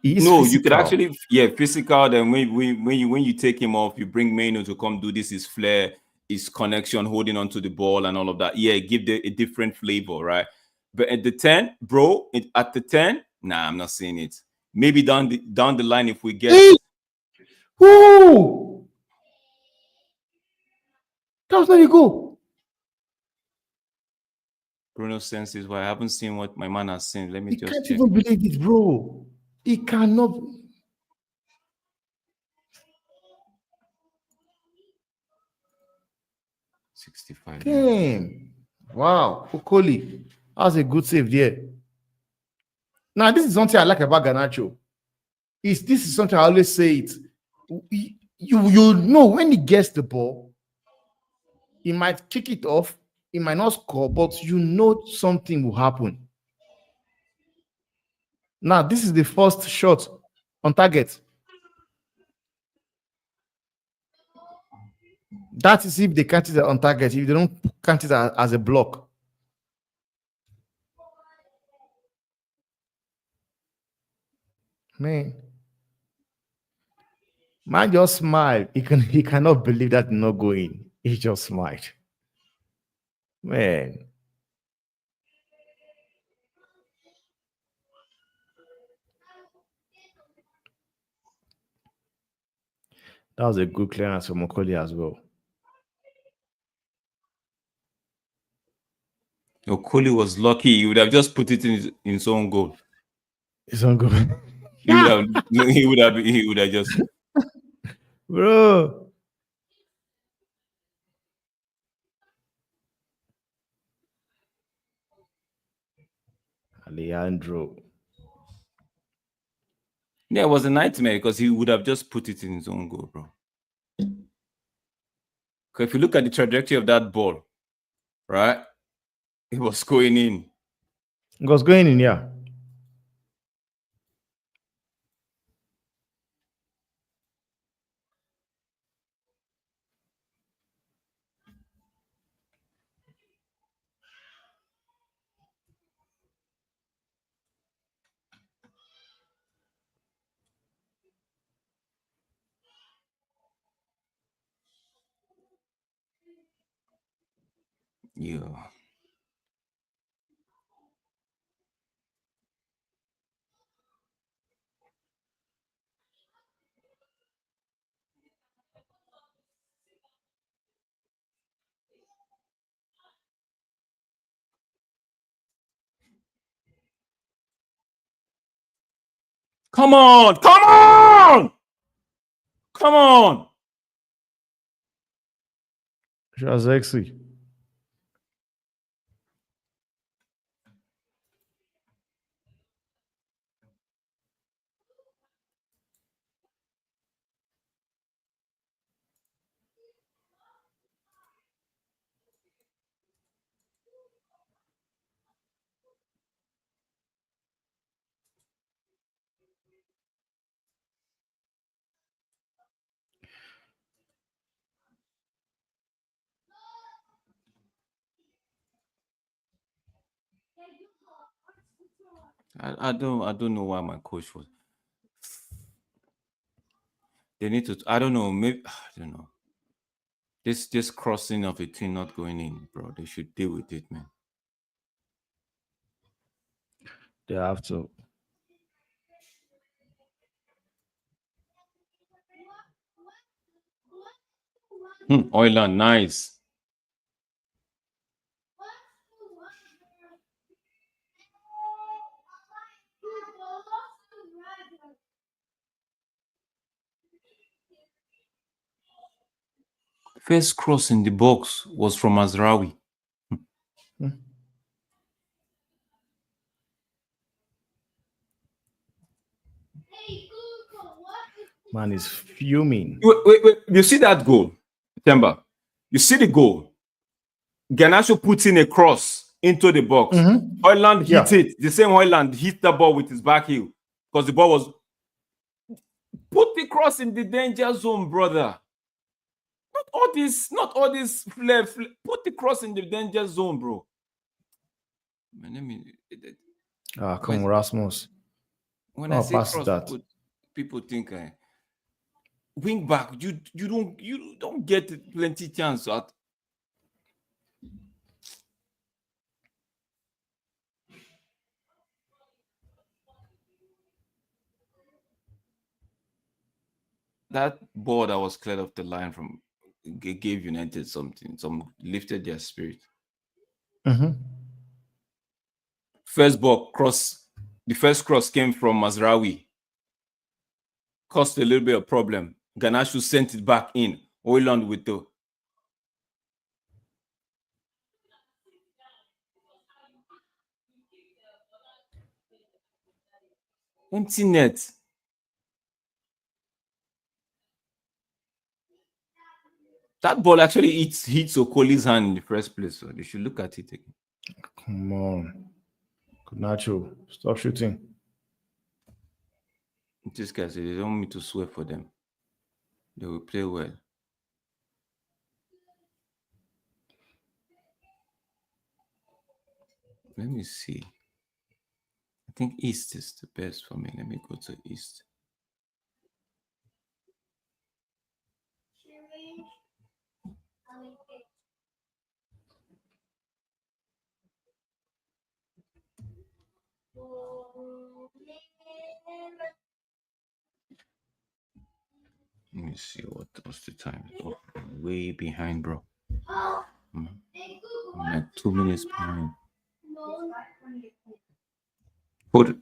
He's no, physical. you could actually, physical. Then when you take him off, you bring Maino to come do this. His flair, his connection, holding onto the ball, and all of that. Yeah, give a different flavor, right? But at the 10, bro, at the 10, nah, I'm not seeing it. Maybe down the line if we get. Woo! That was not a goal. Bruno senses why I haven't seen what my man has seen. Let me just can't check. even believe it, bro. He cannot. 65. Damn. Wow. Okoli. That's a good save there. Now, this is something I like about Garnacho. This is something I always say it. You know when he gets the ball, he might kick it off, he might not score, but you know something will happen. Now, this is the first shot on target. That is if they count it on target, if they don't count it as a block. Man just smiled. He cannot believe that not going. He just smiled. Man. That was a good clearance from Okoli as well. Okoli was lucky. He would have just put it in his own goal. His own goal. He would have just. Bro. Alejandro. Yeah, it was a nightmare because he would have just put it in his own goal, bro. Because if you look at the trajectory of that ball, right, it was going in. It was going in, yeah. Yeah. Come on! Come on! Come on! She was sexy. I don't know why my coach was. They need to. I don't know. Maybe I don't know. This crossing of a team not going in, bro. They should deal with it, man. They have to. Oiland, nice. First cross in the box was from Azraoui. Man is fuming. Wait. You see that goal, Temba? You see the goal? Garnacho puts in a cross into the box. Oiland hits it. The same Oiland hit the ball with his back heel because the ball was put the cross in the danger zone, brother. Not all this flare. Put the cross in the danger zone, bro. Man, let me. Come on, Rasmus. When I say Pass cross, that. people think wing back. You don't get plenty chance at. That ball that was cleared off the line from gave United something. Lifted their spirit. First ball cross. The first cross came from Mazraoui. Caused a little bit of problem. Garnacho sent it back in. Oiland with the empty net. That ball actually hits Okoli's hand in the first place, so they should look at it again. Come on. Garnacho, stop shooting. These guys, they don't want me to swear for them. They will play well. Let me see. I think East is the best for me. Let me go to East. Let me see what's the time. Oh, I'm way behind, bro. I'm like 2 minutes behind. Put.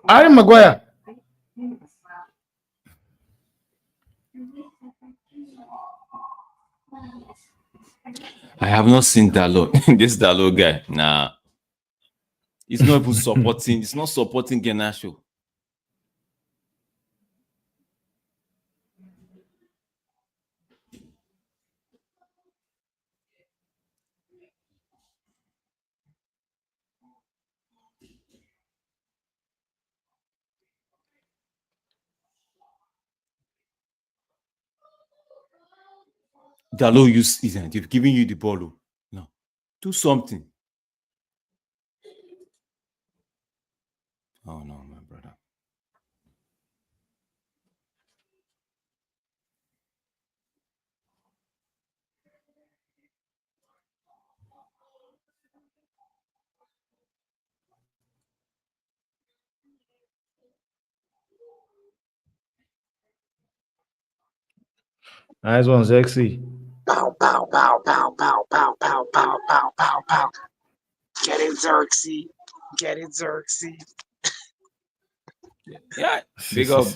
Harry Maguire. I have not seen Dalot. This Dalot guy. Nah. He's not even supporting. It's not supporting Garnacho. Dalot they've given you the ball. No. Do something. Oh no, my brother. Nice one, Zexy. Pow, pow, pow, pow, pow, pow, pow, pow, pow, pow, pow. Get it, Xerxes. Get it, Xerxes. Yeah, big up.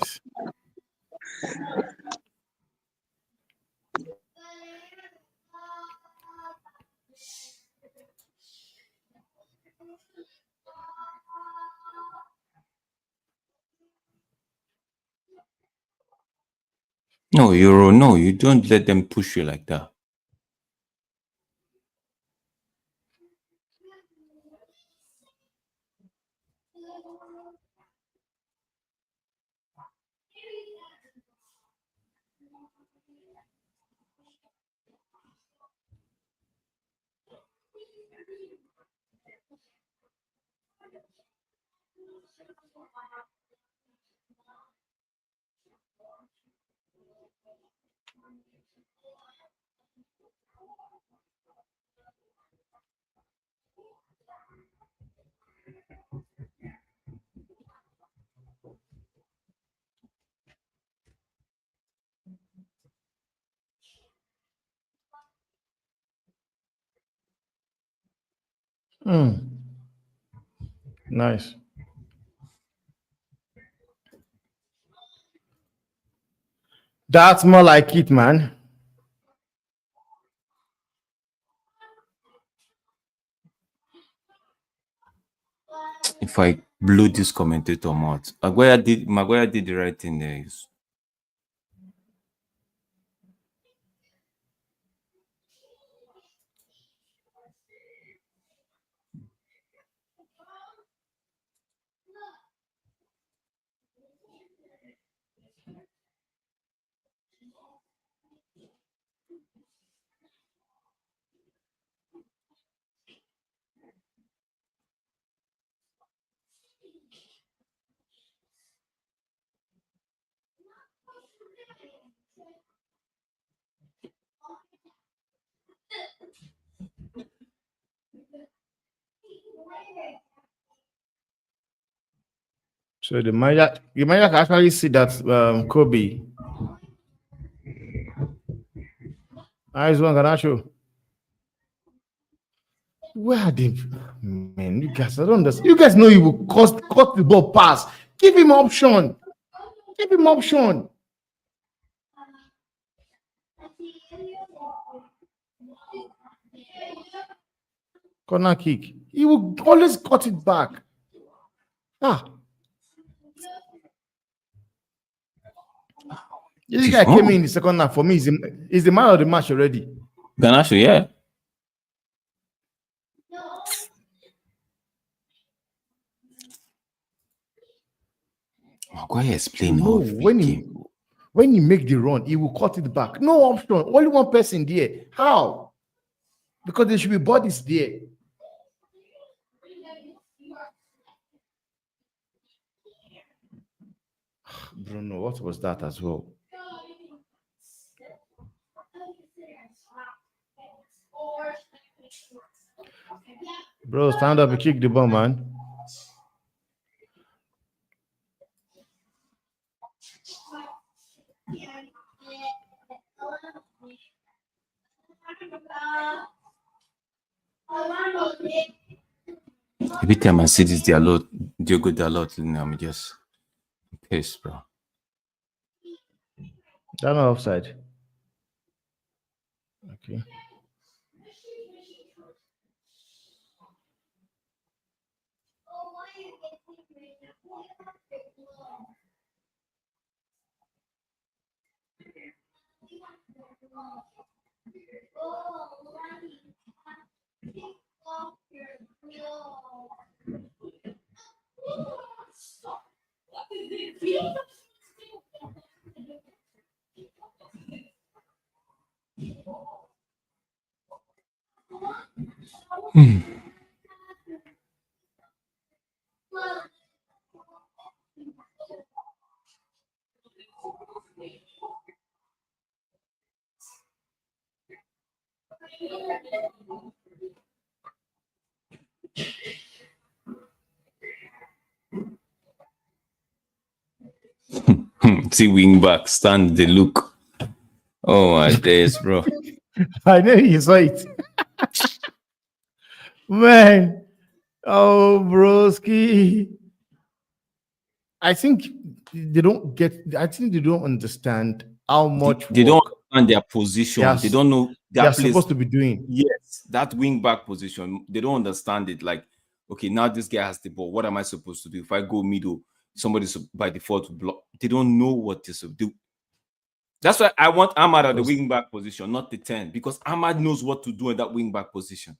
No, Euro, no, you don't let them push you like that. Nice. That's more like it, man. If I blew this commentator out, Maguire did the right thing there. So the manager can actually see that Kobe. Nice one, Ganacho. Where are they? Man, you guys, I don't understand. You guys know he will cut the ball pass. Give him option. Give him option. Corner kick. He will always cut it back. This guy came in the second half. For me, is the man of the match already. Ganacho, yeah. Maguire is playing when he make the run, he will cut it back. No option. Only one person there. How? Because there should be bodies there. Bruno, what was that as well? Bro, stand up and kick the ball, man. Every time I see this Diallo, Diogo Dalot, I'm just pissed, bro. That's not offside. Okay. See wing back stand the look. Oh my days, bro. I know you saw it. Man. Oh, broski. I think they don't understand how much they don't understand their position. They don't know they're supposed to be doing. Yes, that wing back position. They don't understand it. Like, okay, now this guy has the ball. What am I supposed to do? If I go middle, somebody's by default to block. They don't know what to do. That's why I want Ahmad at the wing back position, not the 10, because Ahmad knows what to do in that wing back position.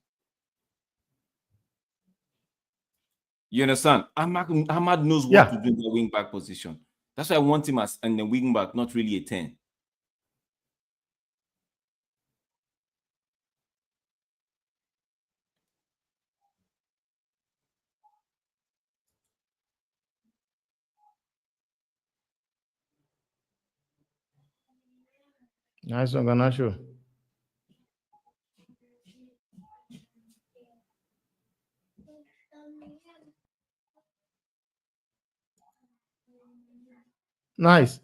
You understand? Ahmad knows what to do in the wing back position. That's why I want him as in the wing back, not really a 10. Nice one, Ganacho. Nice.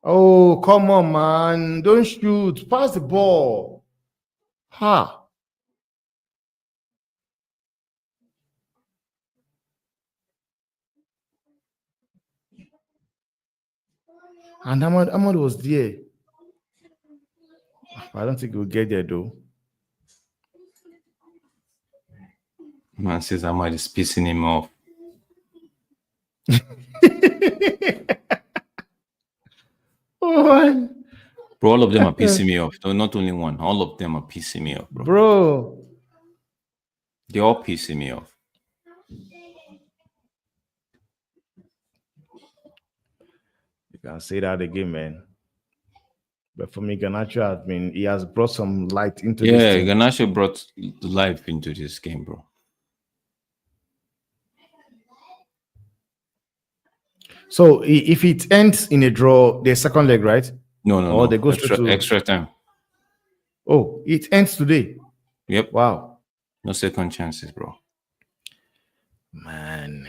Oh, come on, man. Don't shoot. Pass the ball. Ha. And Ahmad was there. I don't think we'll get there though. Man says Ahmad is pissing him off. Oh, man. Bro, all of them are pissing me off. No, not only one. All of them are pissing me off, bro. Bro. They're all pissing me off. You can say that again, man. But for me, Garnacho he has brought some light into this Yeah, team. Garnacho brought life into this game, bro. So if it ends in a draw, the second leg, right? No. They go straight to extra time. Oh, it ends today. Yep. Wow. No second chances, bro. Man.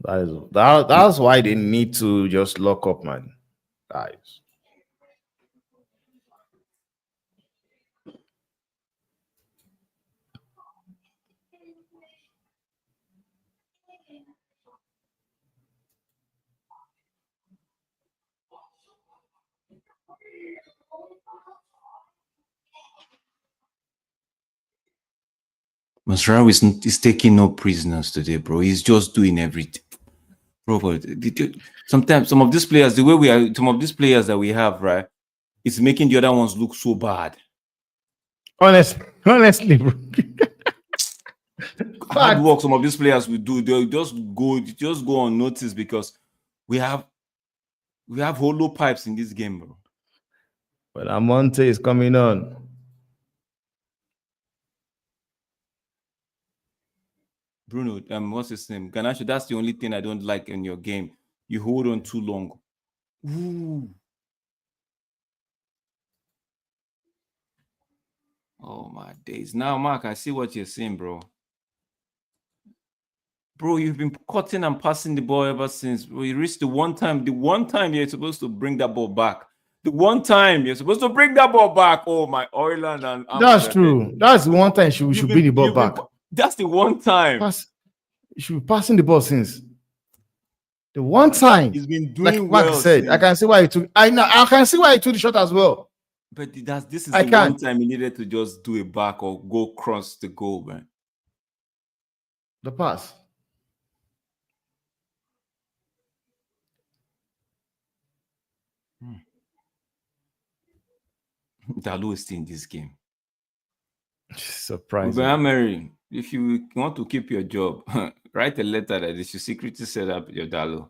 That's why they need to just lock up, man. Guys. Masraoui is taking no prisoners today, bro. He's just doing everything. Bro, but sometimes some of these players, some of these players that we have, right, it's making the other ones look so bad. Honestly, bro. Hard work some of these players will do, they'll just go unnoticed because we have hollow pipes in this game, bro. But Amonte is coming on. Bruno, what's his name? Garnacho, that's the only thing I don't like in your game. You hold on too long. Ooh. Oh my days. Now, Mark, I see what you're saying, bro. Bro, you've been cutting and passing the ball ever since. We reached the one time you're supposed to bring that ball back. The one time you're supposed to bring that ball back. Oh my, Oiland and that's true. That's the one time we should bring the ball back. That's the one time. You should be passing the ball since. The one time he's been doing like Mark said, since. I can see why he took. I can see why he took the shot as well. But this is the one time he needed to just do it back or go cross the goal, man. The pass. Dalu is still in this game. Surprising. Ruben Mary, if you want to keep your job, write a letter that they should secretly set up your Dalu.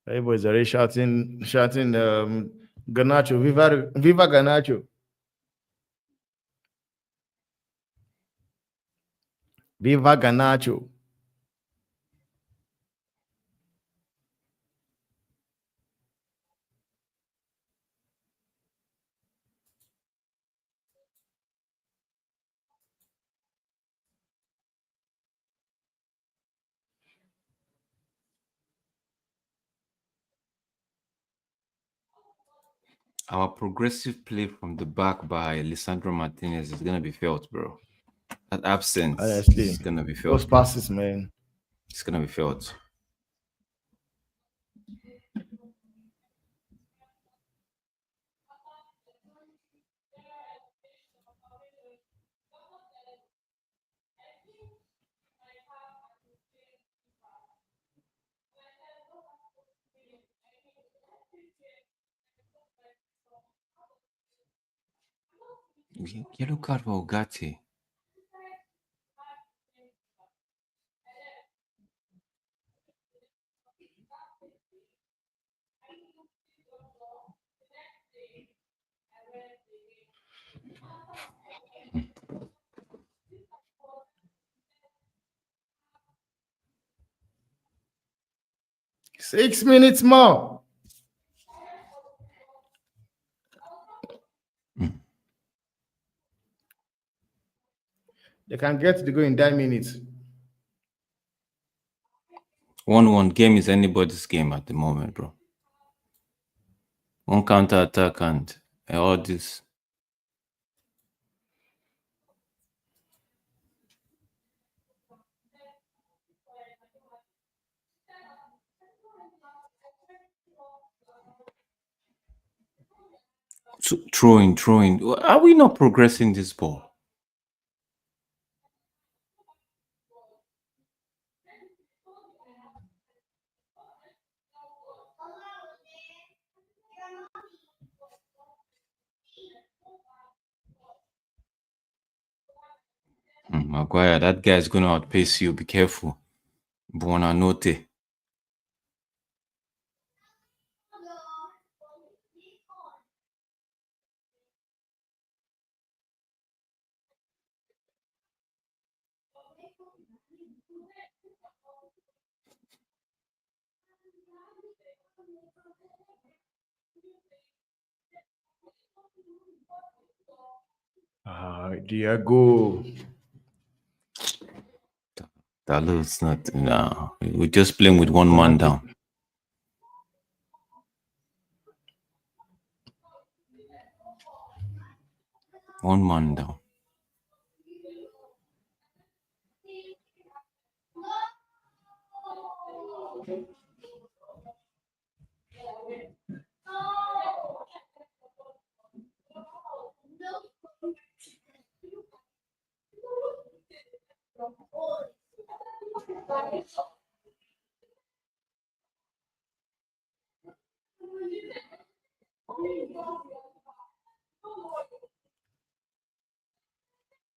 Everybody's already shouting, Garnacho, viva Garnacho. Viva Garnacho. Our progressive play from the back by Lisandro Martinez is going to be felt, bro. That absence is going to be felt. Those passes, man. It's going to be felt. Yellow card for Ugarte. Six minutes more. They can get the goal in 9 minutes. 1-1 game is anybody's game at the moment, bro. One counter attack and all this. Throwing. Are we not progressing this ball? Maguire, that guy's going to outpace you. Be careful. Buona notte. Diego. It's not. No, we're just playing with one man down. One man down.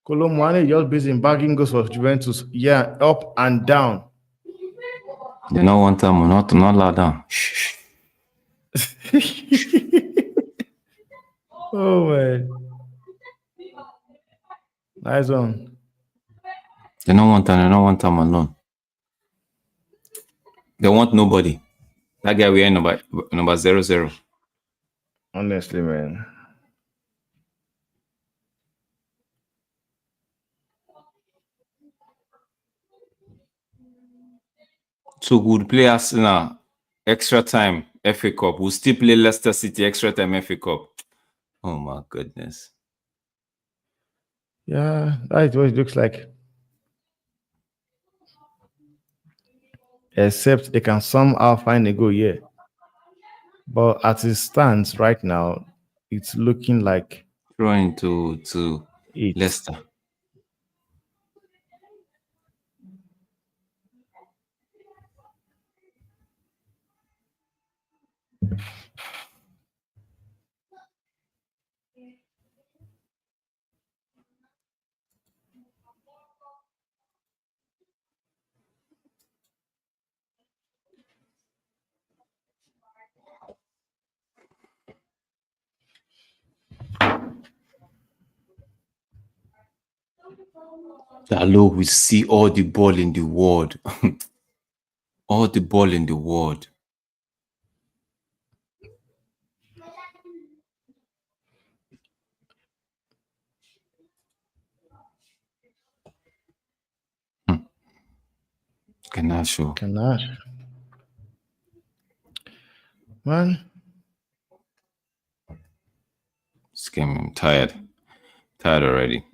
Colomwani just busy in bagging goals for Juventus. Yeah, up and down. They don't want them. Not lie down. Shh. Oh man, nice one. They don't want them. They don't want them alone. They want nobody. That guy we are number 00. Honestly, man. So good play Arsenal extra time FA Cup. We'll still play Leicester City extra time FA Cup. Oh my goodness. Yeah, that's what it looks like. Except they can somehow find a goal here. But as it stands right now, it's looking like Throwing to Leicester. Hello, we see all the ball in the world. All the ball in the world. Ganache. Man. This game, I'm tired. Tired already.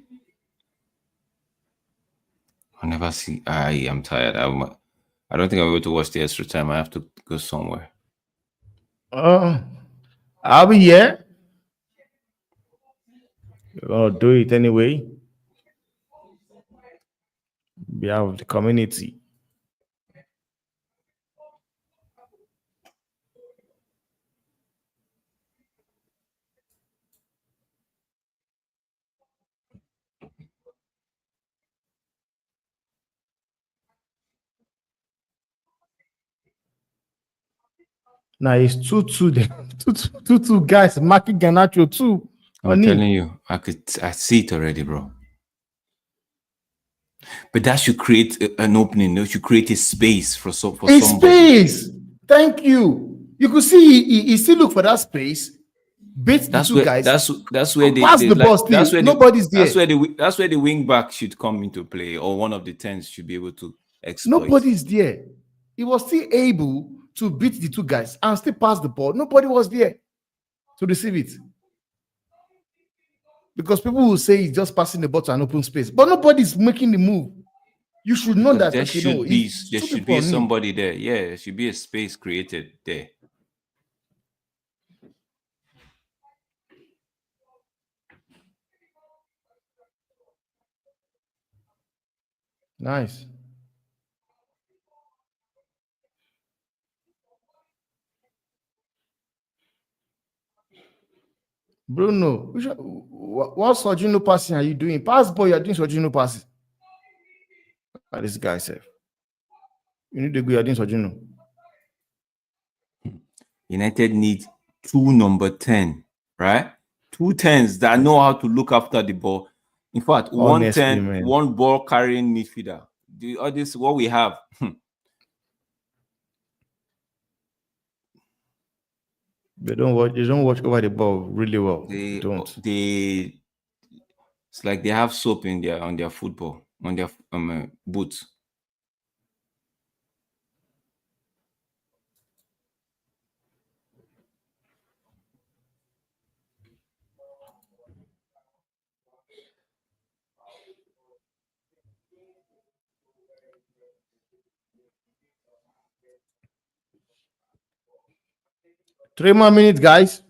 I am tired. I don't think I'm able to watch the extra time. I have to go somewhere. I'll be here. You're gonna do it anyway. We have the community. Now it's 2-2. Two guys marking Garnacho too. I'm telling you, I see it already, bro. But that should create an opening. It should create a space for somebody. Space. Thank you. You could see he still look for that space. Beat the two guys. That's where they pass the ball. Still, nobody's there. That's where the wing back should come into play, or one of the 10s should be able to exploit. Nobody's there. He was still able to beat the two guys and still pass the ball. Nobody was there to receive it. Because people will say he's just passing the ball to an open space, but nobody's making the move. You should know that there should be somebody there. Yeah, there should be a space created there. Nice. Bruno, what Sojino passing are you doing? Pass boy, you're doing Sojino passing. This guy said, you need to go, you're doing Sojino. United need 2 number 10, right? 2 10s that know how to look after the ball. In fact, Honestly, 1 10, man. 1 ball carrying midfielder. All this what we have. They don't watch over the ball really well. They don't. It's like they have soap in on their football, on their boots. Three more minutes, guys.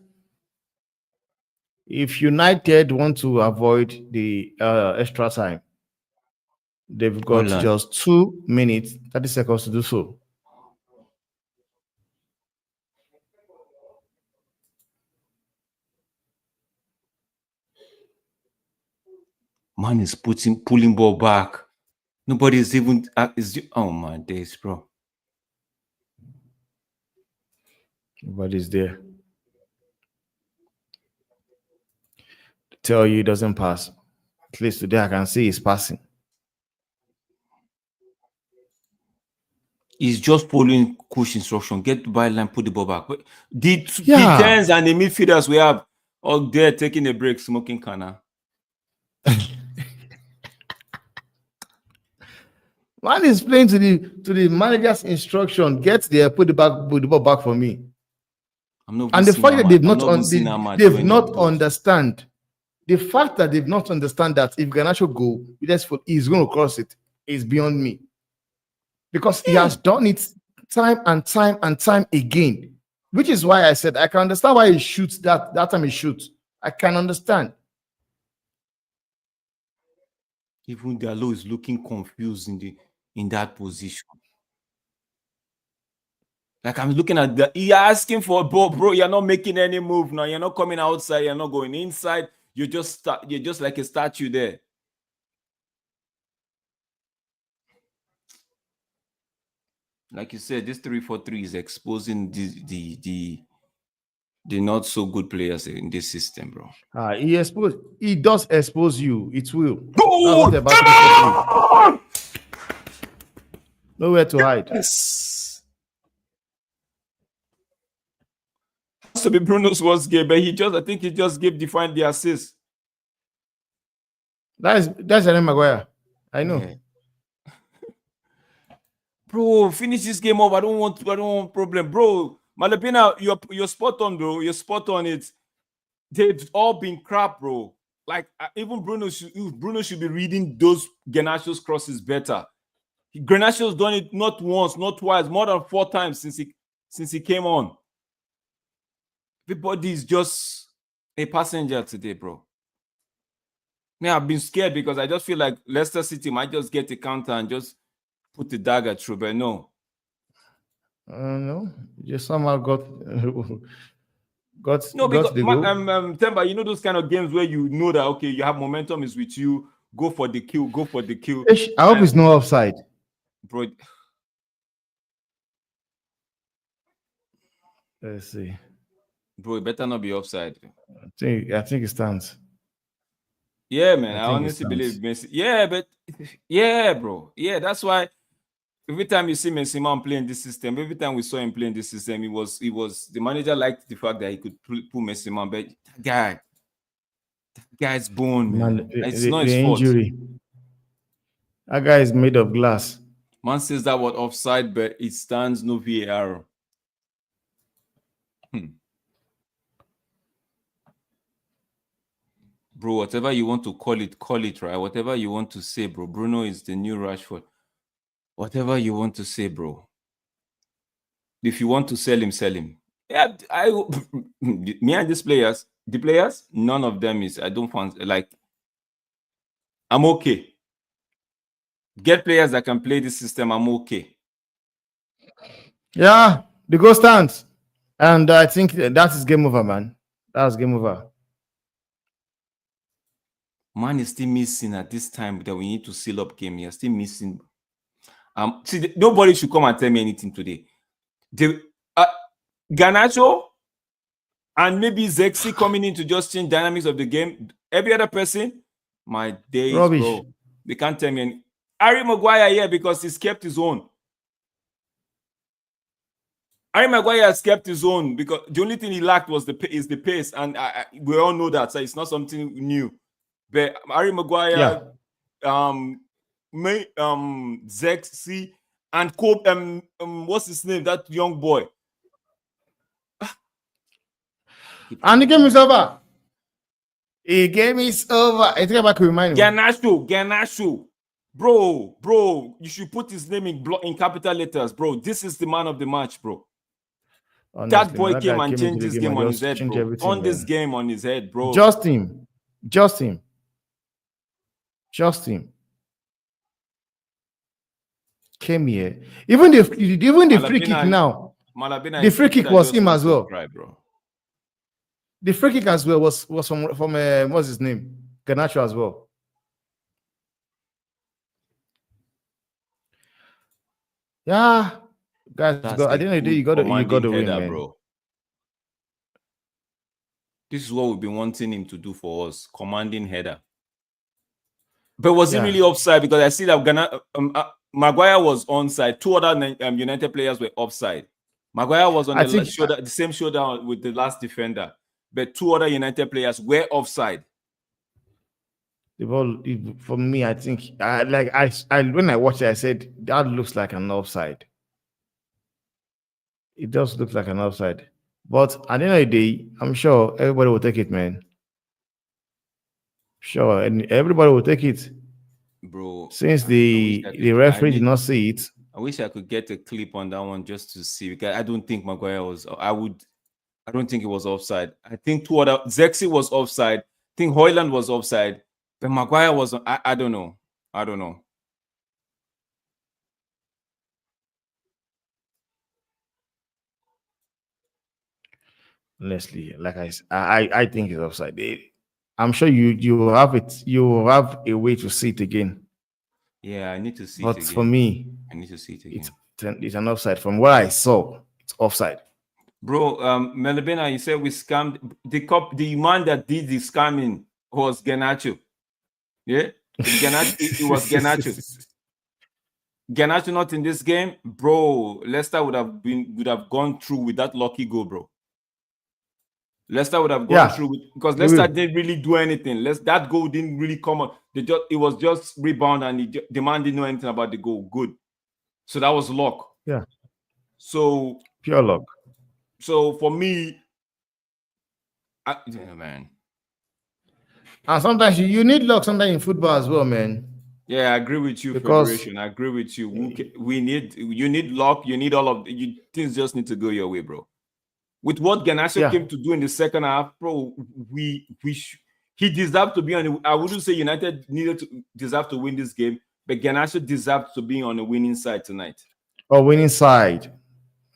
If United want to avoid the extra time, they've got just 2 minutes, 30 seconds to do so. Man is pulling ball back. Nobody's even oh my days, bro. Nobody's there. Tell you it doesn't pass. At least today I can see he's passing. He's just following coach instruction. Get to byline, put the ball back. But the 10s and the midfielders we have all there taking a break, smoking canna. Man is playing to the manager's instruction. Get there, put the ball back for me. And the fact that they've not understand. The fact that they've not understand that if Garnacho go, he's going to cross it is beyond me. Because he has done it time and time and time again. Which is why I said I can understand why he shoots that time he shoots. I can understand. Even Diallo is looking confused in that position. Like I'm looking at you're asking for a ball, bro. You're not making any move now. You're not coming outside. You're not going inside. You're just like a statue there. Like you said, this 3-4-3 is exposing the not so good players in this system, bro. He does expose you. It will. Nowhere to hide. Yes. Has to be Bruno's worst game, but I think he just gave Defiant the assist. That's Harry Maguire. I know. Yeah. Bro, finish this game off. I don't want problem, bro. Malapina, you're spot on, bro. You're spot on it. They've all been crap, bro. Like even Bruno should be reading those Garnacho's crosses better. Garnacho's done it not once, not twice, more than 4 times since he came on. Everybody's just a passenger today, bro. Now I've been scared because I just feel like Leicester City might just get a counter and just put the dagger through, but no. No, just somehow got no, because the goal. Temba, you know those kind of games where you know that okay, you have momentum is with you, go for the kill. I hope it's no offside, bro. Let's see, bro. It better not be offside. I think it stands. Yeah, man. I honestly believe Messi. Yeah, but yeah, bro. Yeah, that's why every time you see Messi man playing this system, every time we saw him playing this system, it was the manager liked the fact that he could put Messi man, but that guy's born, man. It's not his fault. Injury. That guy is made of glass. Man says that was offside, but it stands no VAR. Bro, whatever you want to call it, right? Whatever you want to say, bro. Bruno is the new Rashford. Whatever you want to say, bro. If you want to sell him, sell him. Yeah, me and the players, none of them is, I don't find, like, I'm okay. Get players that can play this system. I'm okay. Yeah, the goal stands. And I think that is game over, man. That's game over. Man is still missing at this time that we need to seal up game. You're still missing. See, nobody should come and tell me anything today. Garnacho and maybe Zexi coming in to just change dynamics of the game. Every other person, my days, Rubbish. bro. They can't tell me any. Harry Maguire here because he's kept his own. Harry Maguire has kept his own because the only thing he lacked was the pace, and we all know that, so it's not something new. But Harry Maguire, Zexi, and Cope, what's his name? That young boy. And the game is over. The game is over. I think I can remind you. Garnacho. Bro, you should put his name in capital letters, bro. This is the man of the match, bro. Honestly, that boy man, came guy and changed this game on his head, bro. On this game on his head, bro. Just him. Came here. Even the free kick now. The free kick was him as well. Bro. The free kick as well was from what's his name? Garnacho as well. Yeah, guys. At the end of the day, you got to win, man. Bro. This is what we've been wanting him to do for us, commanding header. But was he really offside? Because I see that Maguire was onside. Two other United players were offside. Maguire was on the same shoulder with the last defender, but two other United players were offside. The ball, for me, I think, when I watched it, I said that looks like an offside. It does look like an offside, but at the end of the day, I'm sure everybody will take it, man. Sure, and everybody will take it, bro. Since the referee did not see it. I wish I could get a clip on that one just to see, because I don't think Maguire was. I don't think it was offside. I think Zexi was offside. I think Højlund was offside, but Maguire was. I don't know. Honestly, like I think it's offside. I'm sure you will have it. You will have a way to see it again. Yeah, I need to see it again. But for me, I need to see it again. It's an offside. From what I saw, it's offside. Bro, Melibena, you said we scammed the man that did the scamming was Garnacho. Yeah? It was Garnacho. Garnacho not in this game, bro. Leicester would have gone through with that lucky goal, bro. Leicester would have gone through because Leicester didn't really do anything. That goal didn't really come on. It was just rebound, and the man didn't know anything about the goal. Good. So that was luck. Yeah. So pure luck. So for me, man. And sometimes you need luck sometimes in football as well, man. Yeah, I agree with you, Federation. I agree with you. You need luck. You need all of things. Just need to go your way, bro. With what Garnacho came to do in the second half, bro, he deserved to be on. I wouldn't say United deserve to win this game, but Garnacho deserved to be on the winning side tonight. Winning side.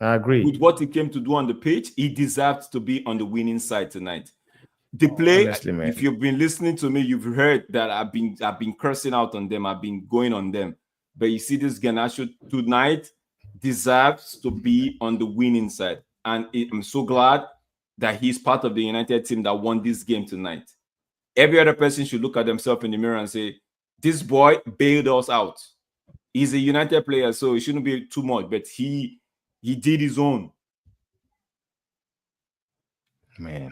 I agree. With what he came to do on the pitch, he deserved to be on the winning side tonight. The play, honestly, if you've been listening to me, you've heard that I've been cursing out on them. I've been going on them. But you see, this Garnacho tonight deserves to be on the winning side. And I'm so glad that he's part of the United team that won this game tonight. Every other person should look at themselves in the mirror and say, this boy bailed us out. He's a United player, so it shouldn't be too much. But he did his own. Man.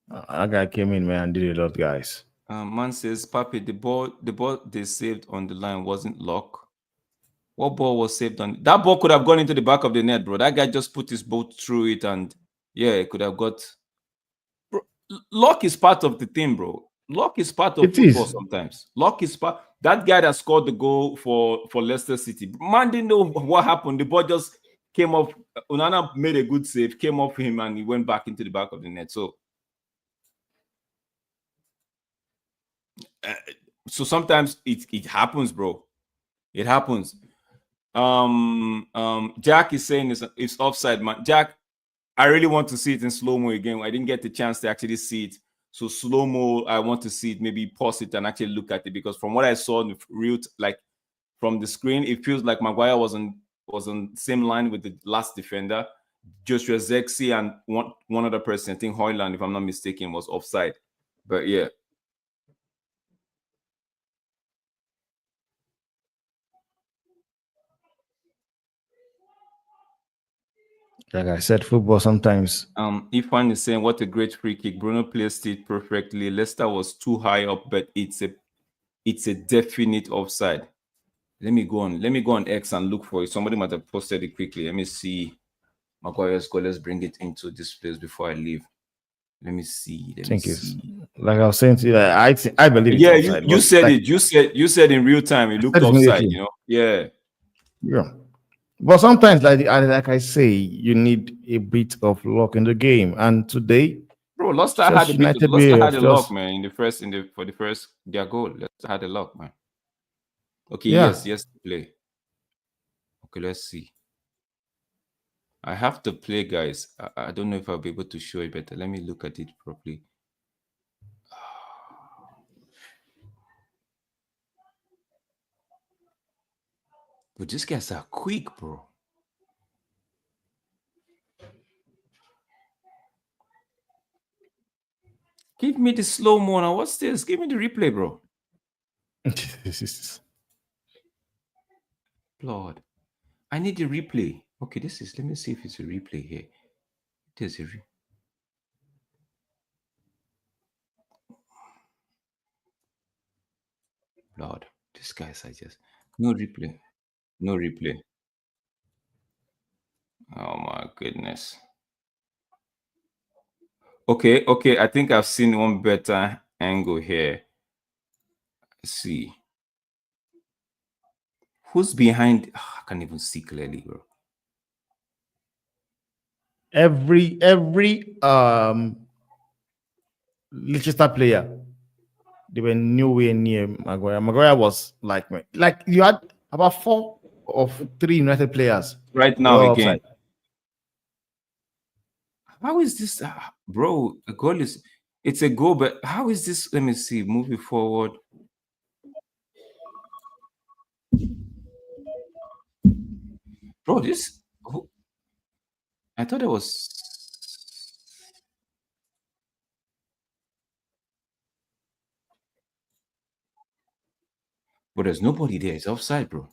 That guy came in, man, and did a lot, guys. Man says, Papi, the ball they saved on the line wasn't luck. What ball was saved on? That ball could have gone into the back of the net, bro. That guy just put his boat through it, and it could have got. Bro, luck is part of the thing, bro. Luck is part of football sometimes. Luck is part. That guy that scored the goal for Leicester City, man, didn't know what happened. The ball just came off. Onana made a good save, came off him, and he went back into the back of the net. So So sometimes it happens, bro. It happens. Jack is saying it's offside, man. Jack, I really want to see it in slow-mo again. I didn't get the chance to actually see it. So slow-mo, I want to see it, maybe pause it and actually look at it, because from what I saw in the real, like from the screen, it feels like Maguire was on same line with the last defender. Joshua Zexi and one other person, I think Højlund, if I'm not mistaken, was offside. But yeah. Like I said, football sometimes. Ifan is saying, what a great free kick. Bruno placed it perfectly. Leicester was too high up, but it's a definite offside. Let me go on X and look for it. Somebody might have posted it quickly. Let me see Maguire's goal. Let's bring it into this place before I leave. Let me see. Like I was saying to you, I believe it's offside. You said it. You said in real time it looked offside. You know, yeah. But sometimes, like I say, you need a bit of luck in the game. And today, bro, Leicester had a luck, man. For the first their goal, Leicester had a luck, man. Okay, yes, play. Okay, let's see. I have to play, guys. I don't know if I'll be able to show it better. Let me look at it properly. But these guys are quick, bro. Give me the slow-mo now. What's this? Give me the replay, bro. Lord, I need the replay. Okay, let me see if it's a replay here. There's a Lord, these guys are just no replay. No replay. Oh my goodness. Okay. I think I've seen one better angle here. Let's see. Who's behind? Oh, I can't even see clearly, bro. Every Leicester player, they were nowhere near Maguire. Maguire was like you had about 4 or 3 United players right now again. Offside. How is this, bro? A goal it's a goal, but how is this? Let me see. Moving forward. Bro, I thought it was. But there's nobody there. It's offside, bro.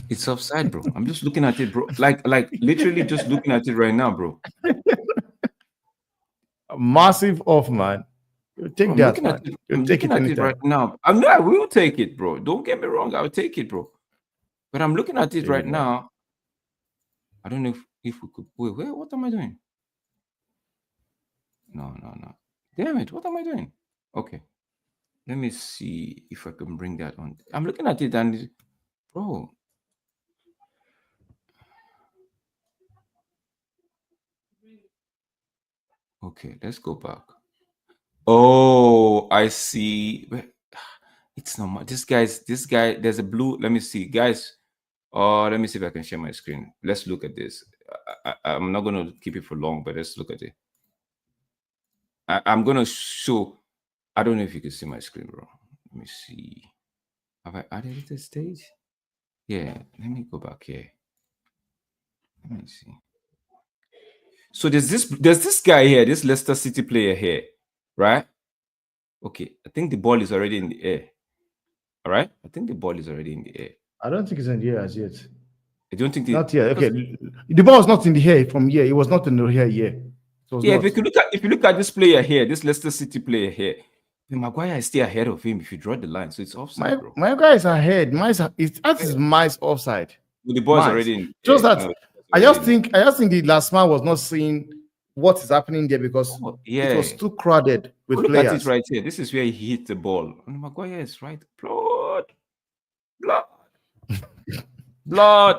It's offside, bro. I'm just looking at it, bro. Like literally just looking at it right now, bro. Massive off, man. You take that, man. I'm looking at it right now. I will take it, bro. Don't get me wrong. I'll take it, bro. But I'm looking at it right now. I don't know if we could. Wait, what am I doing? No. Damn it. What am I doing? Okay. Let me see if I can bring that on. I'm looking at it and, bro. Okay, let's go back. Oh, I see. It's not much. This guy, there's a blue. Let me see, guys. Let me see if I can share my screen. Let's look at this. I'm not going to keep it for long, but let's look at it. I'm going to show. I don't know if you can see my screen, bro. Let me see. Have I added it to the stage? Yeah, let me go back here. Let me see. So there's this guy here, this Leicester City player here, right? Okay, I think the ball is already in the air. All right, I think the ball is already in the air. I don't think it's in the air as yet. I don't think not yet. Okay, the ball is not in the air from here. It was not in the air yet. Yeah, if you look at this player here, this Leicester City player here, Maguire is still ahead of him if you draw the line, so it's offside, bro. Maguire is ahead. That is miles offside. Well, the ball is already in. Just that. No, I just think the last man was not seeing what is happening there because it was too crowded with players. Look at it right here. This is where he hit the ball. And Maguire is right. Blood.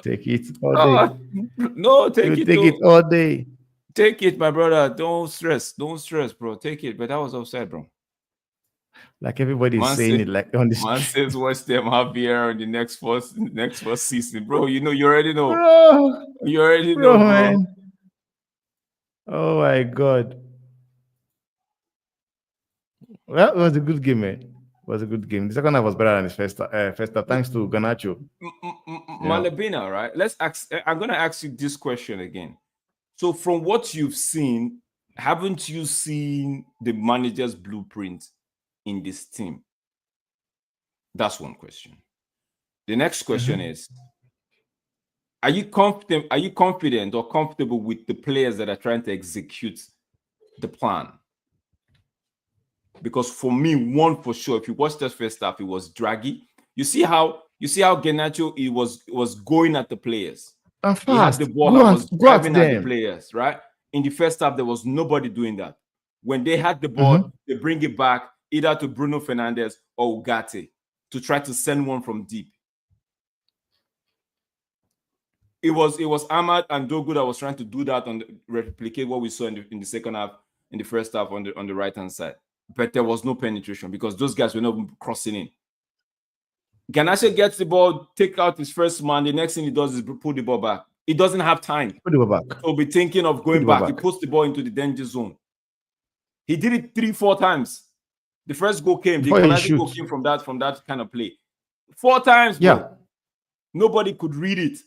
Take it all day. No, take it all day. Take it, my brother. Don't stress, bro. Take it. But that was offside, bro. Like everybody is Man saying say- it like on the Man street. says watch them Javier in the next first season, bro. You know, you already know. Bro, You already bro, know, bro. man. Oh my God. Well, it was a good game, man. It was a good game. The second half was better than the first half, thanks to Garnacho. Malabina, right? Let's ask. I'm gonna ask you this question again. So, from what you've seen, haven't you seen the manager's blueprint in this team? That's one question. The next question is: Are you confident? Are you confident or comfortable with the players that are trying to execute the plan? Because for me, one for sure, if you watch that first half, it was draggy. You see how Garnacho was going at the players. And He had fast. the ball Go and and was go at driving at the them. players, right? In the first half, there was nobody doing that. When they had the ball, they bring it back either to Bruno Fernandes or Ugarte to try to send one from deep. It was Ahmad and Dorgu that was trying to do that replicate what we saw in the second half, in the first half on the right hand side. But there was no penetration because those guys were not crossing in. Garnacho gets the ball, take out his first man. The next thing he does is pull the ball back. He doesn't have time. Put the ball back. So be thinking of going back. He puts the ball into the danger zone. He did it 3-4 times. The first goal came. The Garnacho goal came from that kind of play. 4 times, bro. Yeah. Nobody could read it.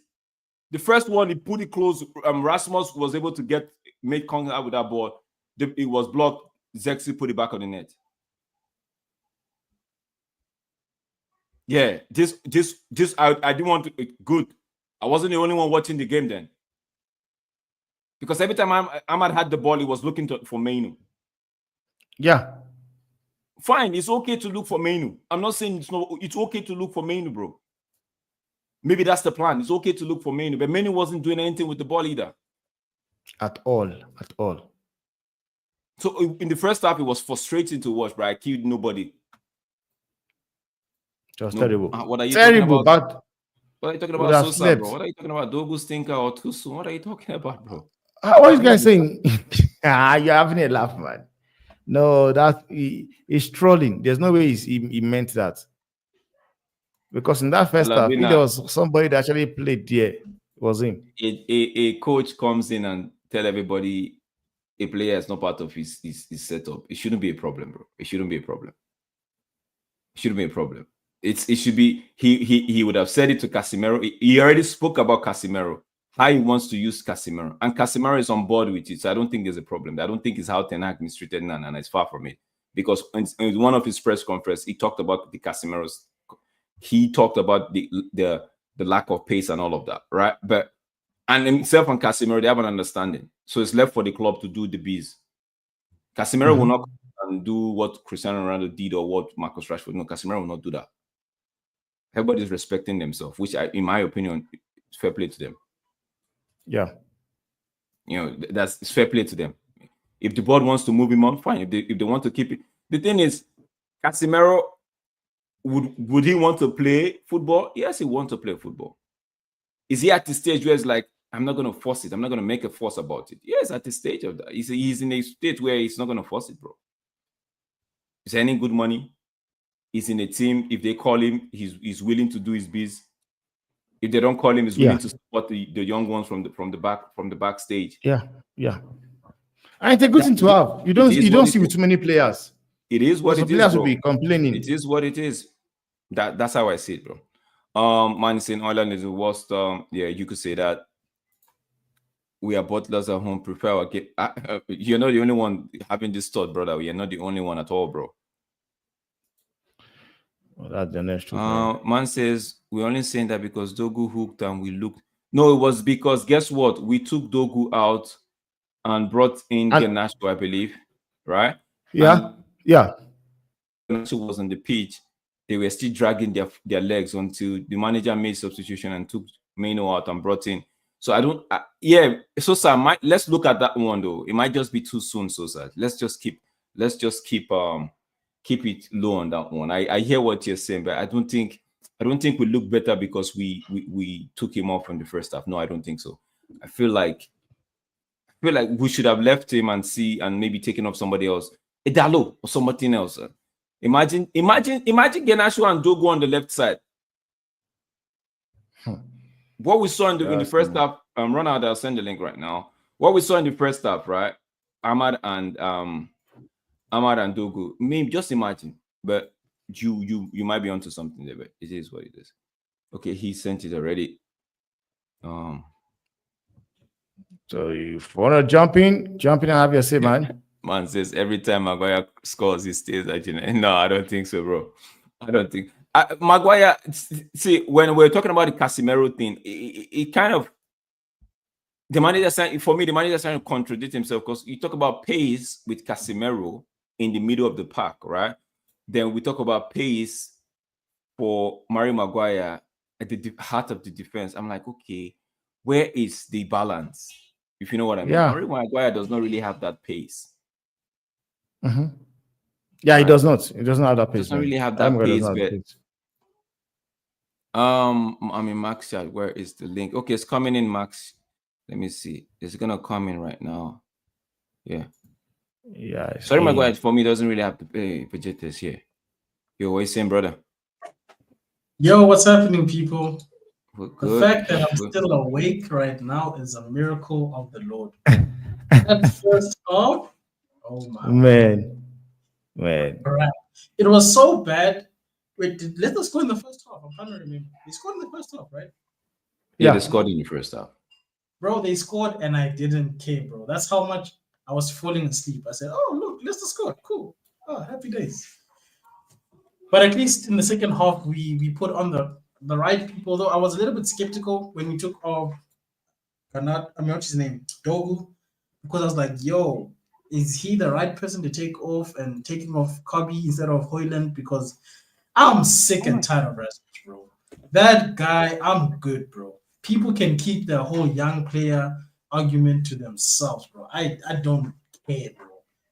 The first one, he put it close. Rasmus was able to make contact with that ball. It was blocked. Zexi put it back on the net. Yeah, I didn't want to. Good. I wasn't the only one watching the game then. Because every time Ahmad had the ball, he was looking for Mainu. Yeah. Fine, it's okay to look for Mainu. I'm not saying it's okay to look for Mainu, bro. Maybe that's the plan. It's okay to look for Mainu, but Mainu wasn't doing anything with the ball either. At all. So in the first half, it was frustrating to watch, but I killed nobody. It was terrible. What are you terrible, talking about? but what are you talking about, Sosa, bro? What are you talking about? Dorgu Stinker or Tusu? What are you talking about, bro? What are you guys saying? You're having a laugh, man. No, he's trolling. There's no way he meant that. Because in that first half, if there was somebody that actually played there, it was him. A coach comes in and tell everybody a player is not part of his setup. It shouldn't be a problem, bro. It shouldn't be a problem. It shouldn't be a problem. It should be he would have said it to Casemiro. He already spoke about Casemiro, how he wants to use Casemiro, and Casemiro is on board with it. So I don't think there's a problem. I don't think it's how Ten Hag mistreated Nana. It's far from it. Because in one of his press conferences, he talked about the Casemiro's. He talked about the lack of pace and all of that, right? And himself and Casemiro, they have an understanding. So it's left for the club to do the biz. Casemiro will not do what Cristiano Ronaldo did or what Marcus Rashford. No, Casemiro will not do that. Everybody's respecting themselves, which, in my opinion, is fair play to them. Yeah. It's fair play to them. If the board wants to move him on, fine. If they want to keep it. The thing is, Casemiro, would he want to play football? Yes, he wants to play football. Is he at the stage where it's like, I'm not going to force it. I'm not going to make a fuss about it. Yes, at the stage of that. He's in a state where he's not going to force it, bro. He's earning good money. He's in a team. If they call him, he's willing to do his biz. If they don't call him, he's willing to support the young ones from the backstage. Yeah. And it's a good thing to have. You don't see with too many players. It is what it is. Players will be complaining. It is what it is. That's how I see it, bro. Man saying Ireland is the worst. Yeah, you could say that. We are butlers at home. Prepare our game. You're not the only one having this thought, brother. We are not the only one at all, bro. Well, that's the next man says we're only saying that because Dorgu hooked and we looked. No, it was because guess what? We took Dorgu out and brought in Garnacho, I believe, right? Yeah. Garnacho was on the pitch. They were still dragging their legs until the manager made substitution and took Maino out and brought in. So I don't. Sosa, let's look at that one though. It might just be too soon, Sosa. Let's just keep it low on that one. I hear what you're saying, but I don't think we look better because we took him off in the first half. No, I don't think so. I feel like we should have left him and maybe taken off somebody else, Edalo or something else. Imagine Genashu and Dorgu on the left side. What we saw in the first half, Ronald, I'll send the link right now. What we saw in the first half, right? Ahmad and Dorgu. Maybe just imagine, but you might be onto something there, but it is what it is. Okay, he sent it already. So if you want to jump in and have your say, man. Man says every time Maguire scores, he stays at United. No, I don't think so, bro. I don't think. Maguire, see, when we're talking about the Casemiro thing, it kind of, the manager's trying to contradict himself, because you talk about pace with Casemiro in the middle of the park, right? Then we talk about pace for Mario Maguire at the heart of the defense. I'm like, okay, where is the balance? If you know what I mean. Yeah. Mario Maguire does not really have that pace. Mm-hmm. Yeah, Right. he does not. He doesn't have that pace. Doesn't really have that pace, but I mean, Max chat, where is the link? Okay, it's coming in, Max. Let me see. It's gonna come in right now. Yeah. Yeah. Sorry, Maguire for me doesn't really have to pay Vegetas here. Yo, what you saying, brother? Yo, what's happening, people? Good. The fact that I'm still awake right now is a miracle of the Lord. At first off, oh my man. Right. It was so bad. Wait, did Leicester score in the first half? I'm trying to remember. They scored in the first half, right? Yeah, they scored in the first half. Bro, they scored and I didn't care, bro. That's how much I was falling asleep. I said, oh, look, Leicester scored. Cool. Oh, happy days. But at least in the second half, we put on the right people, though I was a little bit skeptical when we took off what's his name? Dorgu. Because I was like, yo, is he the right person to take off and taking off Kobe instead of Hoyland? Because I'm sick and tired of Rasmus, bro. That guy, I'm good, bro. People can keep the whole young player argument to themselves, bro. I don't care, bro.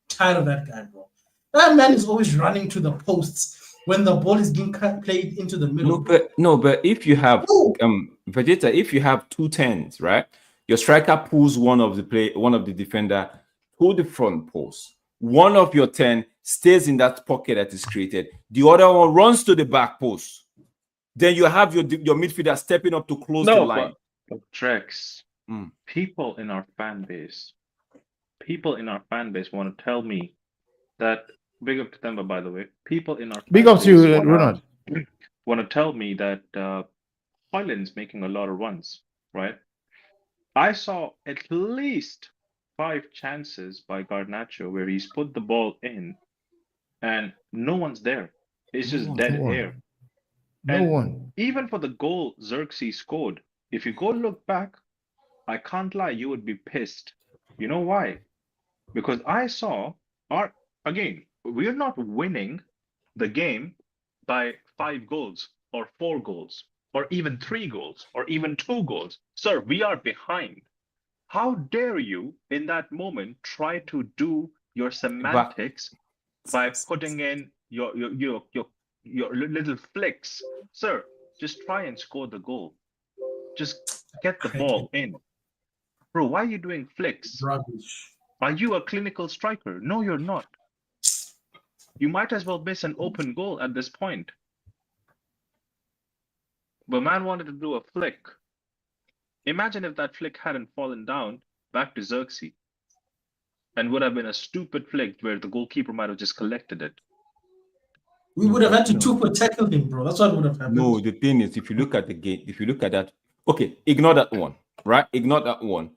Tired of that guy, bro. That man is always running to the posts when the ball is being played into the middle. But if you have Vegeta, if you have 2 10s, right? Your striker pulls one of the defender to the front post. One of your 10 stays in that pocket that is created. The other one runs to the back post. Then you have your midfielder stepping up to close the line. But Trex, people in our fan base want to tell me that, big up to Temba, by the way. People in our big up to you, Ronald. Want to tell me that Haaland's making a lot of runs, right? I saw at least 5 chances by Garnacho where he's put the ball in and no one's there. It's just dead air. No one. Even for the goal Xerxes scored, if you go look back, I can't lie, you would be pissed. You know why? Because I saw we're not winning the game by 5 goals or 4 goals or even 3 goals or even 2 goals. Sir, we are behind. How dare you in that moment try to do your semantics by putting in your little flicks? Sir, just try and score the goal. Just get the ball in. Bro, why are you doing flicks? Rubbish. Are you a clinical striker? No, you're not. You might as well miss an open goal at this point. But man wanted to do a flick. Imagine if that flick hadn't fallen down back to Xerxes and would have been a stupid flick where the goalkeeper might have just collected it. We would have had to two-foot tackle him, bro. That's what would have happened. No, the thing is, if you look at the game, if you look at that, okay, ignore that one, right? Ignore that one.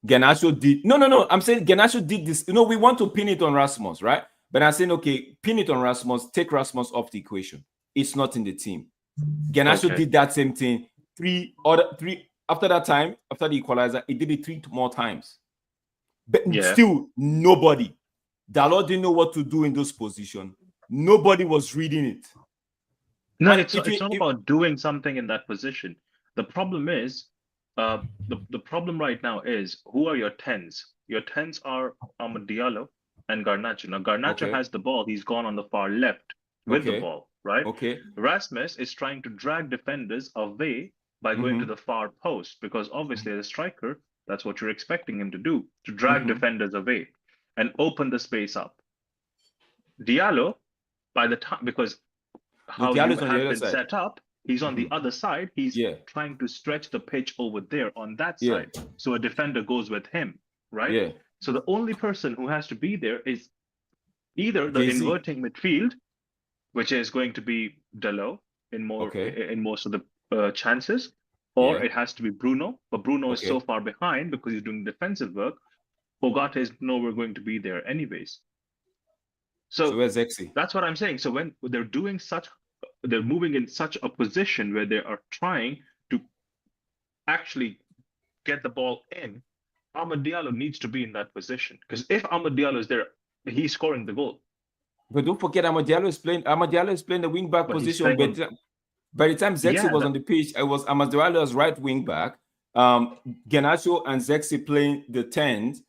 Garnacho did no. I'm saying Garnacho did this. You know, we want to pin it on Rasmus, right? But I'm saying, okay, pin it on Rasmus, take Rasmus off the equation. It's not in the team. Garnacho did that same thing. Three after that time, after the equalizer, he did it 3 more times. But still, nobody. Dalot didn't know what to do in those positions. Nobody was reading it. No, it's not about doing something in that position. The problem is, the problem right now is, who are your 10s? Your 10s are Amad Diallo and Garnacho. Now, Garnacho has the ball. He's gone on the far left with the ball, right? Okay. Rasmus is trying to drag defenders away by going to the far post, because obviously as a striker, that's what you're expecting him to do, to drag defenders away and open the space up. Diallo by the time, because how Diallo's you on the have other been side. set up, he's on the Mhm. other side. He's Yeah. trying to stretch the pitch over there on that Yeah. side. So a defender goes with him, right? Yeah. So the only person who has to be there is either the JC. inverting midfield, which is going to be Delo in Okay. most of the chances, or Yeah. it has to be Bruno. But Bruno is so Okay. far behind because he's doing defensive work. Bogata is nowhere going to be there anyways. So So where's Zexi? that's what I'm saying. So when they're moving in such a position where they are trying to actually get the ball in, Amad Diallo needs to be in that position. Because if Amad Diallo is there, he's scoring the goal. But don't forget, Amadiallo is playing the wing back But he's position. playing But by the time Zexi Yeah, was on the pitch, it was Amadiallo as right wing back. Garnacho and Zexi playing the 10s.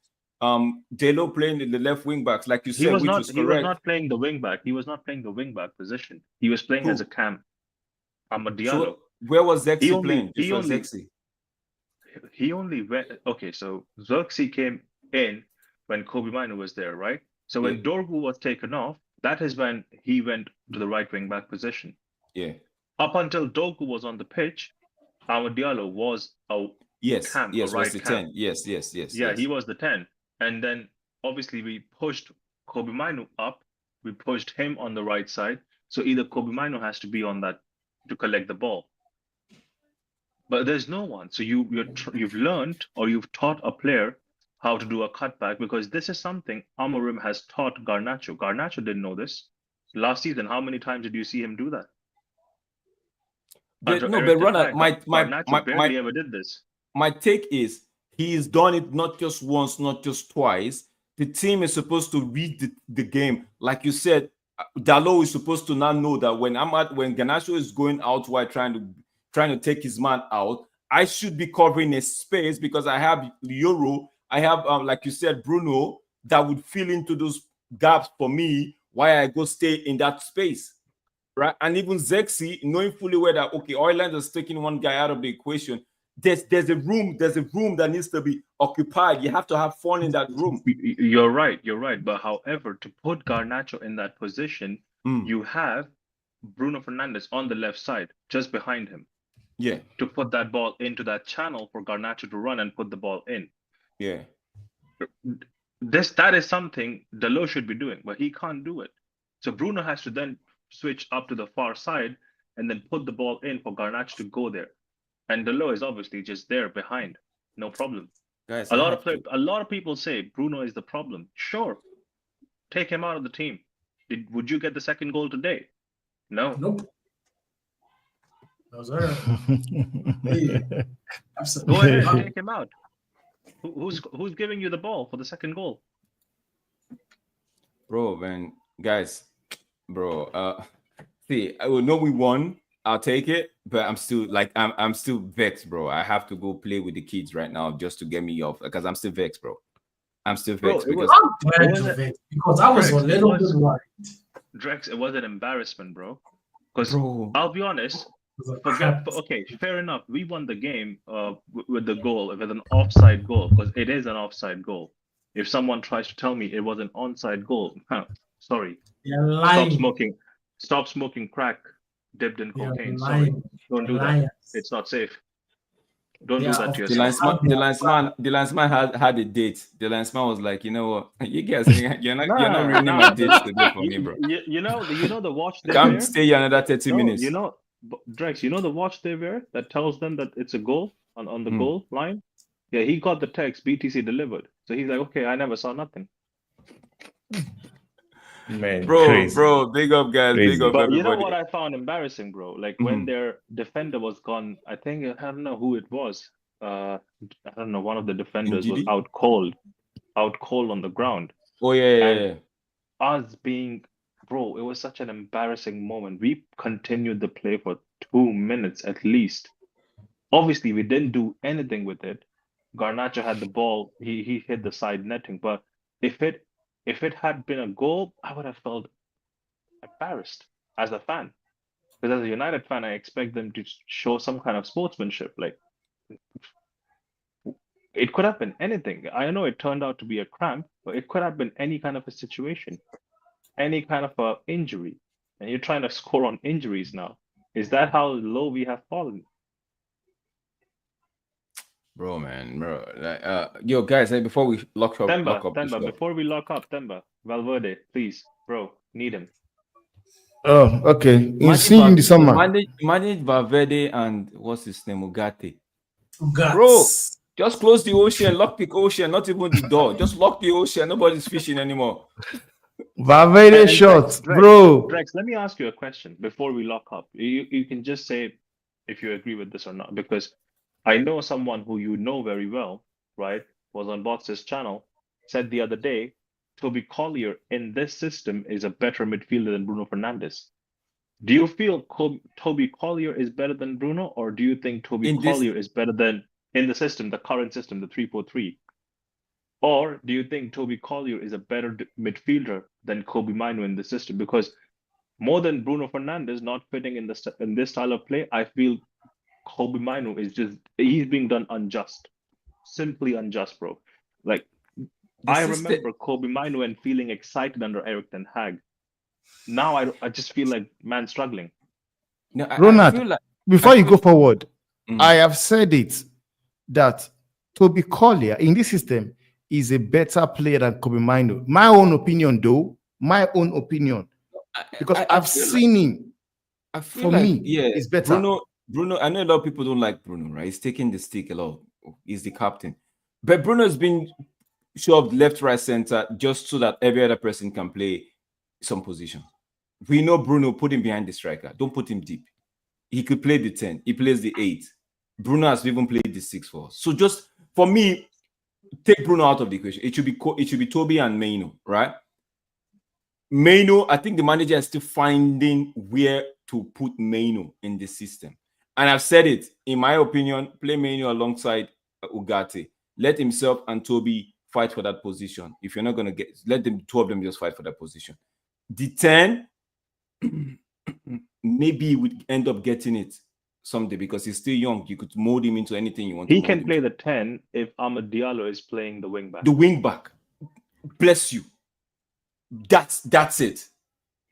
Delo playing the left wing backs, like you he said, was which not was he was correct. not playing the wing back. He was not playing the wing back position. He was playing as a Who? cam. Amad Diallo. So where was Zexi He only playing? Just he for only Zexi. he only went. Okay, so Xerxes came in when Kobe Mino was there, right? So when Yeah. Dorgu was taken off, that is when he went to the right wing back position. Yeah. Up until Dorgu was on the pitch, Amad Diallo was a Yes. cam, a Yes. Was right the cam. 10? Yes. Yes. Yes. Yeah, Yes. he was the 10. And then obviously we pushed Kobe Mino up. We pushed him on the right side. So either Kobe Mino has to be on that to collect the ball. But there's no one. So you've learned or you've taught a player how to do a cutback, because this is something Amorim has taught Garnacho. Garnacho didn't know this. Last season, how many times did you see him do that? But Under no, Eric but Ten Ronald, Hag, my Garnacho barely ever did this. my take is he's done it not just once, not just twice. The team is supposed to read the game. Like you said, Dalo is supposed to now know that when Garnacho is going out wide trying to take his man out, I should be covering a space because I have Euro, I have like you said, Bruno, that would fill into those gaps for me while I go stay in that space. Right. And even Zexi, knowing fully well that okay, Oiland is taking one guy out of the equation. There's a room that needs to be occupied. You have to have fun in that room. You're right. But however, to put Garnacho in that position, you have Bruno Fernandes on the left side, just behind him. Yeah. To put that ball into that channel for Garnacho to run and put the ball in. Yeah. That is something Delo should be doing, but he can't do it. So Bruno has to then switch up to the far side and then put the ball in for Garnacho to go there. And Delo is obviously just there behind. No problem. Guys, a lot of people say Bruno is the problem. Sure. Take him out of the team. Would you get the second goal today? No. Nope. Those are absolutely. Go ahead and take him out. Who's giving you the ball for the second goal? Bro, man, guys, bro. See, I will know we won. I'll take it, but I'm still vexed, bro. I have to go play with the kids right now just to get me off because I'm still vexed, bro. I'm still vexed because I was a little bit worried. Drex, it was an embarrassment, bro. Because I'll be honest. Okay, fair enough. We won the game with the goal, with an offside goal, because it is an offside goal. If someone tries to tell me it was an onside goal, sorry. You're lying. Stop smoking crack dipped in cocaine. Sorry. Don't do that. It's not safe. Don't do that to yourself. The linesman had a date. The linesman was like, you know what, you guys, you're not ruining my dates today for me, bro. You know the watch they Come wear? stay here another 30 minutes. You know, Drex, you know the watch they wear that tells them that it's a goal on the goal line? Yeah, he got the text BTC delivered. So he's like, okay, I never saw nothing. Man, bro, crazy. Big up, guys. Crazy. Big up, but everybody. You know what I found embarrassing, bro? Like when their defender was gone, I don't know who it was. I don't know, one of the defenders was out cold on the ground. Oh, yeah. Us being, bro, it was such an embarrassing moment. We continued the play for 2 minutes at least. Obviously, we didn't do anything with it. Garnacho had the ball. He hit the side netting. But if it had been a goal, I would have felt embarrassed as a fan. Because as a United fan, I expect them to show some kind of sportsmanship. Like, it could have been anything. I know it turned out to be a cramp, but it could have been any kind of a situation, any kind of a injury. and you're trying to score on injuries now. Is that how low we have fallen? Bro, man, bro. Yo, guys, before we lock up the Temba, shop. before we lock up, Temba, Valverde, please, bro, need him. Oh, okay. In seeing in the summer. Imagine Valverde and what's his name, Ugarte. Guts. Bro, just close the ocean, lock the ocean, not even the door. Just lock the ocean. Nobody's fishing anymore. Valverde And shot, Drex, bro. Drex, let me ask you a question before we lock up. You can just say if you agree with this or not, because I know someone who you know very well, right? Was on Box's channel, said the other day, Toby Collier in this system is a better midfielder than Bruno Fernandes. Do you feel Toby Collier is better than Bruno, or do you think Toby In this- Collier is better than in the system, the current system, the 3-4-3? Or do you think Toby Collier is a better midfielder than Kobe Mino in the system? Because more than Bruno Fernandes not fitting in this style of play, I feel Kobe Mino is he's being done unjust, simply unjust, bro. Like I remember Kobe Mino and feeling excited under Eric Ten Hag. Now I just feel like man struggling. No, Ronald, I feel like before you go forward, Mm. I have said it that Toby Collier in this system is a better player than Kobe Mino. My own opinion, though. My own opinion. Because I've seen him. I feel For like, me, yeah, it's better. Bruno, I know a lot of people don't like Bruno, right? He's taking the stick a lot. He's the captain. But Bruno has been shoved left, right, center just so that every other person can play some position. We know Bruno, put him behind the striker. Don't put him deep. He could play the 10. He plays the 8. Bruno has even played the 6 for us. So just for me, take Bruno out of the equation. It should be Toby and Maino, right? Maino, I think the manager is still finding where to put Maino in the system. And I've said it, in my opinion, play Maino alongside Ugarte. Let himself and Toby fight for that position. If you're not going to let them, two of them just fight for that position. The 10, maybe he would end up getting it someday because he's still young. You could mold him into anything you want to He mold can him play to. the 10 if Ahmad Diallo is playing the wing back. The wing back. Bless you. That's it.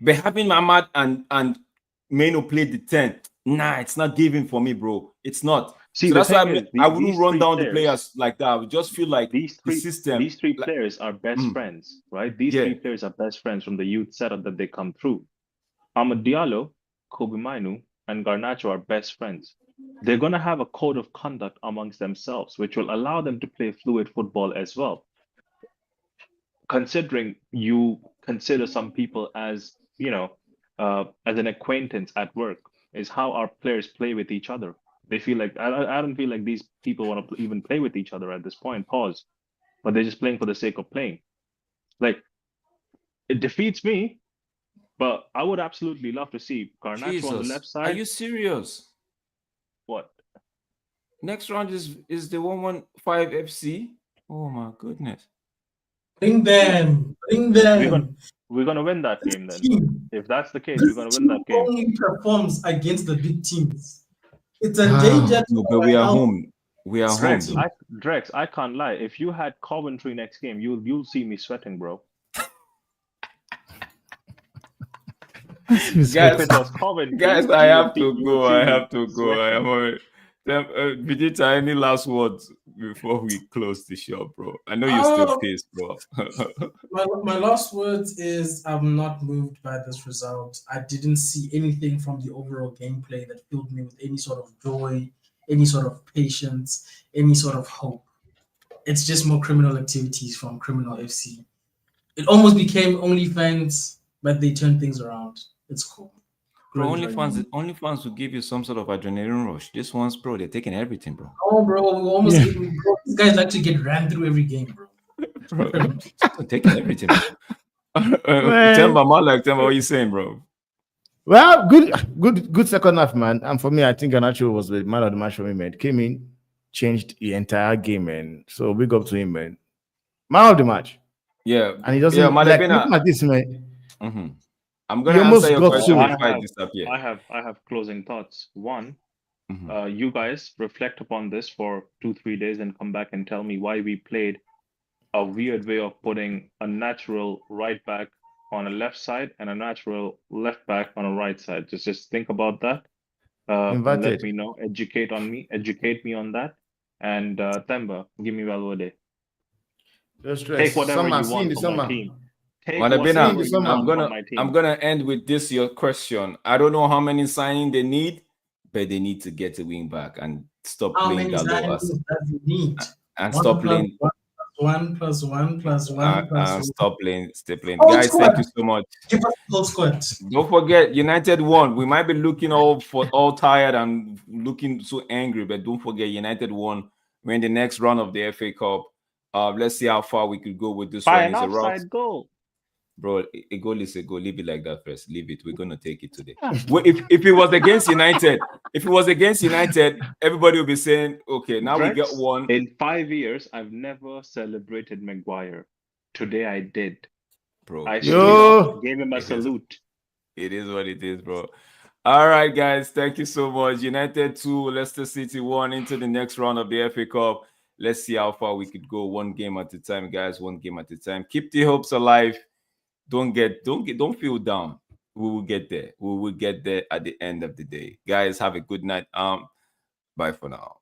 But having Ahmad and Maino play the 10, nah, it's not giving for me, bro. It's not. See, so the that's why thing is, I wouldn't these run three down the players- players like that. I would just feel like These the three system. players are best friends, right? These Yeah. three players are best friends from the youth setup that they come through. Ahmad Diallo, Kobe Mainu, and Garnacho are best friends. They're going to have a code of conduct amongst themselves, which will allow them to play fluid football as well. Considering you consider some people as, as an acquaintance at work, is how our players play with each other. They feel like, I don't feel like these people want to even play with each other at this point, pause. But they're just playing for the sake of playing. Like, it defeats me, but I would absolutely love to see Garnacho on the left side. Are you serious? What? Next round is the 115 FC. Oh my goodness. Bring them. We're gonna win that game then. Team. If that's the case, we're gonna win that game. Only performs against the big teams. It's endangered. No, but we are home. We are home. Drex, I can't lie. If you had Coventry next game, you'll see me sweating, bro. Guys, I have to go. I am already. Vegeta, any last words before we close the show, bro? I know you're still pissed, bro. My last words is I'm not moved by this result. I didn't see anything from the overall gameplay that filled me with any sort of joy, any sort of patience, any sort of hope. It's just more criminal activities from Criminal FC. It almost became OnlyFans, but they turned things around. It's cool. Bro, OnlyFans will give you some sort of adrenaline rush. This one's, bro, they're taking everything, bro. Oh, bro, we almost bro, these guys like to get ran through every game, bro. They're taking everything, bro. Temba, what are you saying, bro? Well, good second half, man. And for me, I think Garnacho was the man of the match for me, man. Came in, changed the entire game, man. So big up to him, man. Man of the match. Yeah. And he doesn't like looking at this, man. Mm-hmm. I'm gonna answer your question before I disappear. I have closing thoughts. One, you guys reflect upon this for 2-3 days and come back and tell me why we played a weird way of putting a natural right back on a left side and a natural left back on a right side. Just think about that. And Inverted. let me know. Educate me on that. And Themba, give me Valverde. No stress. Take whatever Summer, you see in want the from my summer. team. Take Madabena, whatever See you in the want summer. from my team. I'm gonna end with this your question. I don't know how many signing they need, but they need to get a wing back and stop How playing many Dalo signings does he need? and One stop plus playing one plus one plus one plus one. stop playing. Oh, Guys, squad. thank you so much. Give us the whole squad. Don't forget, United won. We might be looking all tired and looking so angry, but don't forget, United won. We're in the next round of the FA Cup. Let's see how far we could go with this By one. an It's a route. offside goal. Bro, a goal is a goal. Leave it like that first. Leave it. We're gonna take it today. If it was against United, everybody will be saying, okay, now we get Drex, one. in 5 years, I've never celebrated Maguire. Today I did. Bro, I Yo. stood up, gave him a It is. salute. It is what it is, bro. All right, guys. Thank you so much. United 2, Leicester City 1 into the next round of the FA Cup. Let's see how far we could go. One game at a time, guys. One game at a time. Keep the hopes alive. Don't feel down. We will get there. We will get there at the end of the day. Guys, have a good night. Bye for now.